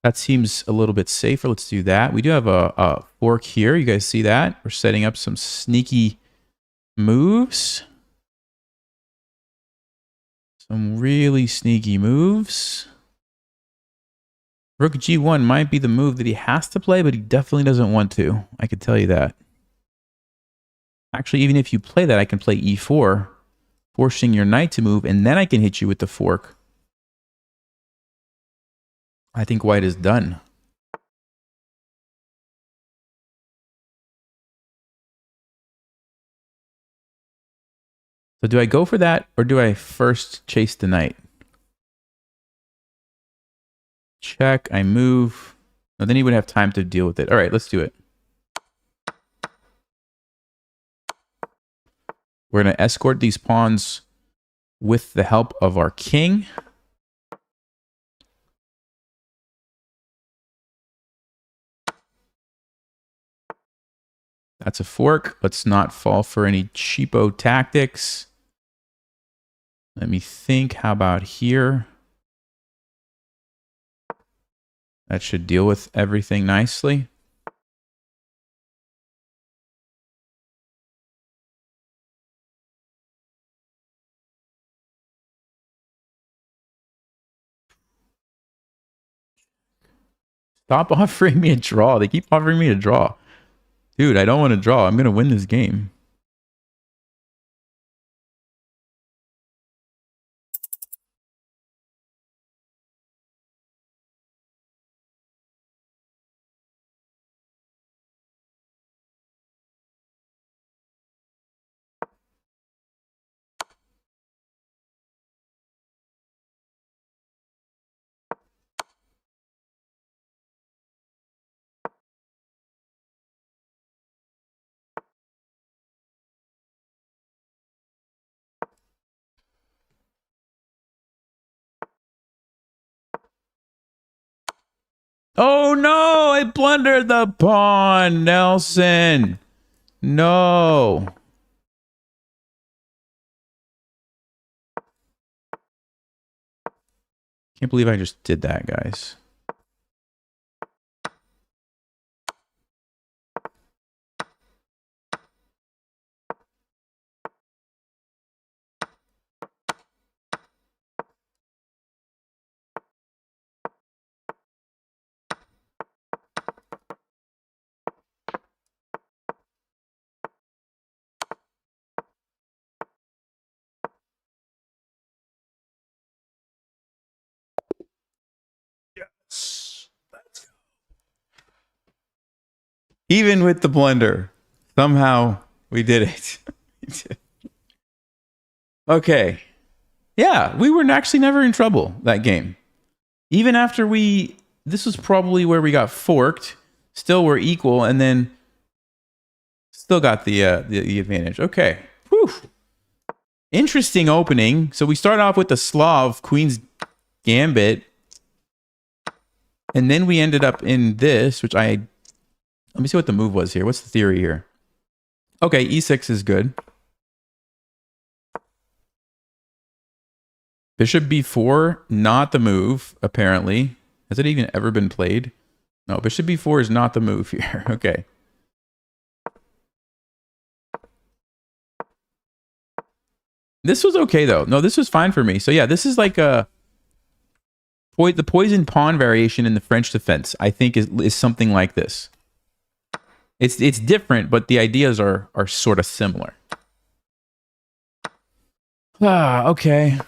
That seems a little bit safer. Let's do that. We do have a fork here. You guys see that? We're setting up some sneaky moves. Some really sneaky moves. Rook g1 might be the move that he has to play, but he definitely doesn't want to. I can tell you that. Actually, even if you play that, I can play e4, forcing your knight to move, and then I can hit you with the fork. I think white is done. So do I go for that, or do I first chase the knight? Check, I move. No, then he would have time to deal with it. All right, let's do it. We're going to escort these pawns with the help of our king. That's a fork. Let's not fall for any cheapo tactics. Let me think. How about here? That should deal with everything nicely. Stop offering me a draw. They keep offering me a draw. Dude, I don't want to draw. I'm going to win this game. Oh no, I blundered the pawn, Nelson. No. Can't believe I just did that, guys. Yes. Even with the blunder, somehow we did it. Okay. Yeah, we were actually never in trouble that game. Even after this was probably where we got forked. Still we're equal, and then still got the advantage. Okay. Whew. Interesting opening. So we start off with the Slav Queen's Gambit, and then we ended up in this, which let me see what the move was here. What's the theory here? Okay, e6 is good. Bishop b4, not the move, apparently. Has it even ever been played? No, bishop b4 is not the move here. Okay. This was okay, though. No, this was fine for me. So, yeah, this is like the poison pawn variation in the French defense, I think, is something like this. It's different, but the ideas are sort of similar. Okay.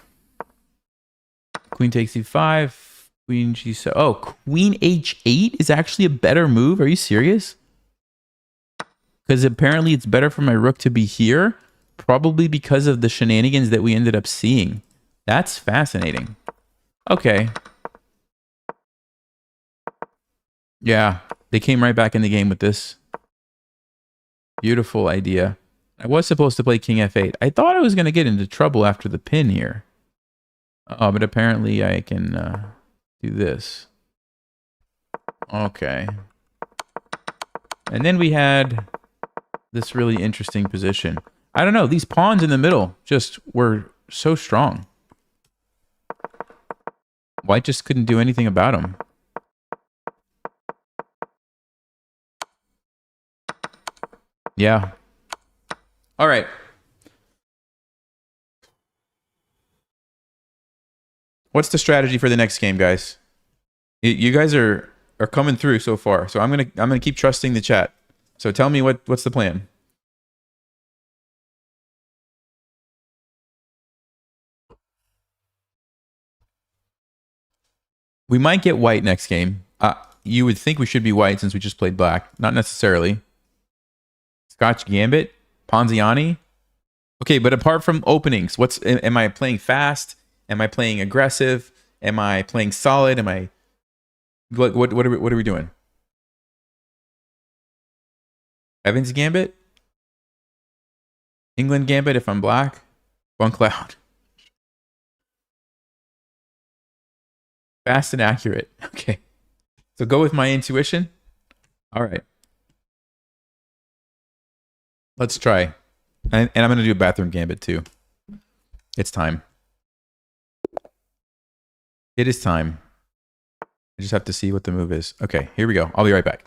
Queen takes e5. Queen g7. Oh, queen h8 is actually a better move. Are you serious? Because apparently it's better for my rook to be here. Probably because of the shenanigans that we ended up seeing. That's fascinating. Okay. Yeah, they came right back in the game with this. Beautiful idea. I was supposed to play king f8. I thought I was going to get into trouble after the pin here. Oh, but apparently I can do this. Okay. And then we had this really interesting position. I don't know. These pawns in the middle just were so strong. White just couldn't do anything about them. Yeah. All right. What's the strategy for the next game, guys? You guys are coming through so far. So I'm gonna keep trusting the chat. So tell me what's the plan? We might get white next game. You would think we should be white since we just played black. Not necessarily. Scotch Gambit, Ponziani. Okay, but apart from openings, am I playing fast? Am I playing aggressive? Am I playing solid? Am I what are we doing? Evans Gambit? England Gambit if I'm black? One cloud. Fast and accurate. Okay. So go with my intuition. All right. Let's try. And I'm going to do a bathroom gambit too. It's time. It is time. I just have to see what the move is. Okay, here we go. I'll be right back.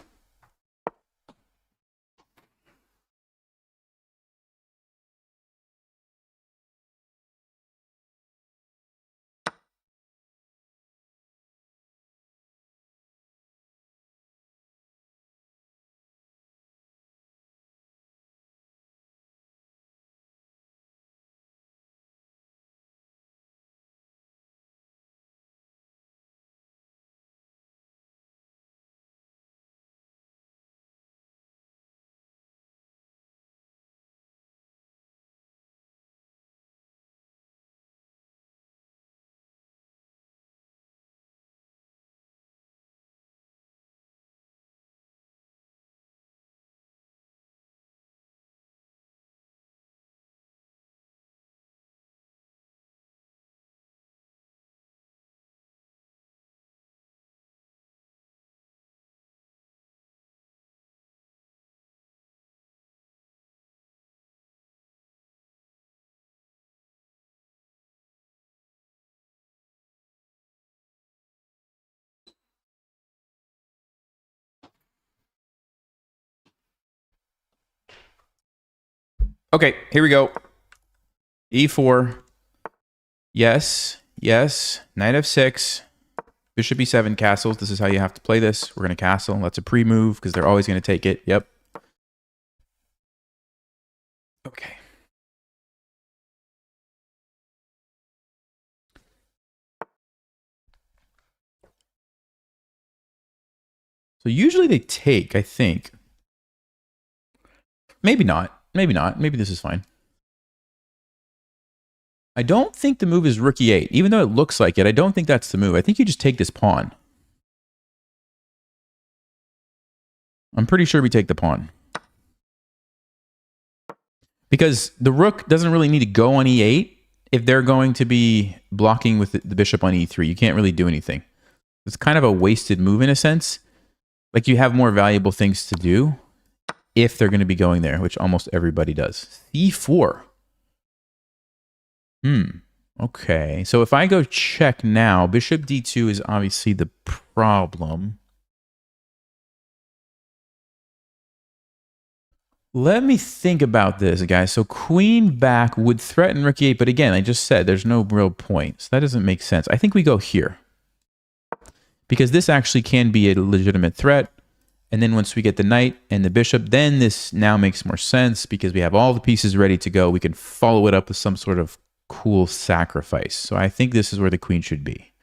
Okay, here we go. E4. Yes. Yes. Knight f6. Bishop e7 castles. This is how you have to play this. We're going to castle. That's a pre-move because they're always going to take it. Yep. Okay. So usually they take, I think. Maybe not. Maybe not. Maybe this is fine. I don't think the move is rook e8. Even though it looks like it, I don't think that's the move. I think you just take this pawn. I'm pretty sure we take the pawn. Because the rook doesn't really need to go on e8 if they're going to be blocking with the bishop on e3. You can't really do anything. It's kind of a wasted move in a sense. Like you have more valuable things to do if they're going to be going there, which almost everybody does. e4. Okay. So if I go check now, bishop d2 is obviously the problem. Let me think about this, guys. So queen back would threaten rook e8, but again, I just said there's no real point. So that doesn't make sense. I think we go here. Because this actually can be a legitimate threat. And then once we get the knight and the bishop, then this now makes more sense because we have all the pieces ready to go. We can follow it up with some sort of cool sacrifice. So I think this is where the queen should be.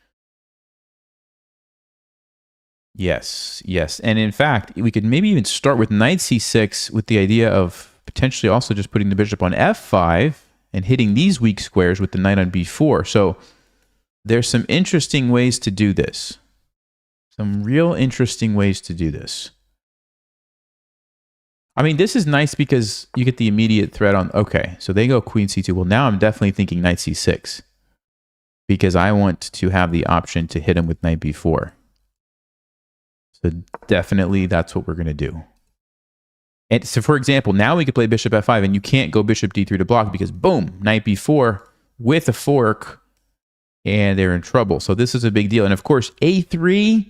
Yes, yes. And in fact, we could maybe even start with knight c6 with the idea of potentially also just putting the bishop on f5 and hitting these weak squares with the knight on b4. So there's some interesting ways to do this. Some real interesting ways to do this. I mean, this is nice because you get the immediate threat on... Okay, so they go queen c2. Well, now I'm definitely thinking knight c6 because I want to have the option to hit him with knight b4. So definitely that's what we're going to do. And so, for example, now we could play bishop f5, and you can't go bishop d3 to block because, boom, knight b4 with a fork, and they're in trouble. So this is a big deal. And, of course, a3,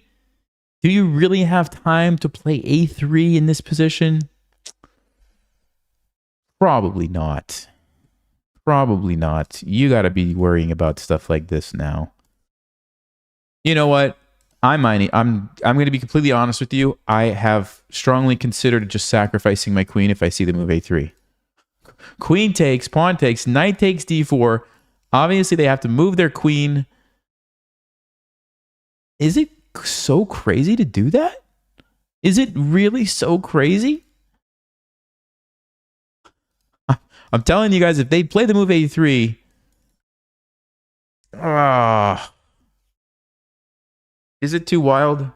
do you really have time to play a3 in this position? Probably not. Probably not. You got to be worrying about stuff like this now. You know what? I'm going to be completely honest with you. I have strongly considered just sacrificing my queen if I see the move a3. Queen takes, pawn takes, knight takes d4. Obviously, they have to move their queen. Is it so crazy to do that? Is it really so crazy? I'm telling you guys, if they play the move a3, is it too wild?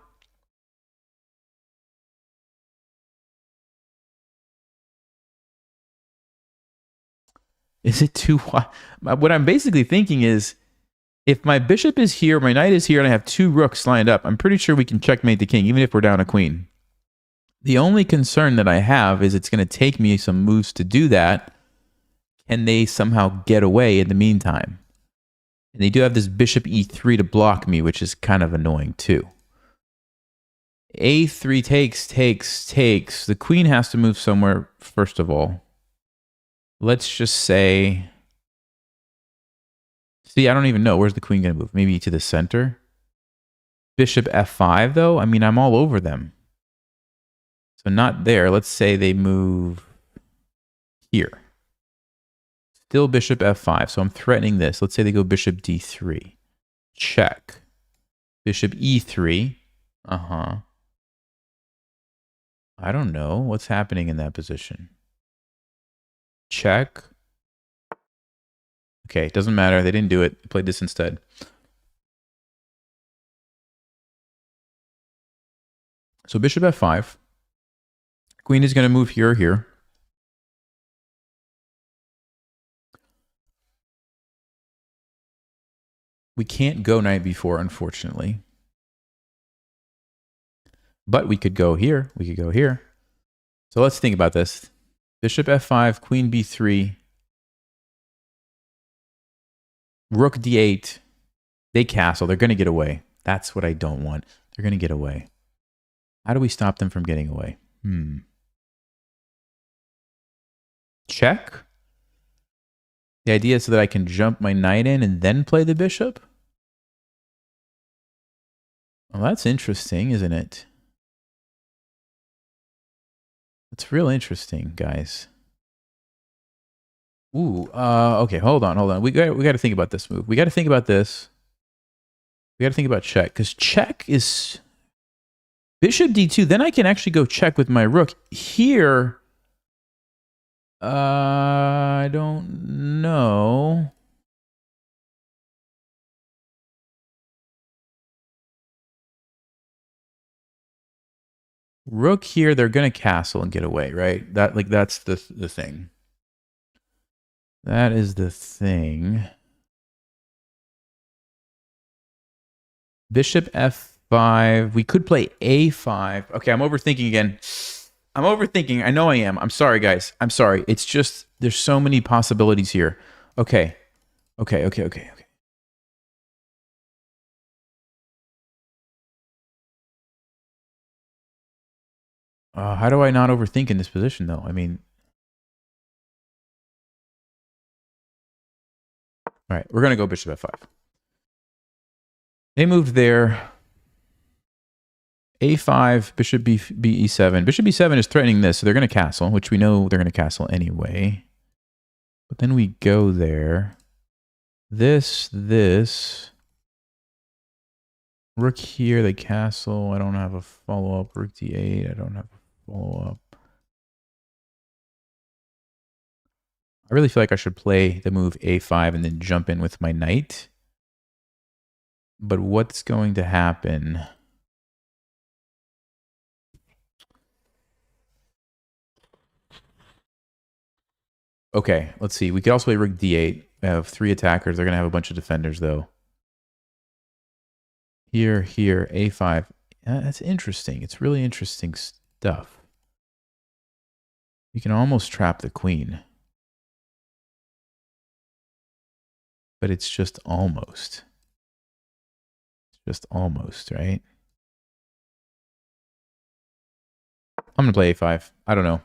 Is it too wild? What I'm basically thinking is, if my bishop is here, my knight is here, and I have two rooks lined up, I'm pretty sure we can checkmate the king, even if we're down a queen. The only concern that I have is it's going to take me some moves to do that. Can they somehow get away in the meantime? And they do have this bishop e3 to block me, which is kind of annoying too. a3 takes. The queen has to move somewhere, first of all. Let's just say... See, I don't even know. Where's the queen going to move? Maybe to the center? Bishop f5, though? I mean, I'm all over them. So not there. Let's say they move here. Still bishop f5. So I'm threatening this. Let's say they go bishop d3. Check. Bishop e3. I don't know. What's happening in that position? Check. Okay, it doesn't matter. They didn't do it. They played this instead. So bishop f5. Queen is going to move here or here. We can't go knight b4, unfortunately. But we could go here. We could go here. So let's think about this. Bishop f5, queen b3. Rook d8. They castle. They're going to get away. That's what I don't want. They're going to get away. How do we stop them from getting away? Check. The idea is so that I can jump my knight in and then play the bishop? Well, that's interesting, isn't it? It's real interesting, guys. Ooh, okay, hold on. We got to think about this move. We got to think about this. We got to think about check, because check is bishop d2. Then I can actually go check with my rook. Here, I don't know. Rook here, they're gonna castle and get away, right? That's the thing. That is the thing. Bishop f5. We could play a5. Okay, I'm overthinking again. I'm overthinking. I know I am. I'm sorry, guys. I'm sorry. It's just there's so many possibilities here. Okay. Okay. How do I not overthink in this position, though? I mean, all right, we're gonna go bishop f5. They moved there. a5, bishop e7. Bishop e7 is threatening this, so they're going to castle, which we know they're going to castle anyway. But then we go there. This. Rook here, they castle. I don't have a follow-up. Rook d8, I don't have a follow-up. I really feel like I should play the move a5 and then jump in with my knight. But what's going to happen? Okay, let's see. We could also play rook d8. I have 3 attackers. They're going to have a bunch of defenders, though. Here, a5. That's interesting. It's really interesting stuff. You can almost trap the queen. But it's just almost. It's just almost, right? I'm going to play a5. I don't know.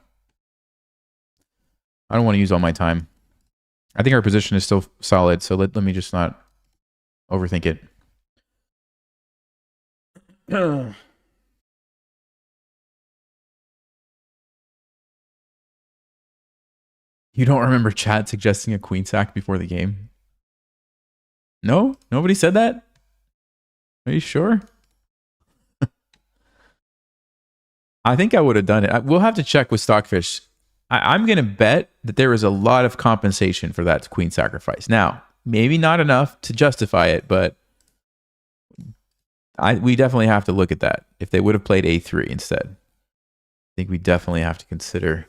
I don't want to use all my time. I think our position is still solid, so let me just not overthink it. You don't remember chat suggesting a queen sack before the game? No? Nobody said that? Are you sure? I think I would have done it. We'll have to check with Stockfish. I'm going to bet that there is a lot of compensation for that queen sacrifice. Now, maybe not enough to justify it, but we definitely have to look at that. If they would have played a3 instead, I think we definitely have to consider.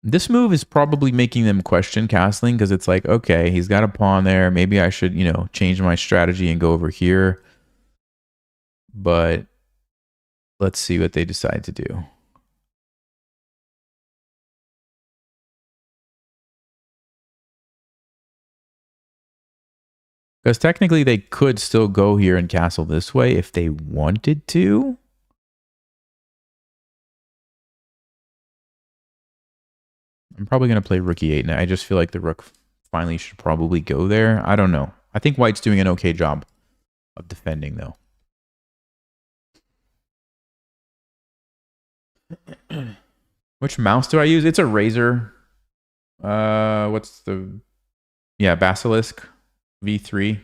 This move is probably making them question castling because it's like, okay, he's got a pawn there. Maybe I should, change my strategy and go over here. But let's see what they decide to do. Because technically they could still go here and castle this way if they wanted to. I'm probably going to play rook e8 now. I just feel like the rook finally should probably go there. I don't know. I think white's doing an okay job of defending, though. Which mouse do I use? It's a Razer. What's the... Yeah, Basilisk V3.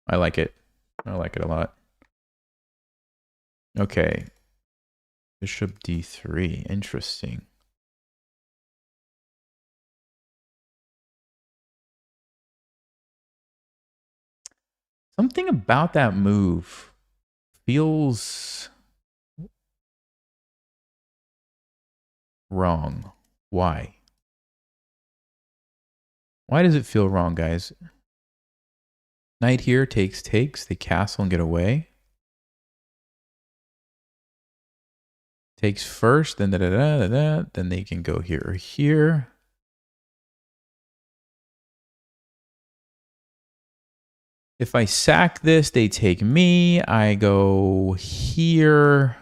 I like it. I like it a lot. Okay. Bishop D3. Interesting. Something about that move feels wrong. Why? Why does it feel wrong, guys? Knight here takes. They castle and get away. Takes first, then then they can go here or here. If I sack this, they take me. I go here.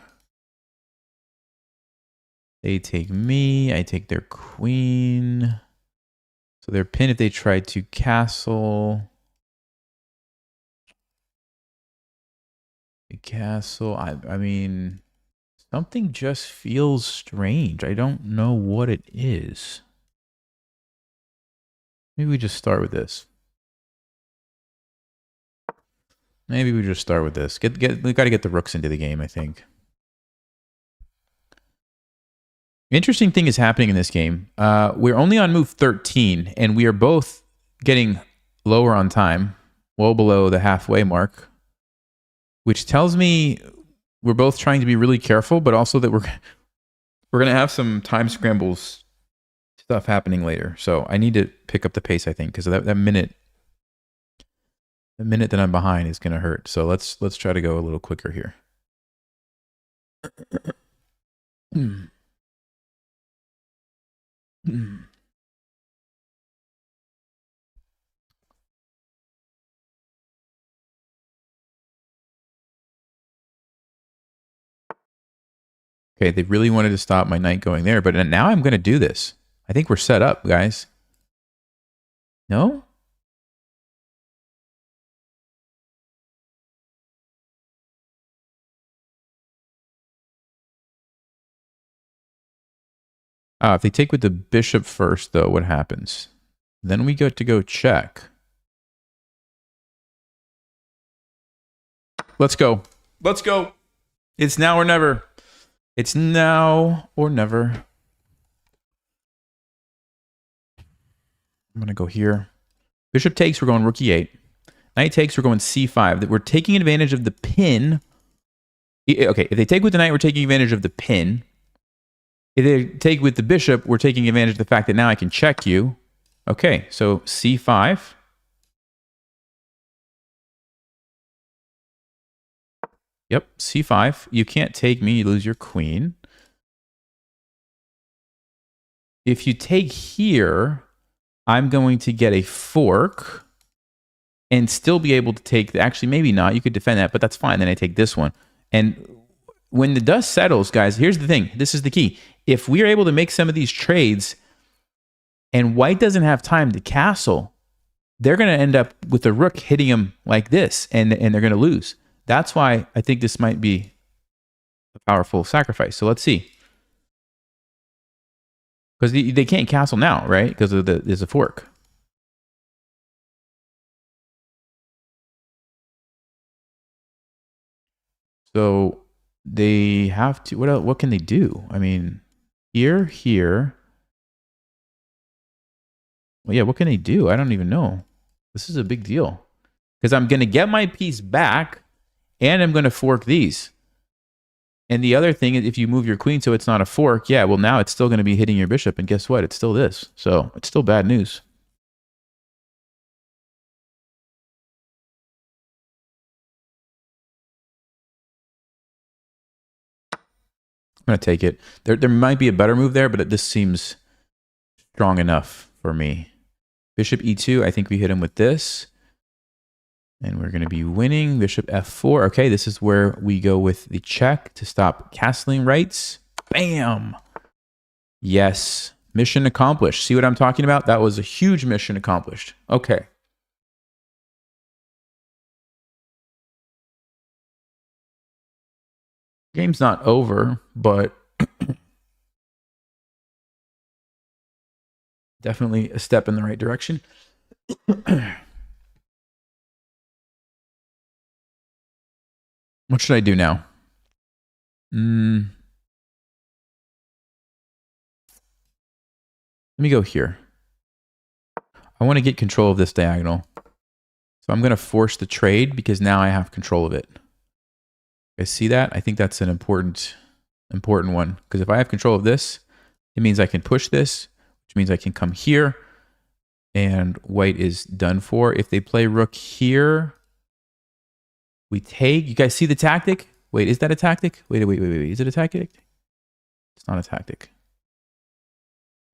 They take me. I take their queen. So they're pinned if they try to castle. Castle. I mean, something just feels strange. I don't know what it is. Maybe we just start with this. Maybe we just start with this. We got to get the rooks into the game, I think. Interesting thing is happening in this game. We're only on move 13, and we are both getting lower on time, well below the halfway mark, which tells me we're both trying to be really careful, but also that we're going to have some time scrambles stuff happening later. So I need to pick up the pace, I think, because that minute, the minute that I'm behind is going to hurt. So let's try to go a little quicker here. Okay, they really wanted to stop my knight going there, but now I'm going to do this. I think we're set up, guys. No? If they take with the bishop first, though, what happens? Then we get to go check. Let's go. Let's go. It's now or never. It's now or never. I'm going to go here. Bishop takes, we're going rook e8. Knight takes, we're going c5. We're taking advantage of the pin. Okay, if they take with the knight, we're taking advantage of the pin. If they take with the bishop, we're taking advantage of the fact that now I can check you. Okay, so c5. Yep, c5. You can't take me, you lose your queen. If you take here, I'm going to get a fork and still be able to take, actually maybe not, you could defend that, but that's fine. Then I take this one. And when the dust settles, guys, here's the thing. This is the key. If we are able to make some of these trades and white doesn't have time to castle, they're going to end up with the rook hitting him like this, and they're going to lose. That's why I think this might be a powerful sacrifice. So let's see. Because they can't castle now, right? Because there's a fork. So they have to, what can they do? I mean, here. Well, yeah, what can they do? I don't even know. This is a big deal. Because I'm going to get my piece back, and I'm going to fork these. And the other thing is, if you move your queen so it's not a fork, yeah, well, now it's still going to be hitting your bishop, and guess what? It's still this. So it's still bad news. I'm going to take it. There might be a better move there, but this seems strong enough for me. Bishop e2, I think we hit him with this. And we're going to be winning. Bishop f4. Okay, this is where we go with the check to stop castling rights. Bam! Yes. Mission accomplished. See what I'm talking about? That was a huge mission accomplished. Okay. Game's not over, but definitely a step in the right direction. What should I do now? Let me go here. I want to get control of this diagonal. So I'm going to force the trade because now I have control of it. You guys see that? I think that's an important one. Because if I have control of this, it means I can push this, which means I can come here. And white is done for. If they play rook here, we take. You guys see the tactic? Wait, is that a tactic? Wait. Is it a tactic? It's not a tactic.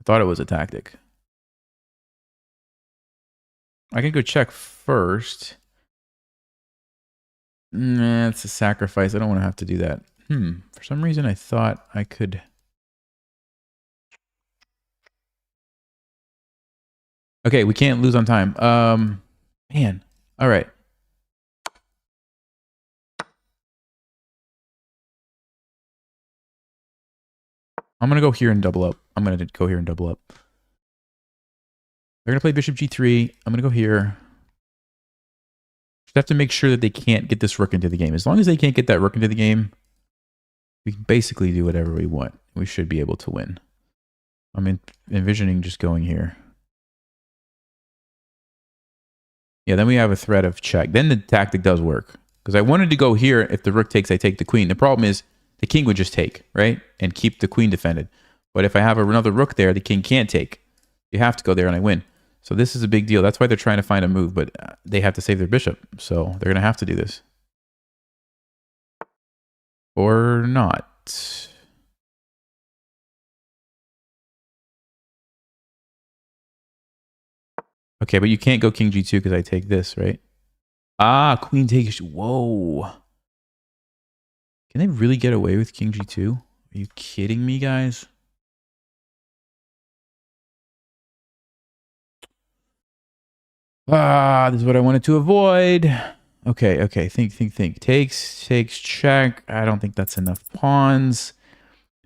I thought it was a tactic. I can go check first. Nah, it's a sacrifice. I don't want to have to do that. For some reason I thought I could Okay, we can't lose on time. Man. All right. I'm going to go here and double up. I'm going to go here and double up. They're going to play bishop g3. I'm going to go here. Just have to make sure that they can't get this rook into the game. As long as they can't get that rook into the game, we can basically do whatever we want. We should be able to win. I'm envisioning just going here. Yeah, then we have a threat of check. Then the tactic does work. Because I wanted to go here. If the rook takes, I take the queen. The problem is the king would just take, right? And keep the queen defended. But if I have another rook there, the king can't take. You have to go there and I win. So this is a big deal. That's why they're trying to find a move, but they have to save their bishop. So they're going to have to do this. Or not. Okay, but you can't go king g2 because I take this, right? Ah, queen takes... Whoa. Can they really get away with king g2? Are you kidding me, guys? Ah, this is what I wanted to avoid. Okay, okay. Think. Takes, check. I don't think that's enough pawns.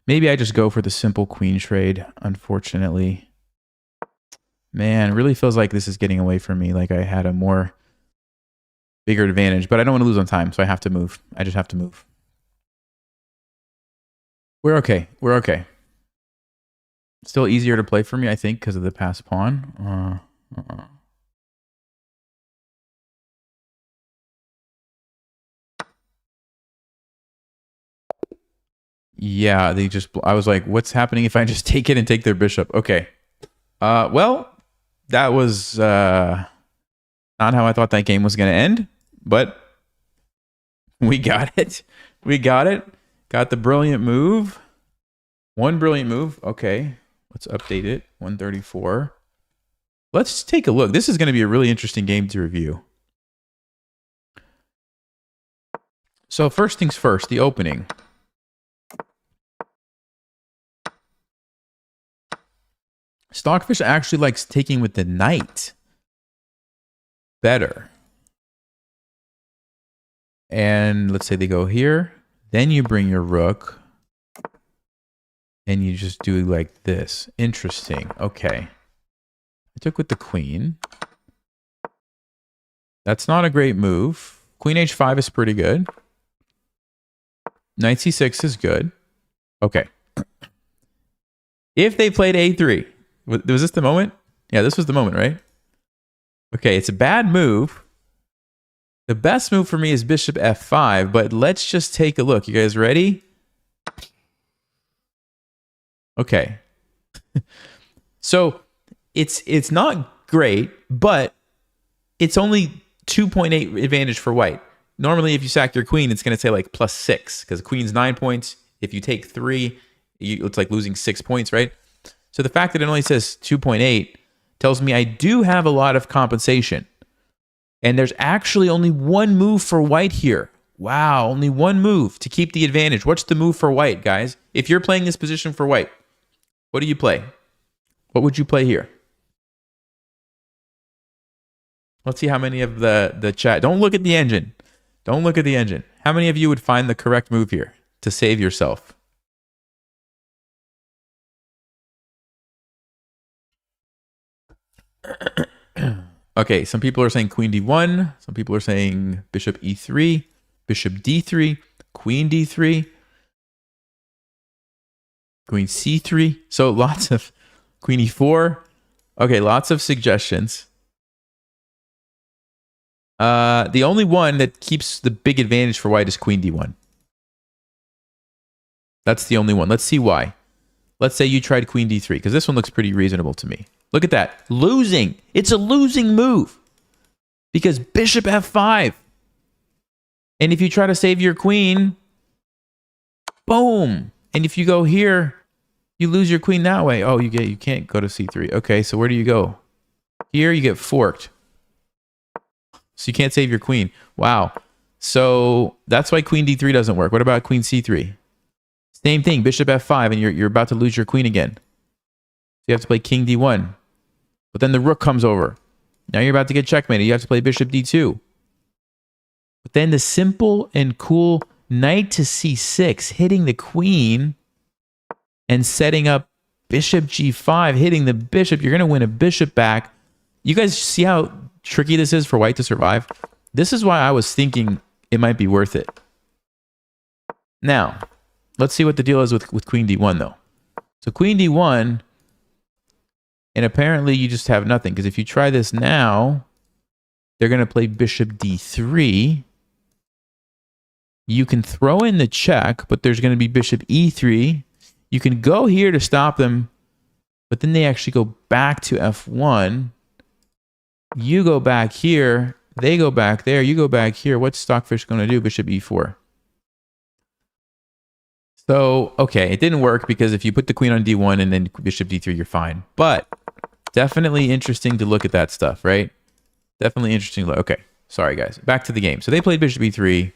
Maybe I just go for the simple queen trade, unfortunately. Man, it really feels like this is getting away from me. Like I had a bigger advantage, but I don't want to lose on time, so I have to move. I just have to move. We're okay. We're okay. Still easier to play for me, I think, because of the passed pawn. Yeah, they just... I was like, what's happening if I just take it and take their bishop? Okay. Well, that was not how I thought that game was going to end, but we got it. We got it. Got the brilliant move. One brilliant move. Okay. Let's update it. 134. Let's take a look. This is going to be a really interesting game to review. So first things first, the opening. Stockfish actually likes taking with the knight better. And let's say they go here. Then you bring your rook. And you just do like this. Interesting. Okay. I took with the queen. That's not a great move. Queen h5 is pretty good. Knight c6 is good. Okay. If they played a3. Was this the moment? Yeah, this was the moment, right? Okay, it's a bad move. The best move for me is bishop f5, but let's just take a look. You guys ready? Okay. So it's not great, but it's only 2.8 advantage for white. Normally, if you sack your queen, it's going to say like +6 because queen's 9 points. If you take 3, it's like losing 6 points, right? So the fact that it only says 2.8 tells me I do have a lot of compensation. And there's actually only one move for white here. Wow, only one move to keep the advantage. What's the move for white, guys? If you're playing this position for white, what do you play? What would you play here? Let's see how many of the chat. Don't look at the engine. Don't look at the engine. How many of you would find the correct move here to save yourself? Okay, some people are saying queen d1. Some people are saying bishop e3, bishop d3, queen d3, queen c3. So lots of queen e4. Okay, lots of suggestions. The only one that keeps the big advantage for white is queen d1. That's the only one. Let's see why. Let's say you tried queen d3, because this one looks pretty reasonable to me. Look at that. Losing. It's a losing move. Because bishop f5. And if you try to save your queen, boom. And if you go here, you lose your queen that way. Oh, you can't go to c3. Okay, so where do you go? Here you get forked. So you can't save your queen. Wow. So that's why queen d3 doesn't work. What about queen c3? Same thing, bishop f5, and you're about to lose your queen again. So you have to play king d1. But then the rook comes over. Now you're about to get checkmated. You have to play bishop d2. But then the simple and cool knight to c6, hitting the queen and setting up bishop g5, hitting the bishop. You're going to win a bishop back. You guys see how tricky this is for white to survive? This is why I was thinking it might be worth it. Now, let's see what the deal is with queen d1, though. So queen d1, and apparently you just have nothing, because if you try this now, they're going to play bishop d3. You can throw in the check, but there's going to be bishop e3. You can go here to stop them, but then they actually go back to f1. You go back here. They go back there. You go back here. What's Stockfish going to do? Bishop e4. So, okay, it didn't work because if you put the queen on d1 and then bishop d3, you're fine. But definitely interesting to look at that stuff, right? Definitely interesting to look. Okay, sorry, guys. Back to the game. So they played bishop e3.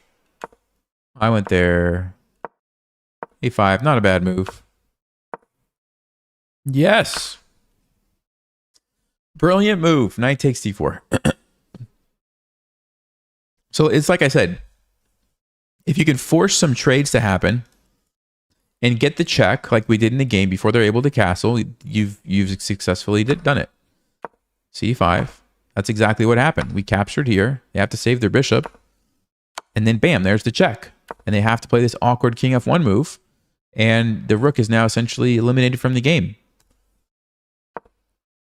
I went there. a5, not a bad move. Yes. Brilliant move. Knight takes d4. So it's like I said, if you can force some trades to happen and get the check like we did in the game before they're able to castle, you've successfully done it. c5. That's exactly what happened. We captured here. They have to save their bishop. And then bam, there's the check. And they have to play this awkward king f1 move. And the rook is now essentially eliminated from the game.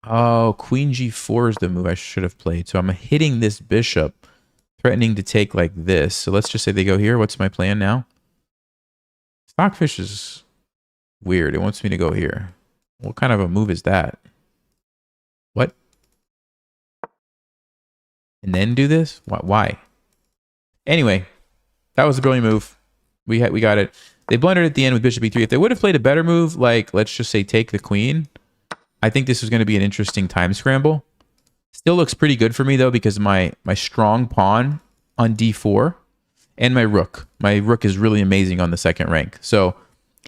Oh, queen g4 is the move I should have played. So I'm hitting this bishop, threatening to take like this. So let's just say they go here. What's my plan now? Stockfish is weird. It wants me to go here. What kind of a move is that? What? And then do this? Why? Anyway, that was a brilliant move. We got it. They blundered at the end with bishop e3. If they would have played a better move, like let's just say take the queen, I think this was going to be an interesting time scramble. Still looks pretty good for me though, because my strong pawn on d4 and my rook. My rook is really amazing on the second rank. So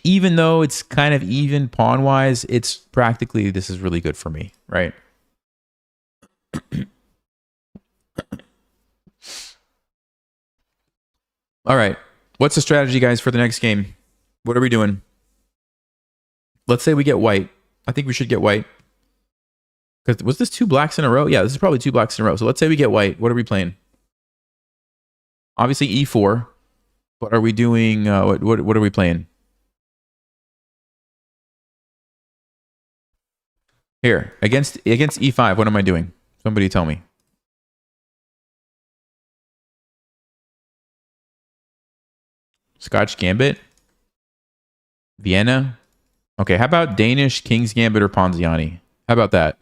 even though it's kind of even pawn-wise, it's practically, this is really good for me, right? All right. What's the strategy, guys, for the next game? What are we doing? Let's say we get white. I think we should get white. Because was this 2 blacks in a row? Yeah, this is probably 2 blacks in a row. So let's say we get white. What are we playing? Obviously e4. But are we doing, what are we playing? Here, against e5, what am I doing? Somebody tell me. Scotch Gambit? Vienna? Okay, how about Danish, King's Gambit, or Ponziani? How about that?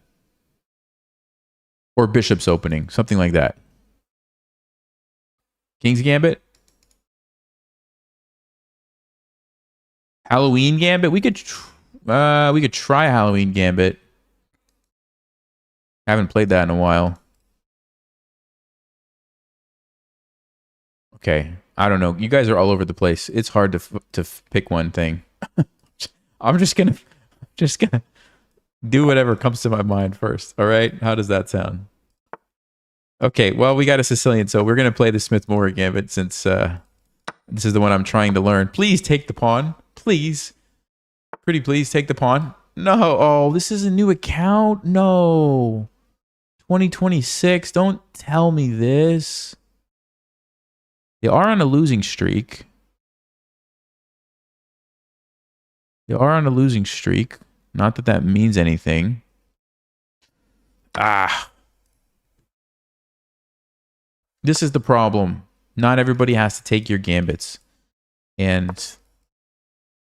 Or Bishop's Opening, something like that. King's Gambit? Halloween Gambit? We could try Halloween Gambit. Haven't played that in a while. Okay, I don't know. You guys are all over the place. It's hard to pick one thing. I'm just gonna do whatever comes to my mind first. All right, how does that sound? Okay, well, we got a Sicilian, so we're gonna play the Smith-Morgan Gambit since this is the one I'm trying to learn. Please take the pawn, please. Pretty please take the pawn. No, oh, this is a new account. No, 2026. Don't tell me this. They are on a losing streak. They are on a losing streak. Not that that means anything. Ah. This is the problem. Not everybody has to take your gambits. And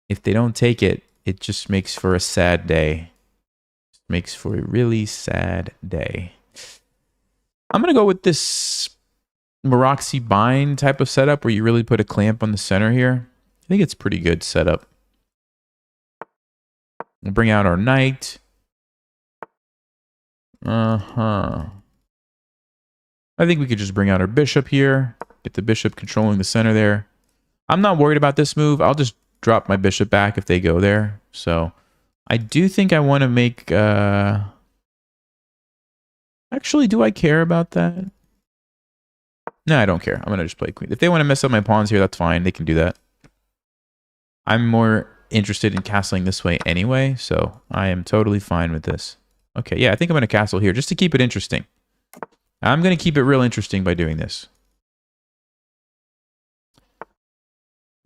if they don't take it, it just makes for a sad day. It makes for a really sad day. I'm going to go with this Maroxy bind type of setup where you really put a clamp on the center here. I think it's pretty good setup. We'll bring out our knight. I think we could just bring out our bishop here. Get the bishop controlling the center there. I'm not worried about this move. I'll just drop my bishop back if they go there. So I do think I want to make... Actually, do I care about that? No, I don't care. I'm going to just play queen. If they want to mess up my pawns here, that's fine. They can do that. I'm more interested in castling this way anyway, so I am totally fine with this. Okay, yeah, I think I'm going to castle here just to keep it interesting. I'm going to keep it real interesting by doing this.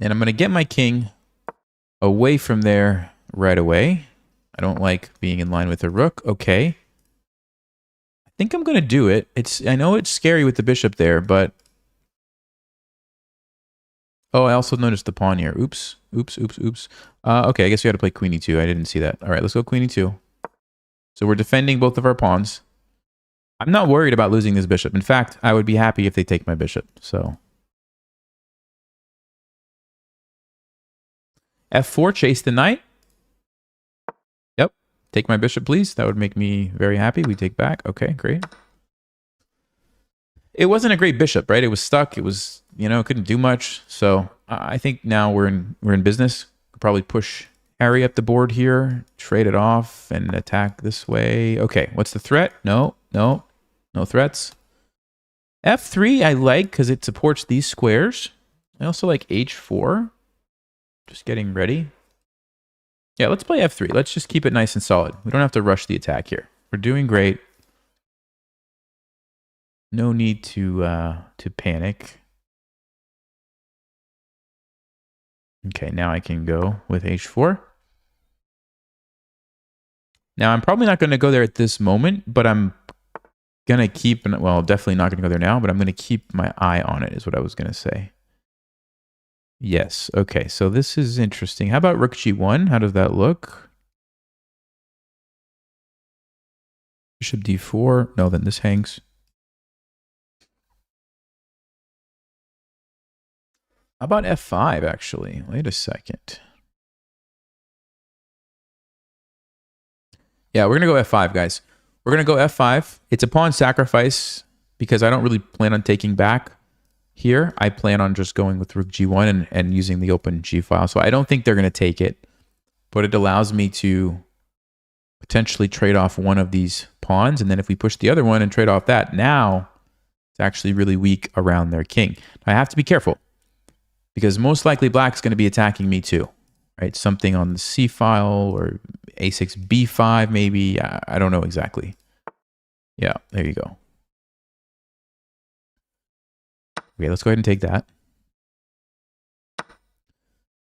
And I'm going to get my king away from there right away. I don't like being in line with a rook. Okay. I think I'm going to do it. I know it's scary with the bishop there, but... Oh, I also noticed the pawn here. Oops. Oops, oops, oops. Okay, I guess we had to play queen e2. I didn't see that. All right, let's go queen e2. So we're defending both of our pawns. I'm not worried about losing this bishop. In fact, I would be happy if they take my bishop. So f4, chase the knight. Yep. Take my bishop, please. That would make me very happy. We take back. Okay, great. It wasn't a great bishop, right? It was stuck. It was, you know, couldn't do much. So I think now we're in business. We'll probably push Harry up the board here, trade it off, and attack this way. Okay, what's the threat? No threats. F3 I like because it supports these squares. I also like H4. Just getting ready. Yeah, let's play F3. Let's just keep it nice and solid. We don't have to rush the attack here. We're doing great. No need to panic. Okay, now I can go with H4. Now, I'm probably not going to go there at this moment, but I'm going to keep... Well, definitely not going to go there now, but I'm going to keep my eye on it, is what I was going to say. Yes, okay, so this is interesting. How about rook g1? How does that look? Bishop d4. No, then this hangs. How about f5, actually? Wait a second. Yeah, we're going to go f5, guys. We're going to go f5. It's a pawn sacrifice because I don't really plan on taking back here. I plan on just going with rook g1 and using the open g file. So I don't think they're going to take it, but it allows me to potentially trade off one of these pawns. And then if we push the other one and trade off that, now it's actually really weak around their king. I have to be careful because most likely black's going to be attacking me too, right? Something on the c file or a6, b5 maybe. I don't know exactly. Yeah, there you go. Okay, let's go ahead and take that.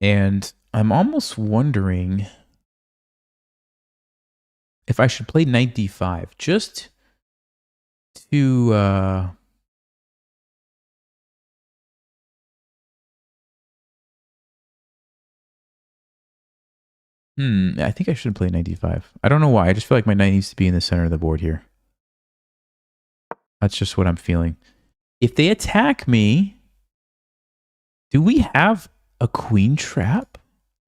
And I'm almost wondering if I should play knight d5 just to I think I should play knight d5. I don't know why. I just feel like my knight needs to be in the center of the board here. That's just what I'm feeling. If they attack me, do we have a queen trap?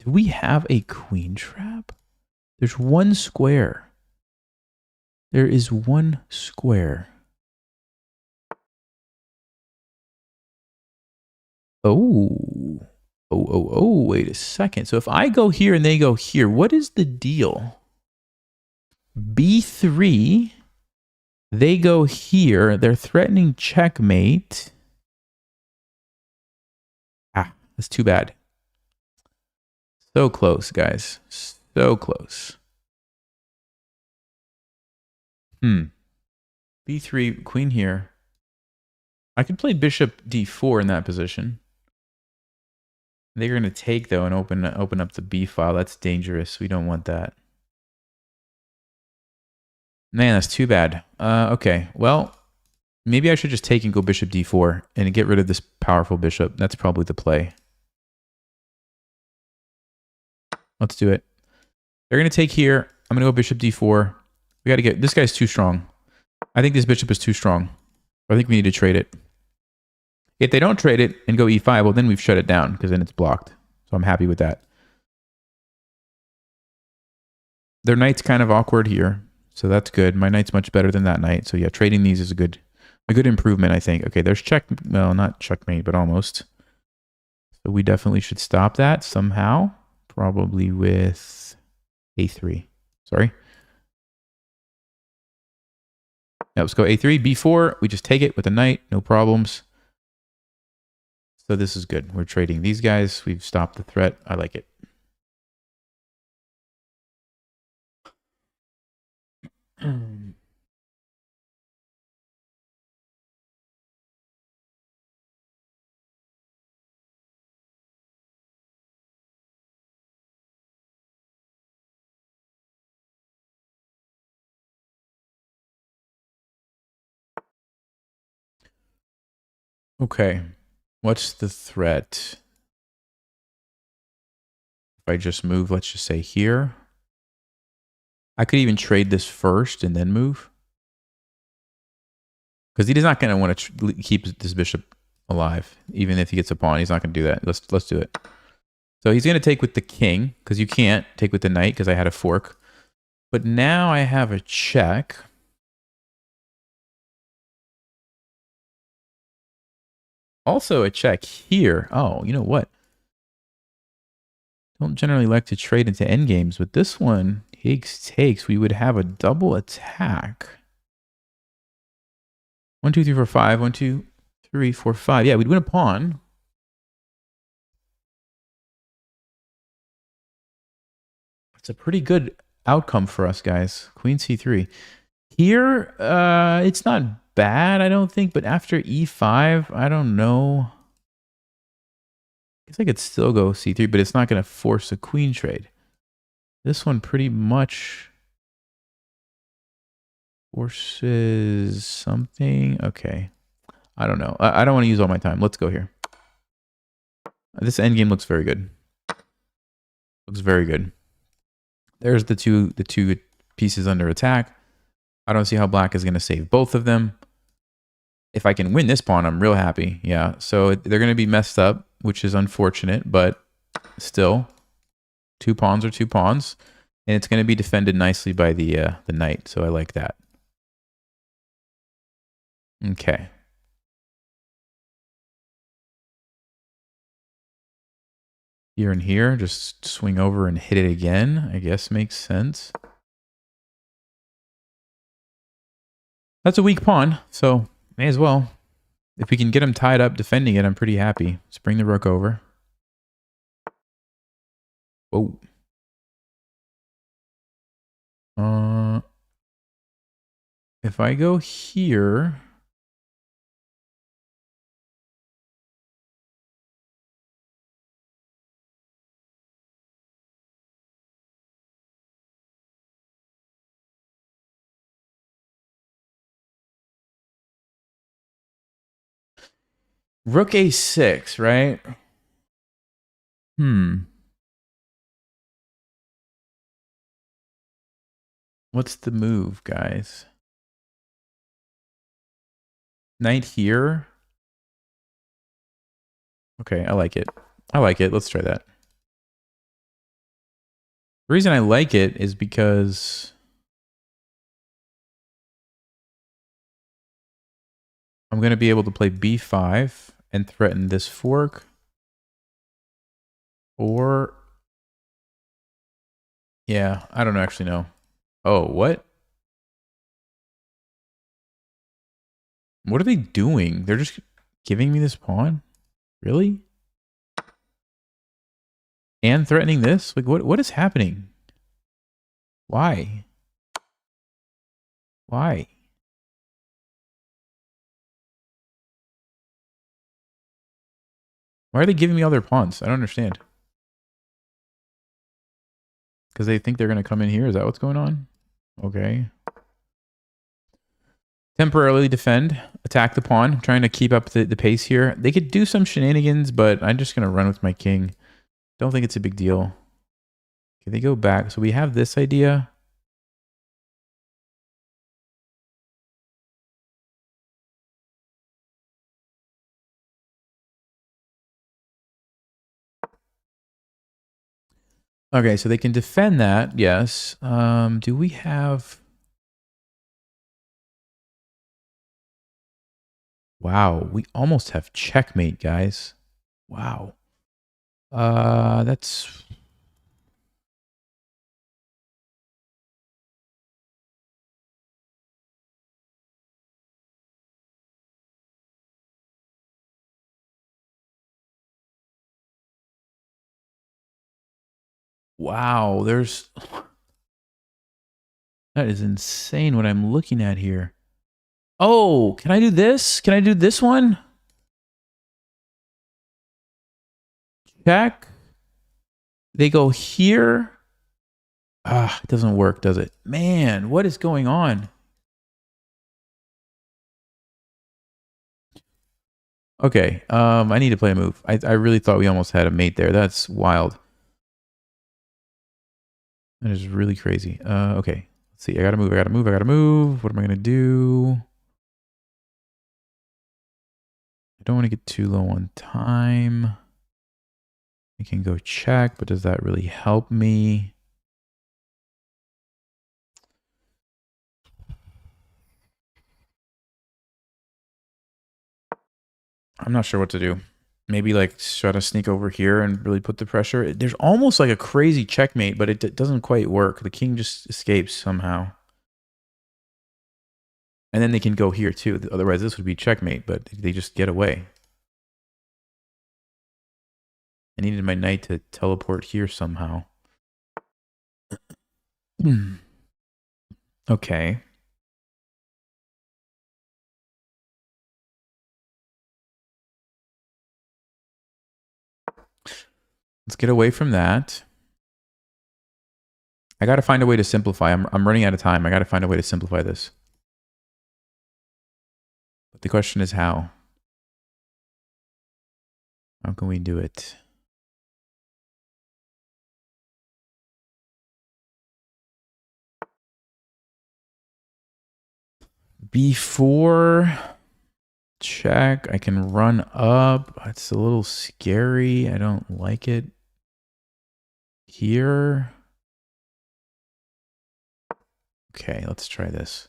Do we have a queen trap? There's one square. There is one square. Oh, wait a second. So if I go here and they go here, what is the deal? B3, they go here. They're threatening checkmate. Ah, that's too bad. So close, guys. So close. B3, queen here. I could play bishop d4 in that position. They're going to take, though, and open up the b file. That's dangerous. We don't want that. Man, that's too bad. Okay, well, maybe I should just take and go bishop d4 and get rid of this powerful bishop. That's probably the play. Let's do it. They're going to take here. I'm going to go bishop d4. We got to get... This guy's too strong. I think this bishop is too strong. I think we need to trade it. If they don't trade it and go e5, well, then we've shut it down because then it's blocked. So I'm happy with that. Their knight's kind of awkward here. So that's good. My knight's much better than that knight. So yeah, trading these is a good improvement, I think. Okay, there's check... Well, not checkmate, but almost. So we definitely should stop that somehow. Probably with a3. Sorry. Now let's go a3, b4. We just take it with a knight, no problems. So this is good. We're trading these guys. We've stopped the threat. I like it. Okay. What's the threat? If I just move, let's just say here. I could even trade this first and then move. Because he's not going to want to keep this bishop alive. Even if he gets a pawn, he's not going to do that. Let's do it. So he's going to take with the king, because you can't take with the knight, because I had a fork. But now I have a check. Also a check here. Oh, you know what? Don't generally like to trade into endgames, but this one, takes, we would have a double attack. 1, 2, 3, 4, 5. 1, 2, 3, 4, 5. Yeah, we'd win a pawn. It's a pretty good outcome for us, guys. Queen c3. Here, it's not bad, I don't think, but after e5, I don't know. I guess I could still go c3, but it's not going to force a queen trade. This one pretty much forces something. Okay. I don't know. I don't want to use all my time. Let's go here. This endgame looks very good. Looks very good. There's the two pieces under attack. I don't see how black is going to save both of them. If I can win this pawn, I'm real happy. Yeah, so they're going to be messed up, which is unfortunate, but still, 2 pawns are 2 pawns, and it's going to be defended nicely by the knight, so I like that. Okay. Here and here, just swing over and hit it again, I guess makes sense. That's a weak pawn, so may as well. If we can get him tied up defending it, I'm pretty happy. Let's bring the rook over. Whoa. If I go here... Rook a6, right? What's the move, guys? Knight here. Okay, I like it. I like it. Let's try that. The reason I like it is because I'm going to be able to play b5 and threaten this fork. Or... yeah, I don't actually know. Oh, what? What are they doing? They're just giving me this pawn? Really? And threatening this? Like, what is happening? Why? Why? Why are they giving me all their pawns? I don't understand. Because they think they're going to come in here? Is that what's going on? Okay. Temporarily defend. Attack the pawn. I'm trying to keep up the pace here. They could do some shenanigans, but I'm just going to run with my king. Don't think it's a big deal. Okay, they go back. So we have this idea. Okay, so they can defend that. Yes. Do we have... wow, we almost have checkmate, guys. Wow. That's... Wow, there's... That is insane what I'm looking at here. Oh, can I do this? Can I do this one? Check. They go here. Ah, it doesn't work, does it? Man, what is going on? Okay, I need to play a move. I really thought we almost had a mate there. That's wild. That is really crazy. Okay. Let's see. I gotta move. I gotta move. I gotta move. What am I gonna do? I don't want to get too low on time. I can go check, but does that really help me? I'm not sure what to do. Maybe like try to sneak over here and really put the pressure. There's almost like a crazy checkmate, but it doesn't quite work. The king just escapes somehow. And then they can go here too. Otherwise, this would be checkmate, but they just get away. I needed my knight to teleport here somehow. Okay. Let's get away from that. I got to find a way to simplify. I'm running out of time. I got to find a way to simplify this. But the question is how? How can we do it? Before check, I can run up. It's a little scary. I don't like it. Here. Okay, let's try this.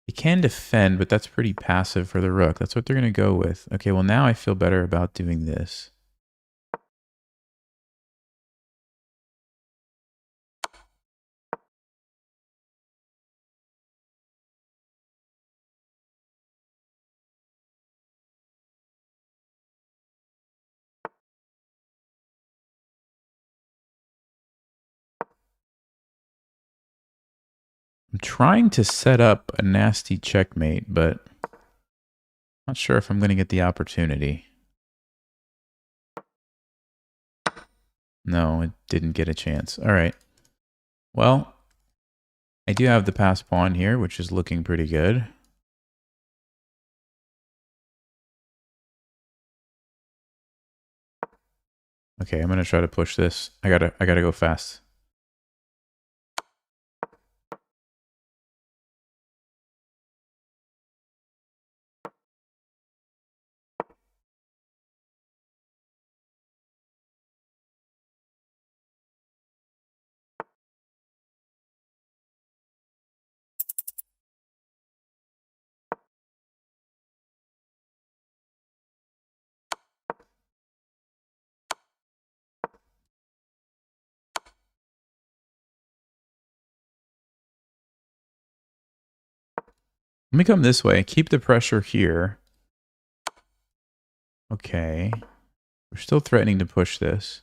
You can defend, but that's pretty passive for the rook. That's what they're going to go with. Okay, well now I feel better about doing this. I'm trying to set up a nasty checkmate, but not sure if I'm going to get the opportunity. No, it didn't get a chance. All right. Well, I do have the passed pawn here, which is looking pretty good. Okay, I'm going to try to push this. I gotta go fast. Let me come this way. Keep the pressure here. Okay. We're still threatening to push this.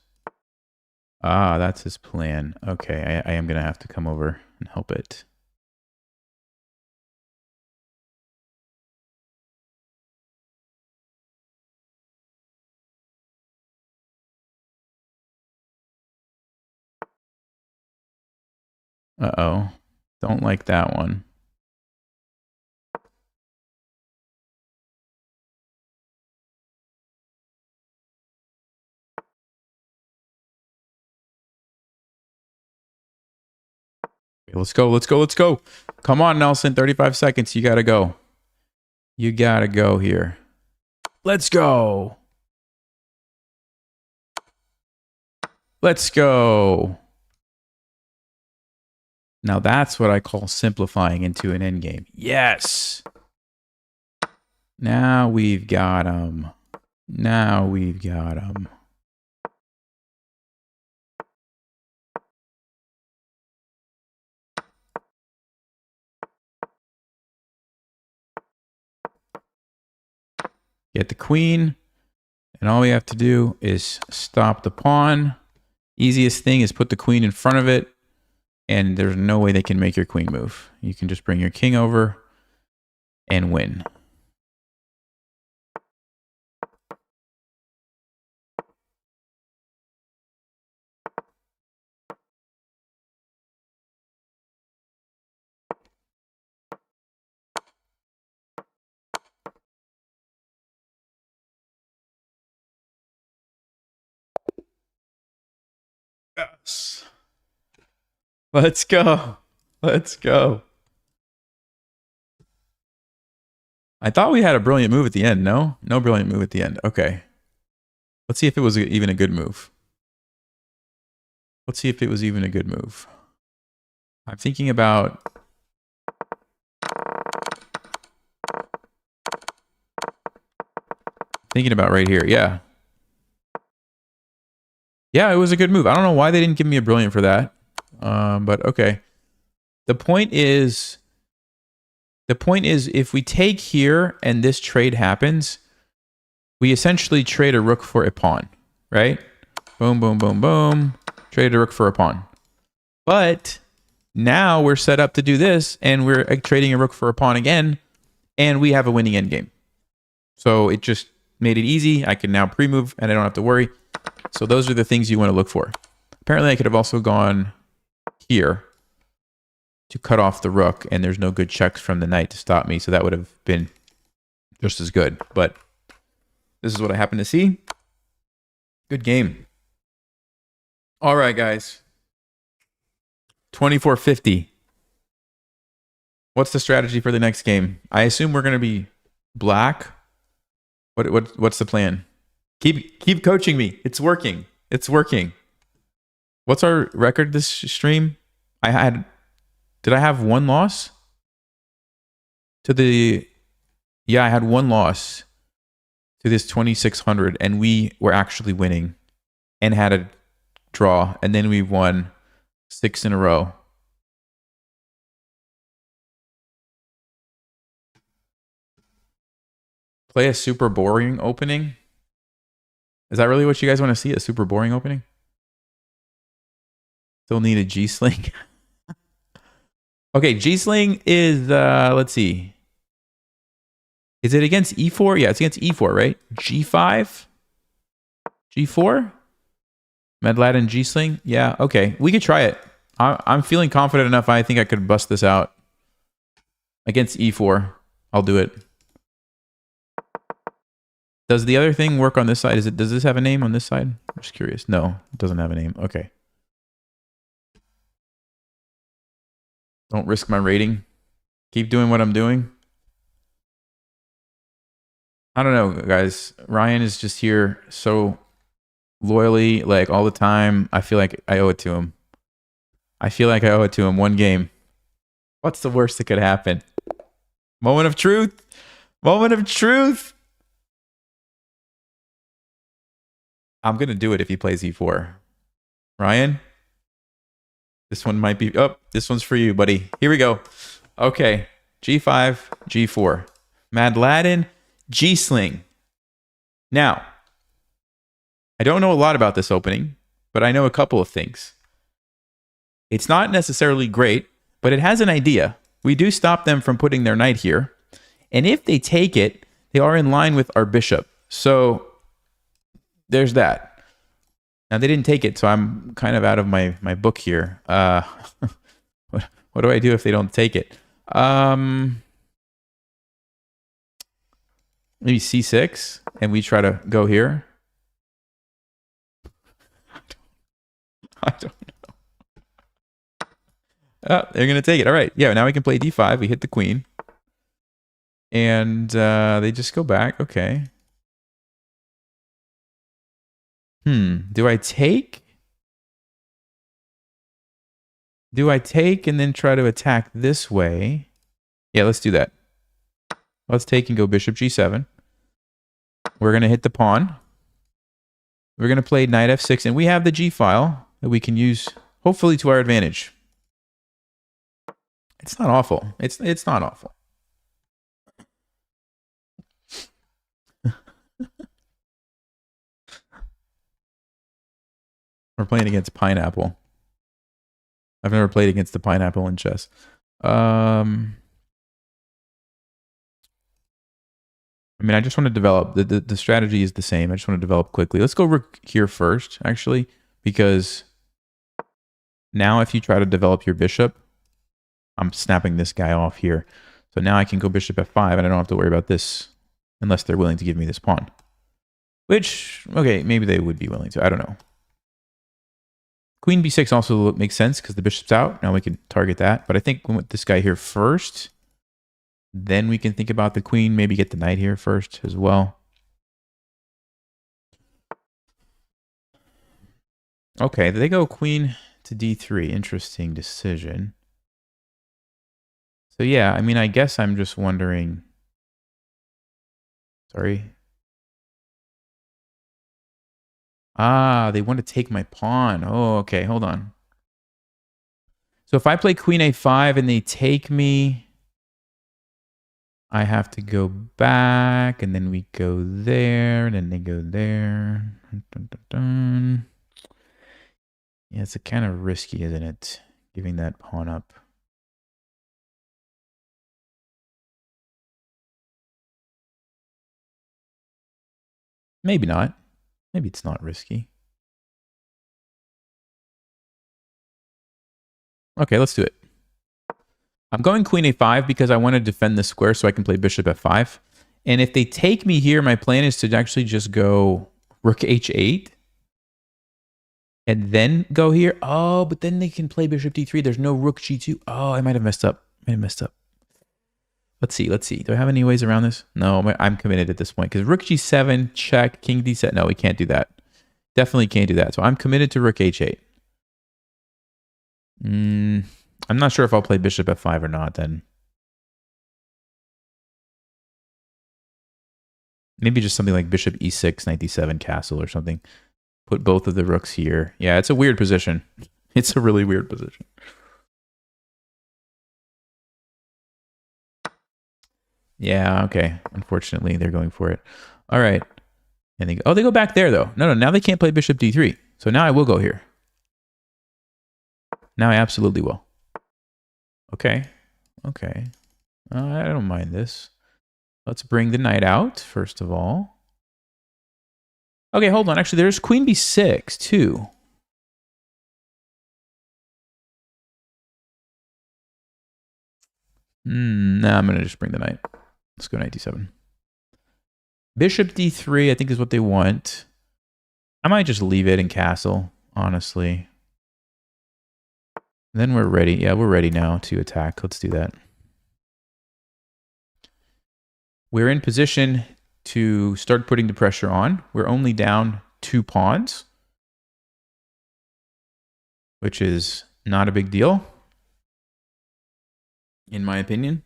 Ah, that's his plan. Okay, I am going to have to come over and help it. Uh-oh. Don't like that one. Okay, let's go, let's go, let's go. Come on, Nelson. 35 seconds. You got to go. You got to go here. Let's go. Let's go. Now that's what I call simplifying into an endgame. Yes. Now we've got him. Now we've got him. Get the queen. And all we have to do is stop the pawn. Easiest thing is put the queen in front of it, and there's no way they can make your queen move. You can just bring your king over and win. Yes. Let's go. Let's go. I thought we had a brilliant move at the end. No? No brilliant move at the end. Okay. Let's see if it was even a good move. Let's see if it was even a good move. I'm thinking about... right here. Yeah. Yeah, it was a good move. I don't know why they didn't give me a brilliant for that. But okay. The point is if we take here and this trade happens, we essentially trade a rook for a pawn, right? Boom, boom, boom, boom. Trade a rook for a pawn. But now we're set up to do this, and we're trading a rook for a pawn again, and we have a winning endgame. So it just made it easy. I can now pre-move, and I don't have to worry. So those are the things you want to look for. Apparently, I could have also gone here to cut off the rook, and there's no good checks from the knight to stop me, so that would have been just as good. But this is what I happen to see. Good game. All right, guys. 2450. What's the strategy for the next game? I assume we're going to be black. What's the plan? Keep coaching me. It's working. It's working. What's our record this stream? Did I have one loss? Yeah, I had one loss to this 2600, and we were actually winning and had a draw, and then we won 6 in a row. Play a super boring opening? Is that really what you guys want to see? A super boring opening? Still need a G-sling. Okay, G-sling is, let's see. Is it against E4? Yeah, it's against E4, right? G5? G4? Medladen G-sling? Yeah, okay. We could try it. I'm feeling confident enough. I think I could bust this out. Against E4. I'll do it. Does the other thing work on this side? Does this have a name on this side? I'm just curious. No, it doesn't have a name. Okay. Don't risk my rating. Keep doing what I'm doing. I don't know, guys. Ryan is just here so loyally, like all the time. I feel like I owe it to him. I feel like I owe it to him. One game. What's the worst that could happen? Moment of truth. Moment of truth. I'm going to do it if he plays E4. Ryan? This one might be... Oh, this one's for you, buddy. Here we go. Okay. G5, G4. Medladen, G-sling. Now, I don't know a lot about this opening, but I know a couple of things. It's not necessarily great, but it has an idea. We do stop them from putting their knight here. And if they take it, they are in line with our bishop. So there's that. Now, they didn't take it, so I'm kind of out of my book here. What do I do if they don't take it? Maybe C6, and we try to go here. I don't know. Oh, they're going to take it. All right. Yeah, now we can play D5. We hit the queen. And they just go back. Okay. Do I take? Do I take and then try to attack this way? Yeah, let's do that. Let's take and go bishop G7. We're going to hit the pawn. We're going to play knight F6, and we have the G file that we can use, hopefully, to our advantage. It's not awful. It's not awful. We're playing against pineapple. I've never played against the pineapple in chess. I mean, I just want to develop. The strategy is the same. I just want to develop quickly. Let's go rook here first, actually, because now if you try to develop your bishop, I'm snapping this guy off here. So now I can go bishop f5, and I don't have to worry about this unless they're willing to give me this pawn. Which, okay, maybe they would be willing to. I don't know. Queen b6 also makes sense because the bishop's out. Now we can target that. But I think we want this guy here first. Then we can think about the queen. Maybe get the knight here first as well. Okay, they go queen to d3. Interesting decision. So yeah, I mean, I guess I'm just wondering. Sorry. Ah, they want to take my pawn. Oh, okay, hold on. So if I play queen a5 and they take me, I have to go back, and then we go there, and then they go there. Dun, dun, dun, dun. Yeah, it's kind of risky, isn't it? Giving that pawn up. Maybe not. Maybe it's not risky. Okay, let's do it. I'm going queen a5 because I want to defend this square so I can play bishop f5. And if they take me here, my plan is to actually just go rook h8 and then go here. Oh, but then they can play bishop d3. There's no rook g2. Oh, I might have messed up. Let's see. Do I have any ways around this? No, I'm committed at this point because rook g7, check, king d7. No, we can't do that. Definitely can't do that. So I'm committed to rook h8. I'm not sure if I'll play bishop f5 or not then. Maybe just something like bishop e6, knight d7, castle or something. Put both of the rooks here. Yeah, it's a weird position. It's a really weird position. Yeah, okay. Unfortunately, they're going for it. All right. And they go back there, though. No, now they can't play bishop d3. So now I will go here. Now I absolutely will. Okay. I don't mind this. Let's bring the knight out, first of all. Okay, hold on. Actually, there's queen b6, too. Nah, I'm going to just bring the knight. Let's go knight d7. Bishop d3, I think, is what they want. I might just leave it and castle, honestly. And then we're ready. Yeah, we're ready now to attack. Let's do that. We're in position to start putting the pressure on. We're only down 2 pawns, which is not a big deal, in my opinion.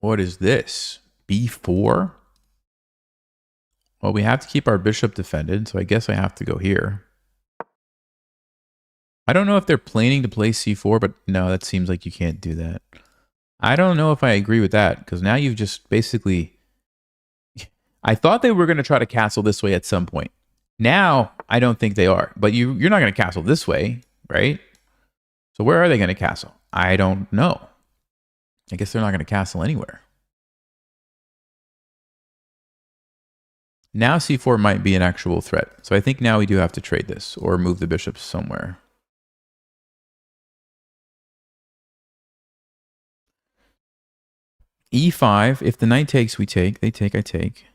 What is this? b4? Well, we have to keep our bishop defended, so I guess I have to go here. I don't know if they're planning to play c4, but no, that seems like you can't do that. I don't know if I agree with that, because now you've just basically... I thought they were going to try to castle this way at some point. Now, I don't think they are. But you're not going to castle this way, right? So where are they going to castle? I don't know. I guess they're not going to castle anywhere. Now c4 might be an actual threat. So I think now we do have to trade this or move the bishops somewhere. e5. If the knight takes, we take. They take, I take.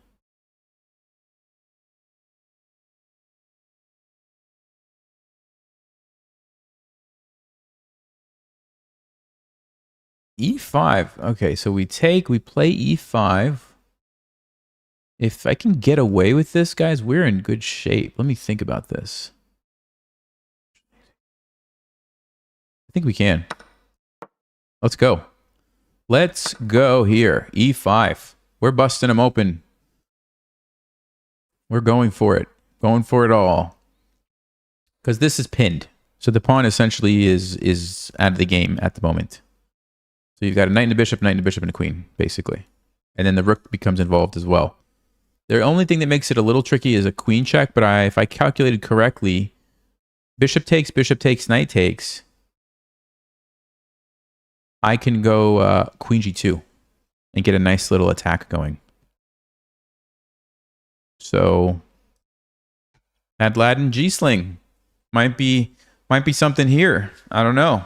e5. Okay, so we take, we play e5. If I can get away with this, guys, we're in good shape. Let me think about this. I think we can. Let's go. Let's go here. E5. We're busting them open. We're going for it. Going for it all. Because this is pinned. So the pawn essentially is out of the game at the moment. So you've got a knight and a bishop, and a queen, basically. And then the rook becomes involved as well. The only thing that makes it a little tricky is a queen check, but if I calculated correctly, bishop takes, knight takes, I can go queen g2 and get a nice little attack going. So Aladdin G-Sling might be something here. I don't know.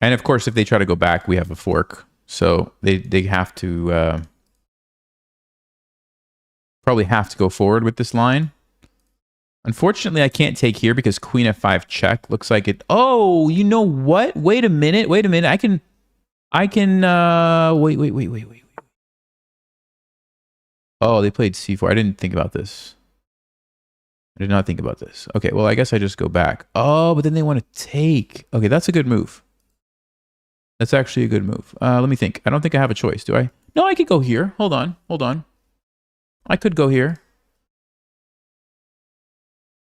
And of course, if they try to go back, we have a fork. So they have to probably have to go forward with this line. Unfortunately, I can't take here because queen f5 check looks like it. Oh, you know what? Wait a minute. I can wait. Oh, they played c4. I didn't think about this. I did not think about this. Okay, well, I guess I just go back. Oh, but then they want to take. Okay, that's a good move. That's actually a good move. Let me think. I don't think I have a choice, do I? No, I could go here. Hold on. I could go here.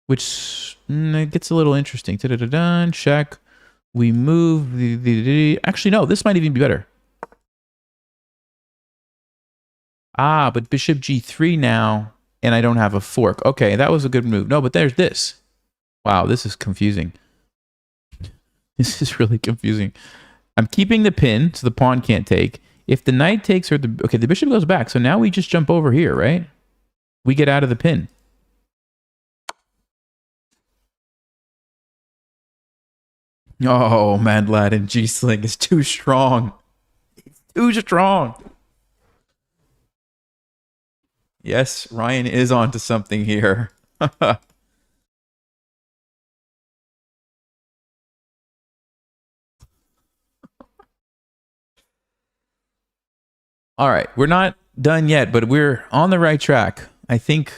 Which it gets a little interesting. Da-da-da-dun, check. We move. Actually, no. This might even be better. Ah, but bishop g3 now, and I don't have a fork. Okay, that was a good move. No, but there's this. Wow, this is confusing. This is really confusing. I'm keeping the pin, so the pawn can't take. If the knight takes, or the bishop goes back. So now we just jump over here, right? We get out of the pin. Oh, Mad Aladdin G-Sling is too strong. It's too strong. Yes, Ryan is onto something here. All right, we're not done yet, but we're on the right track. I think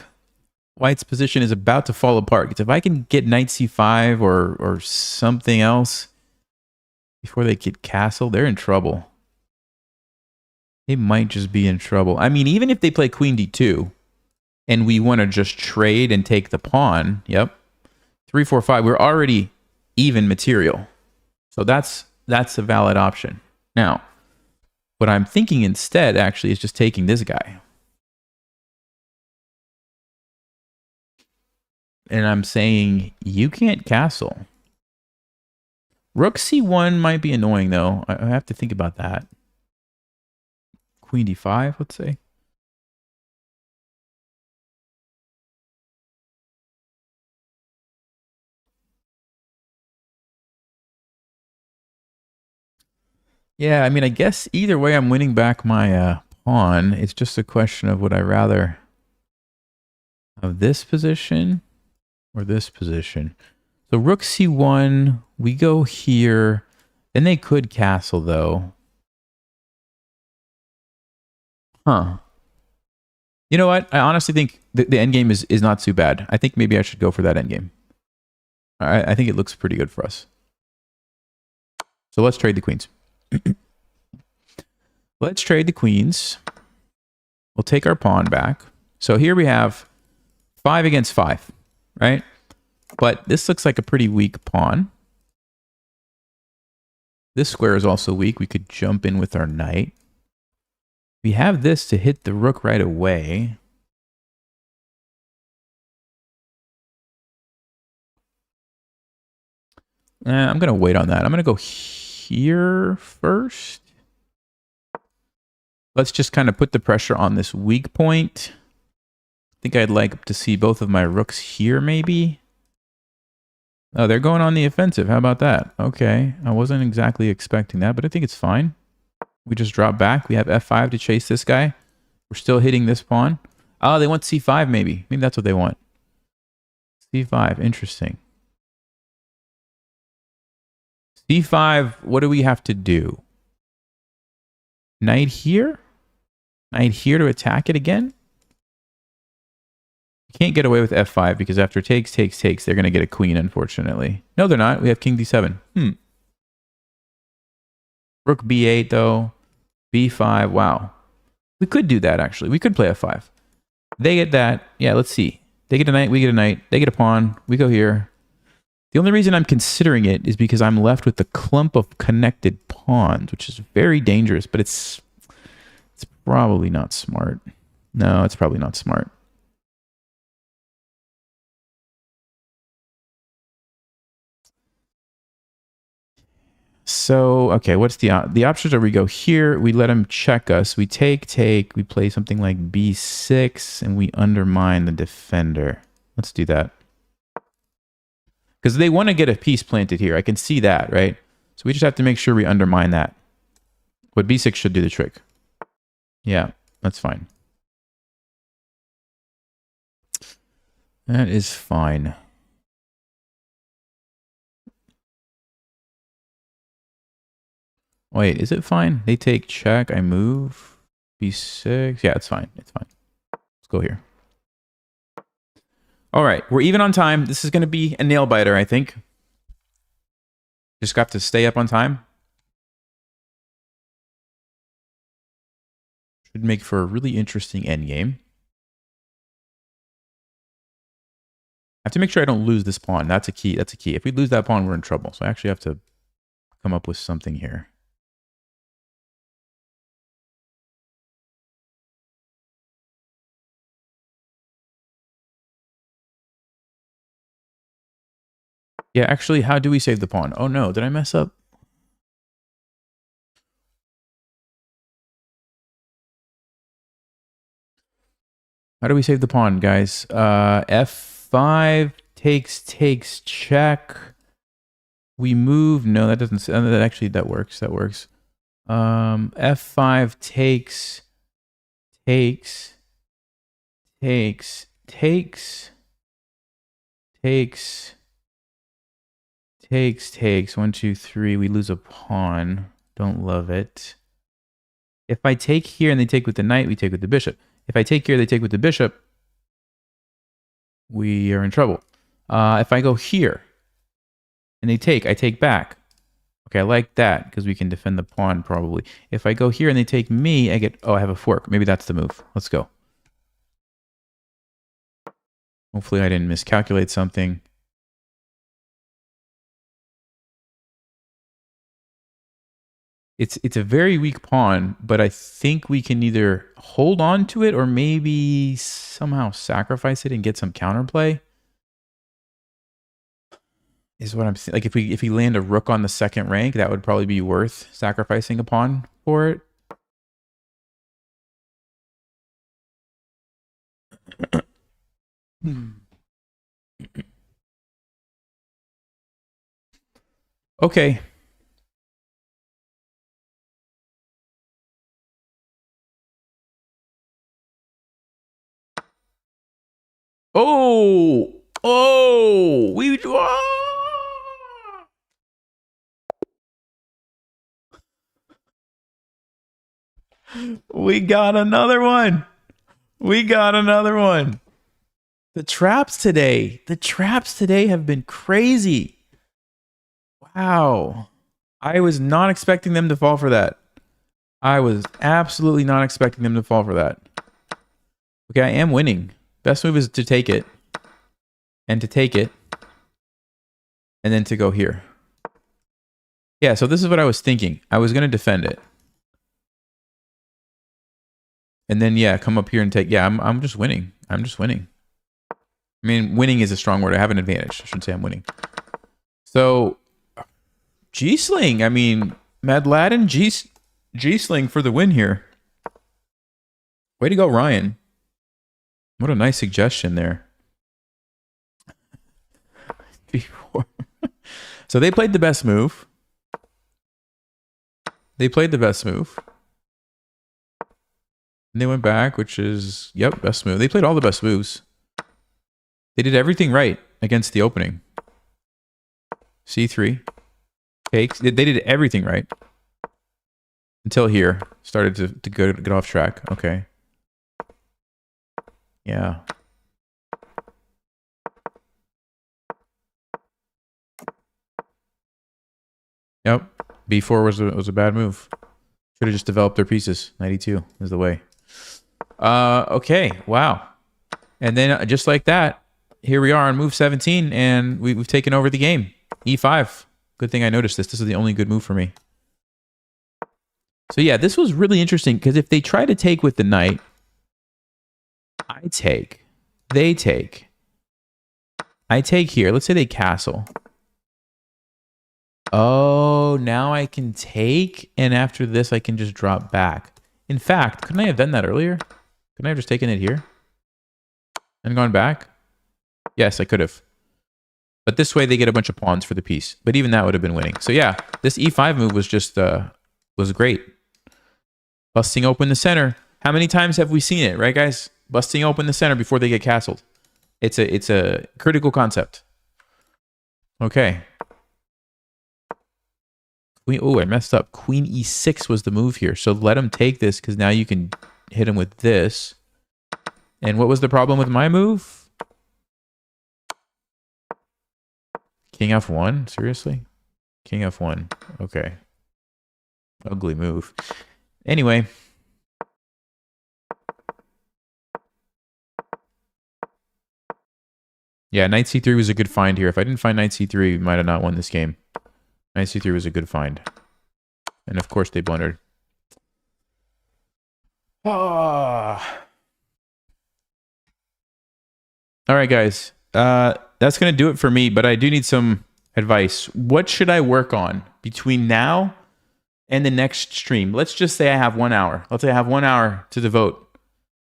White's position is about to fall apart. Because if I can get knight c5 or something else before they get castle, they're in trouble. They might just be in trouble. I mean, even if they play queen d2 and we want to just trade and take the pawn, yep, 3, 4, 5, we're already even material. So that's a valid option. Now, what I'm thinking instead actually is just taking this guy. And I'm saying, you can't castle. Rook c1 might be annoying, though. I have to think about that. Queen d5, let's say. Yeah, I mean, I guess either way I'm winning back my pawn. It's just a question of would I rather have this position or this position. So rook c1, we go here. Then they could castle, though. Huh. You know what? I honestly think the endgame is not too bad. I think maybe I should go for that endgame. I think it looks pretty good for us. So let's trade the queens. Let's trade the queens. We'll take our pawn back. So here we have 5 against 5, right? But this looks like a pretty weak pawn. This square is also weak. We could jump in with our knight. We have this to hit the rook right away. I'm going to wait on that. I'm going to go here first. Let's just kind of put the pressure on this weak point. I think I'd like to see both of my rooks here, maybe. Oh, they're going on the offensive. How about that? Okay. I wasn't exactly expecting that, but I think it's fine. We just drop back. We have f5 to chase this guy. We're still hitting this pawn. Oh, they want c5 maybe. Maybe that's what they want. c5. Interesting. c5, what do we have to do? Knight here? Knight here to attack it again? You can't get away with f5 because after takes, they're going to get a queen, unfortunately. No, they're not. We have king d7. Rook b8, though. b5. Wow. We could do that, actually. We could play f5. They get that. Yeah, let's see. They get a knight, we get a knight. They get a pawn. We go here. The only reason I'm considering it is because I'm left with the clump of connected pawns, which is very dangerous, but it's probably not smart. No, it's probably not smart. So, okay, what's the options are we go here, we let him check us, we take, we play something like b6, and we undermine the defender. Let's do that. Because they want to get a piece planted here. I can see that, right? So we just have to make sure we undermine that. But b6 should do the trick. Yeah, that's fine. That is fine. Wait, is it fine? They take check, I move. b6. Yeah, it's fine. It's fine. Let's go here. All right, we're even on time. This is going to be a nail biter, I think. Just got to stay up on time. Should make for a really interesting endgame. I have to make sure I don't lose this pawn. That's a key. That's a key. If we lose that pawn, we're in trouble. So I actually have to come up with something here. Yeah, actually, how do we save the pawn? Oh no, did I mess up? How do we save the pawn, guys? F5 takes check. We move. No, that doesn't. That actually that works. That works. F5 takes. One, two, three. We lose a pawn. Don't love it. If I take here and they take with the knight, we take with the bishop. If I take here, they take with the bishop. We are in trouble. If I go here and they take, I take back. Okay, I like that because we can defend the pawn probably. If I go here and they take me, I get, oh, I have a fork. Maybe that's the move. Let's go. Hopefully I didn't miscalculate something. It's a very weak pawn, but I think we can either hold on to it or maybe somehow sacrifice it and get some counterplay. Is what I'm saying. Like if we land a rook on the second rank, that would probably be worth sacrificing a pawn for it. Okay. Oh, we got another one. We got another one. The traps today have been crazy. Wow. I was not expecting them to fall for that. I was absolutely not expecting them to fall for that. Okay, I am winning. Best move is to take it. And to take it. And then to go here. Yeah, so this is what I was thinking. I was going to defend it. And then, yeah, come up here and take... Yeah, I'm just winning. I'm just winning. I mean, winning is a strong word. I have an advantage. I shouldn't say I'm winning. So, G-Sling. I mean, Mad Latin, G-Sling for the win here. Way to go, Ryan. What a nice suggestion there. So they played the best move. They played the best move. And they went back, which is, yep, best move. They played all the best moves. They did everything right against the opening. C3. Takes. They did everything right. Until here. Started to get off track. Okay. Yeah. Yep. B4 was a bad move. Should have just developed their pieces. 92 is the way. Okay. Wow. And then just like that, here we are on move 17, and we've taken over the game. E5. Good thing I noticed this. This is the only good move for me. So yeah, this was really interesting because if they try to take with the knight, I take. They take. I take here. Let's say they castle. Oh, now I can take, and after this, I can just drop back. In fact, couldn't I have done that earlier? Couldn't I have just taken it here and gone back? Yes, I could have. But this way, they get a bunch of pawns for the piece. But even that would have been winning. So yeah, this e5 move was just was great. Busting open the center. How many times have we seen it, right, guys? Busting open the center before they get castled. It's a critical concept. Okay. Oh, I messed up. Queen e6 was the move here. So let him take this because now you can hit him with this. And what was the problem with my move? King f1? Seriously? King f1. Okay. Ugly move. Anyway. Yeah, knight c3 was a good find here. If I didn't find knight c3, we might have not won this game. Knight c3 was a good find. And of course they blundered. Ah. All right, guys. That's going to do it for me, but I do need some advice. What should I work on between now and the next stream? Let's just say I have 1 hour. Let's say I have 1 hour to devote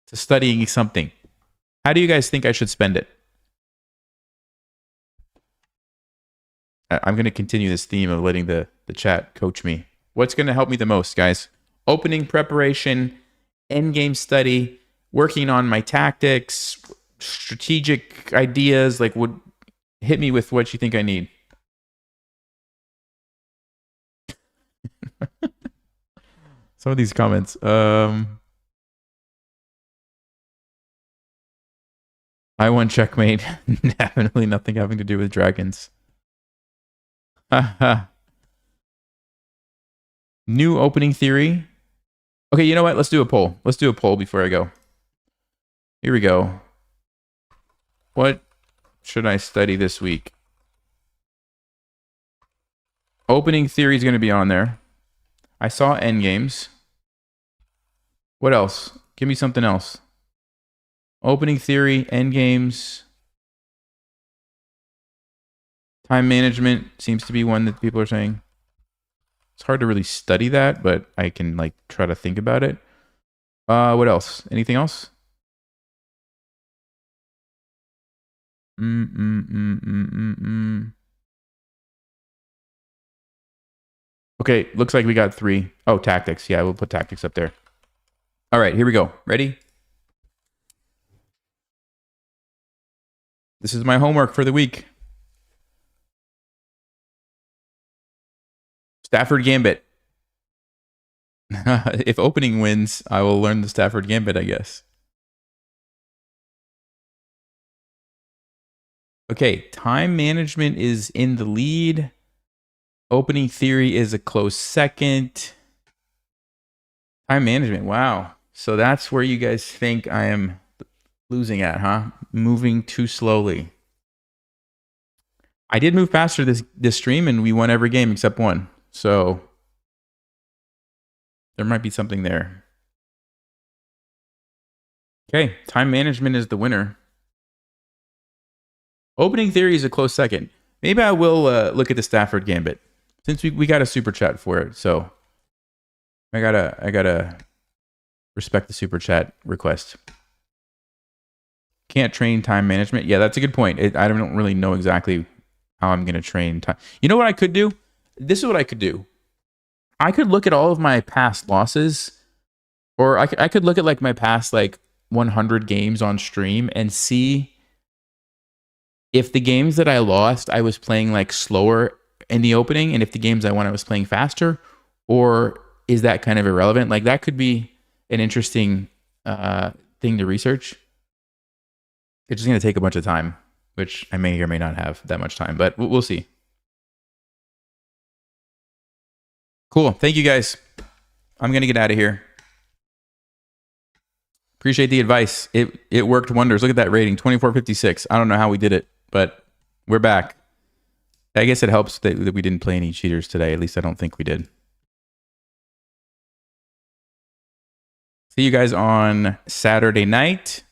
to studying something. How do you guys think I should spend it? I'm going to continue this theme of letting the chat coach me. What's going to help me the most, guys? Opening preparation, endgame study, working on my tactics, strategic ideas. Like, would hit me with what you think I need. Some of these comments. I won checkmate. Definitely nothing having to do with dragons. New opening theory. Okay, you know what? Let's do a poll. Let's do a poll before I go. Here we go. What should I study this week? Opening theory is going to be on there. I saw endgames. What else? Give me something else. Opening theory, endgames. Time management seems to be one that people are saying. It's hard to really study that, but I can like try to think about it. What else? Anything else? Okay, looks like we got 3. Oh, tactics. Yeah, we'll put tactics up there. All right, here we go. Ready? This is my homework for the week. Stafford Gambit. If opening wins, I will learn the Stafford Gambit, I guess. Okay, time management is in the lead. Opening theory is a close second. Time management, wow. So that's where you guys think I am losing at, huh? Moving too slowly. I did move faster this stream, and we won every game except one. So there might be something there. Okay, time management is the winner. Opening theory is a close second. Maybe I will look at the Stafford Gambit since we got a super chat for it. So I gotta respect the super chat request. Can't train time management. Yeah, that's a good point. I don't really know exactly how I'm gonna train time. You know what I could do? This is what I could do. I could look at all of my past losses, or I could look at like my past like 100 games on stream and see if the games that I lost, I was playing like slower in the opening, and if the games I won, I was playing faster, or is that kind of irrelevant? Like that could be an interesting thing to research. It's just going to take a bunch of time, which I may or may not have that much time, but we'll see. Cool. Thank you guys. I'm going to get out of here. Appreciate the advice. It worked wonders. Look at that rating, 2456. I don't know how we did it, but we're back. I guess it helps that we didn't play any cheaters today. At least I don't think we did. See you guys on Saturday night.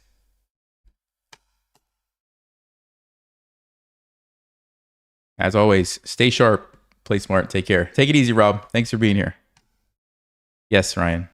As always, stay sharp, play smart, take care. Take it easy, Rob. Thanks for being here. Yes, Ryan.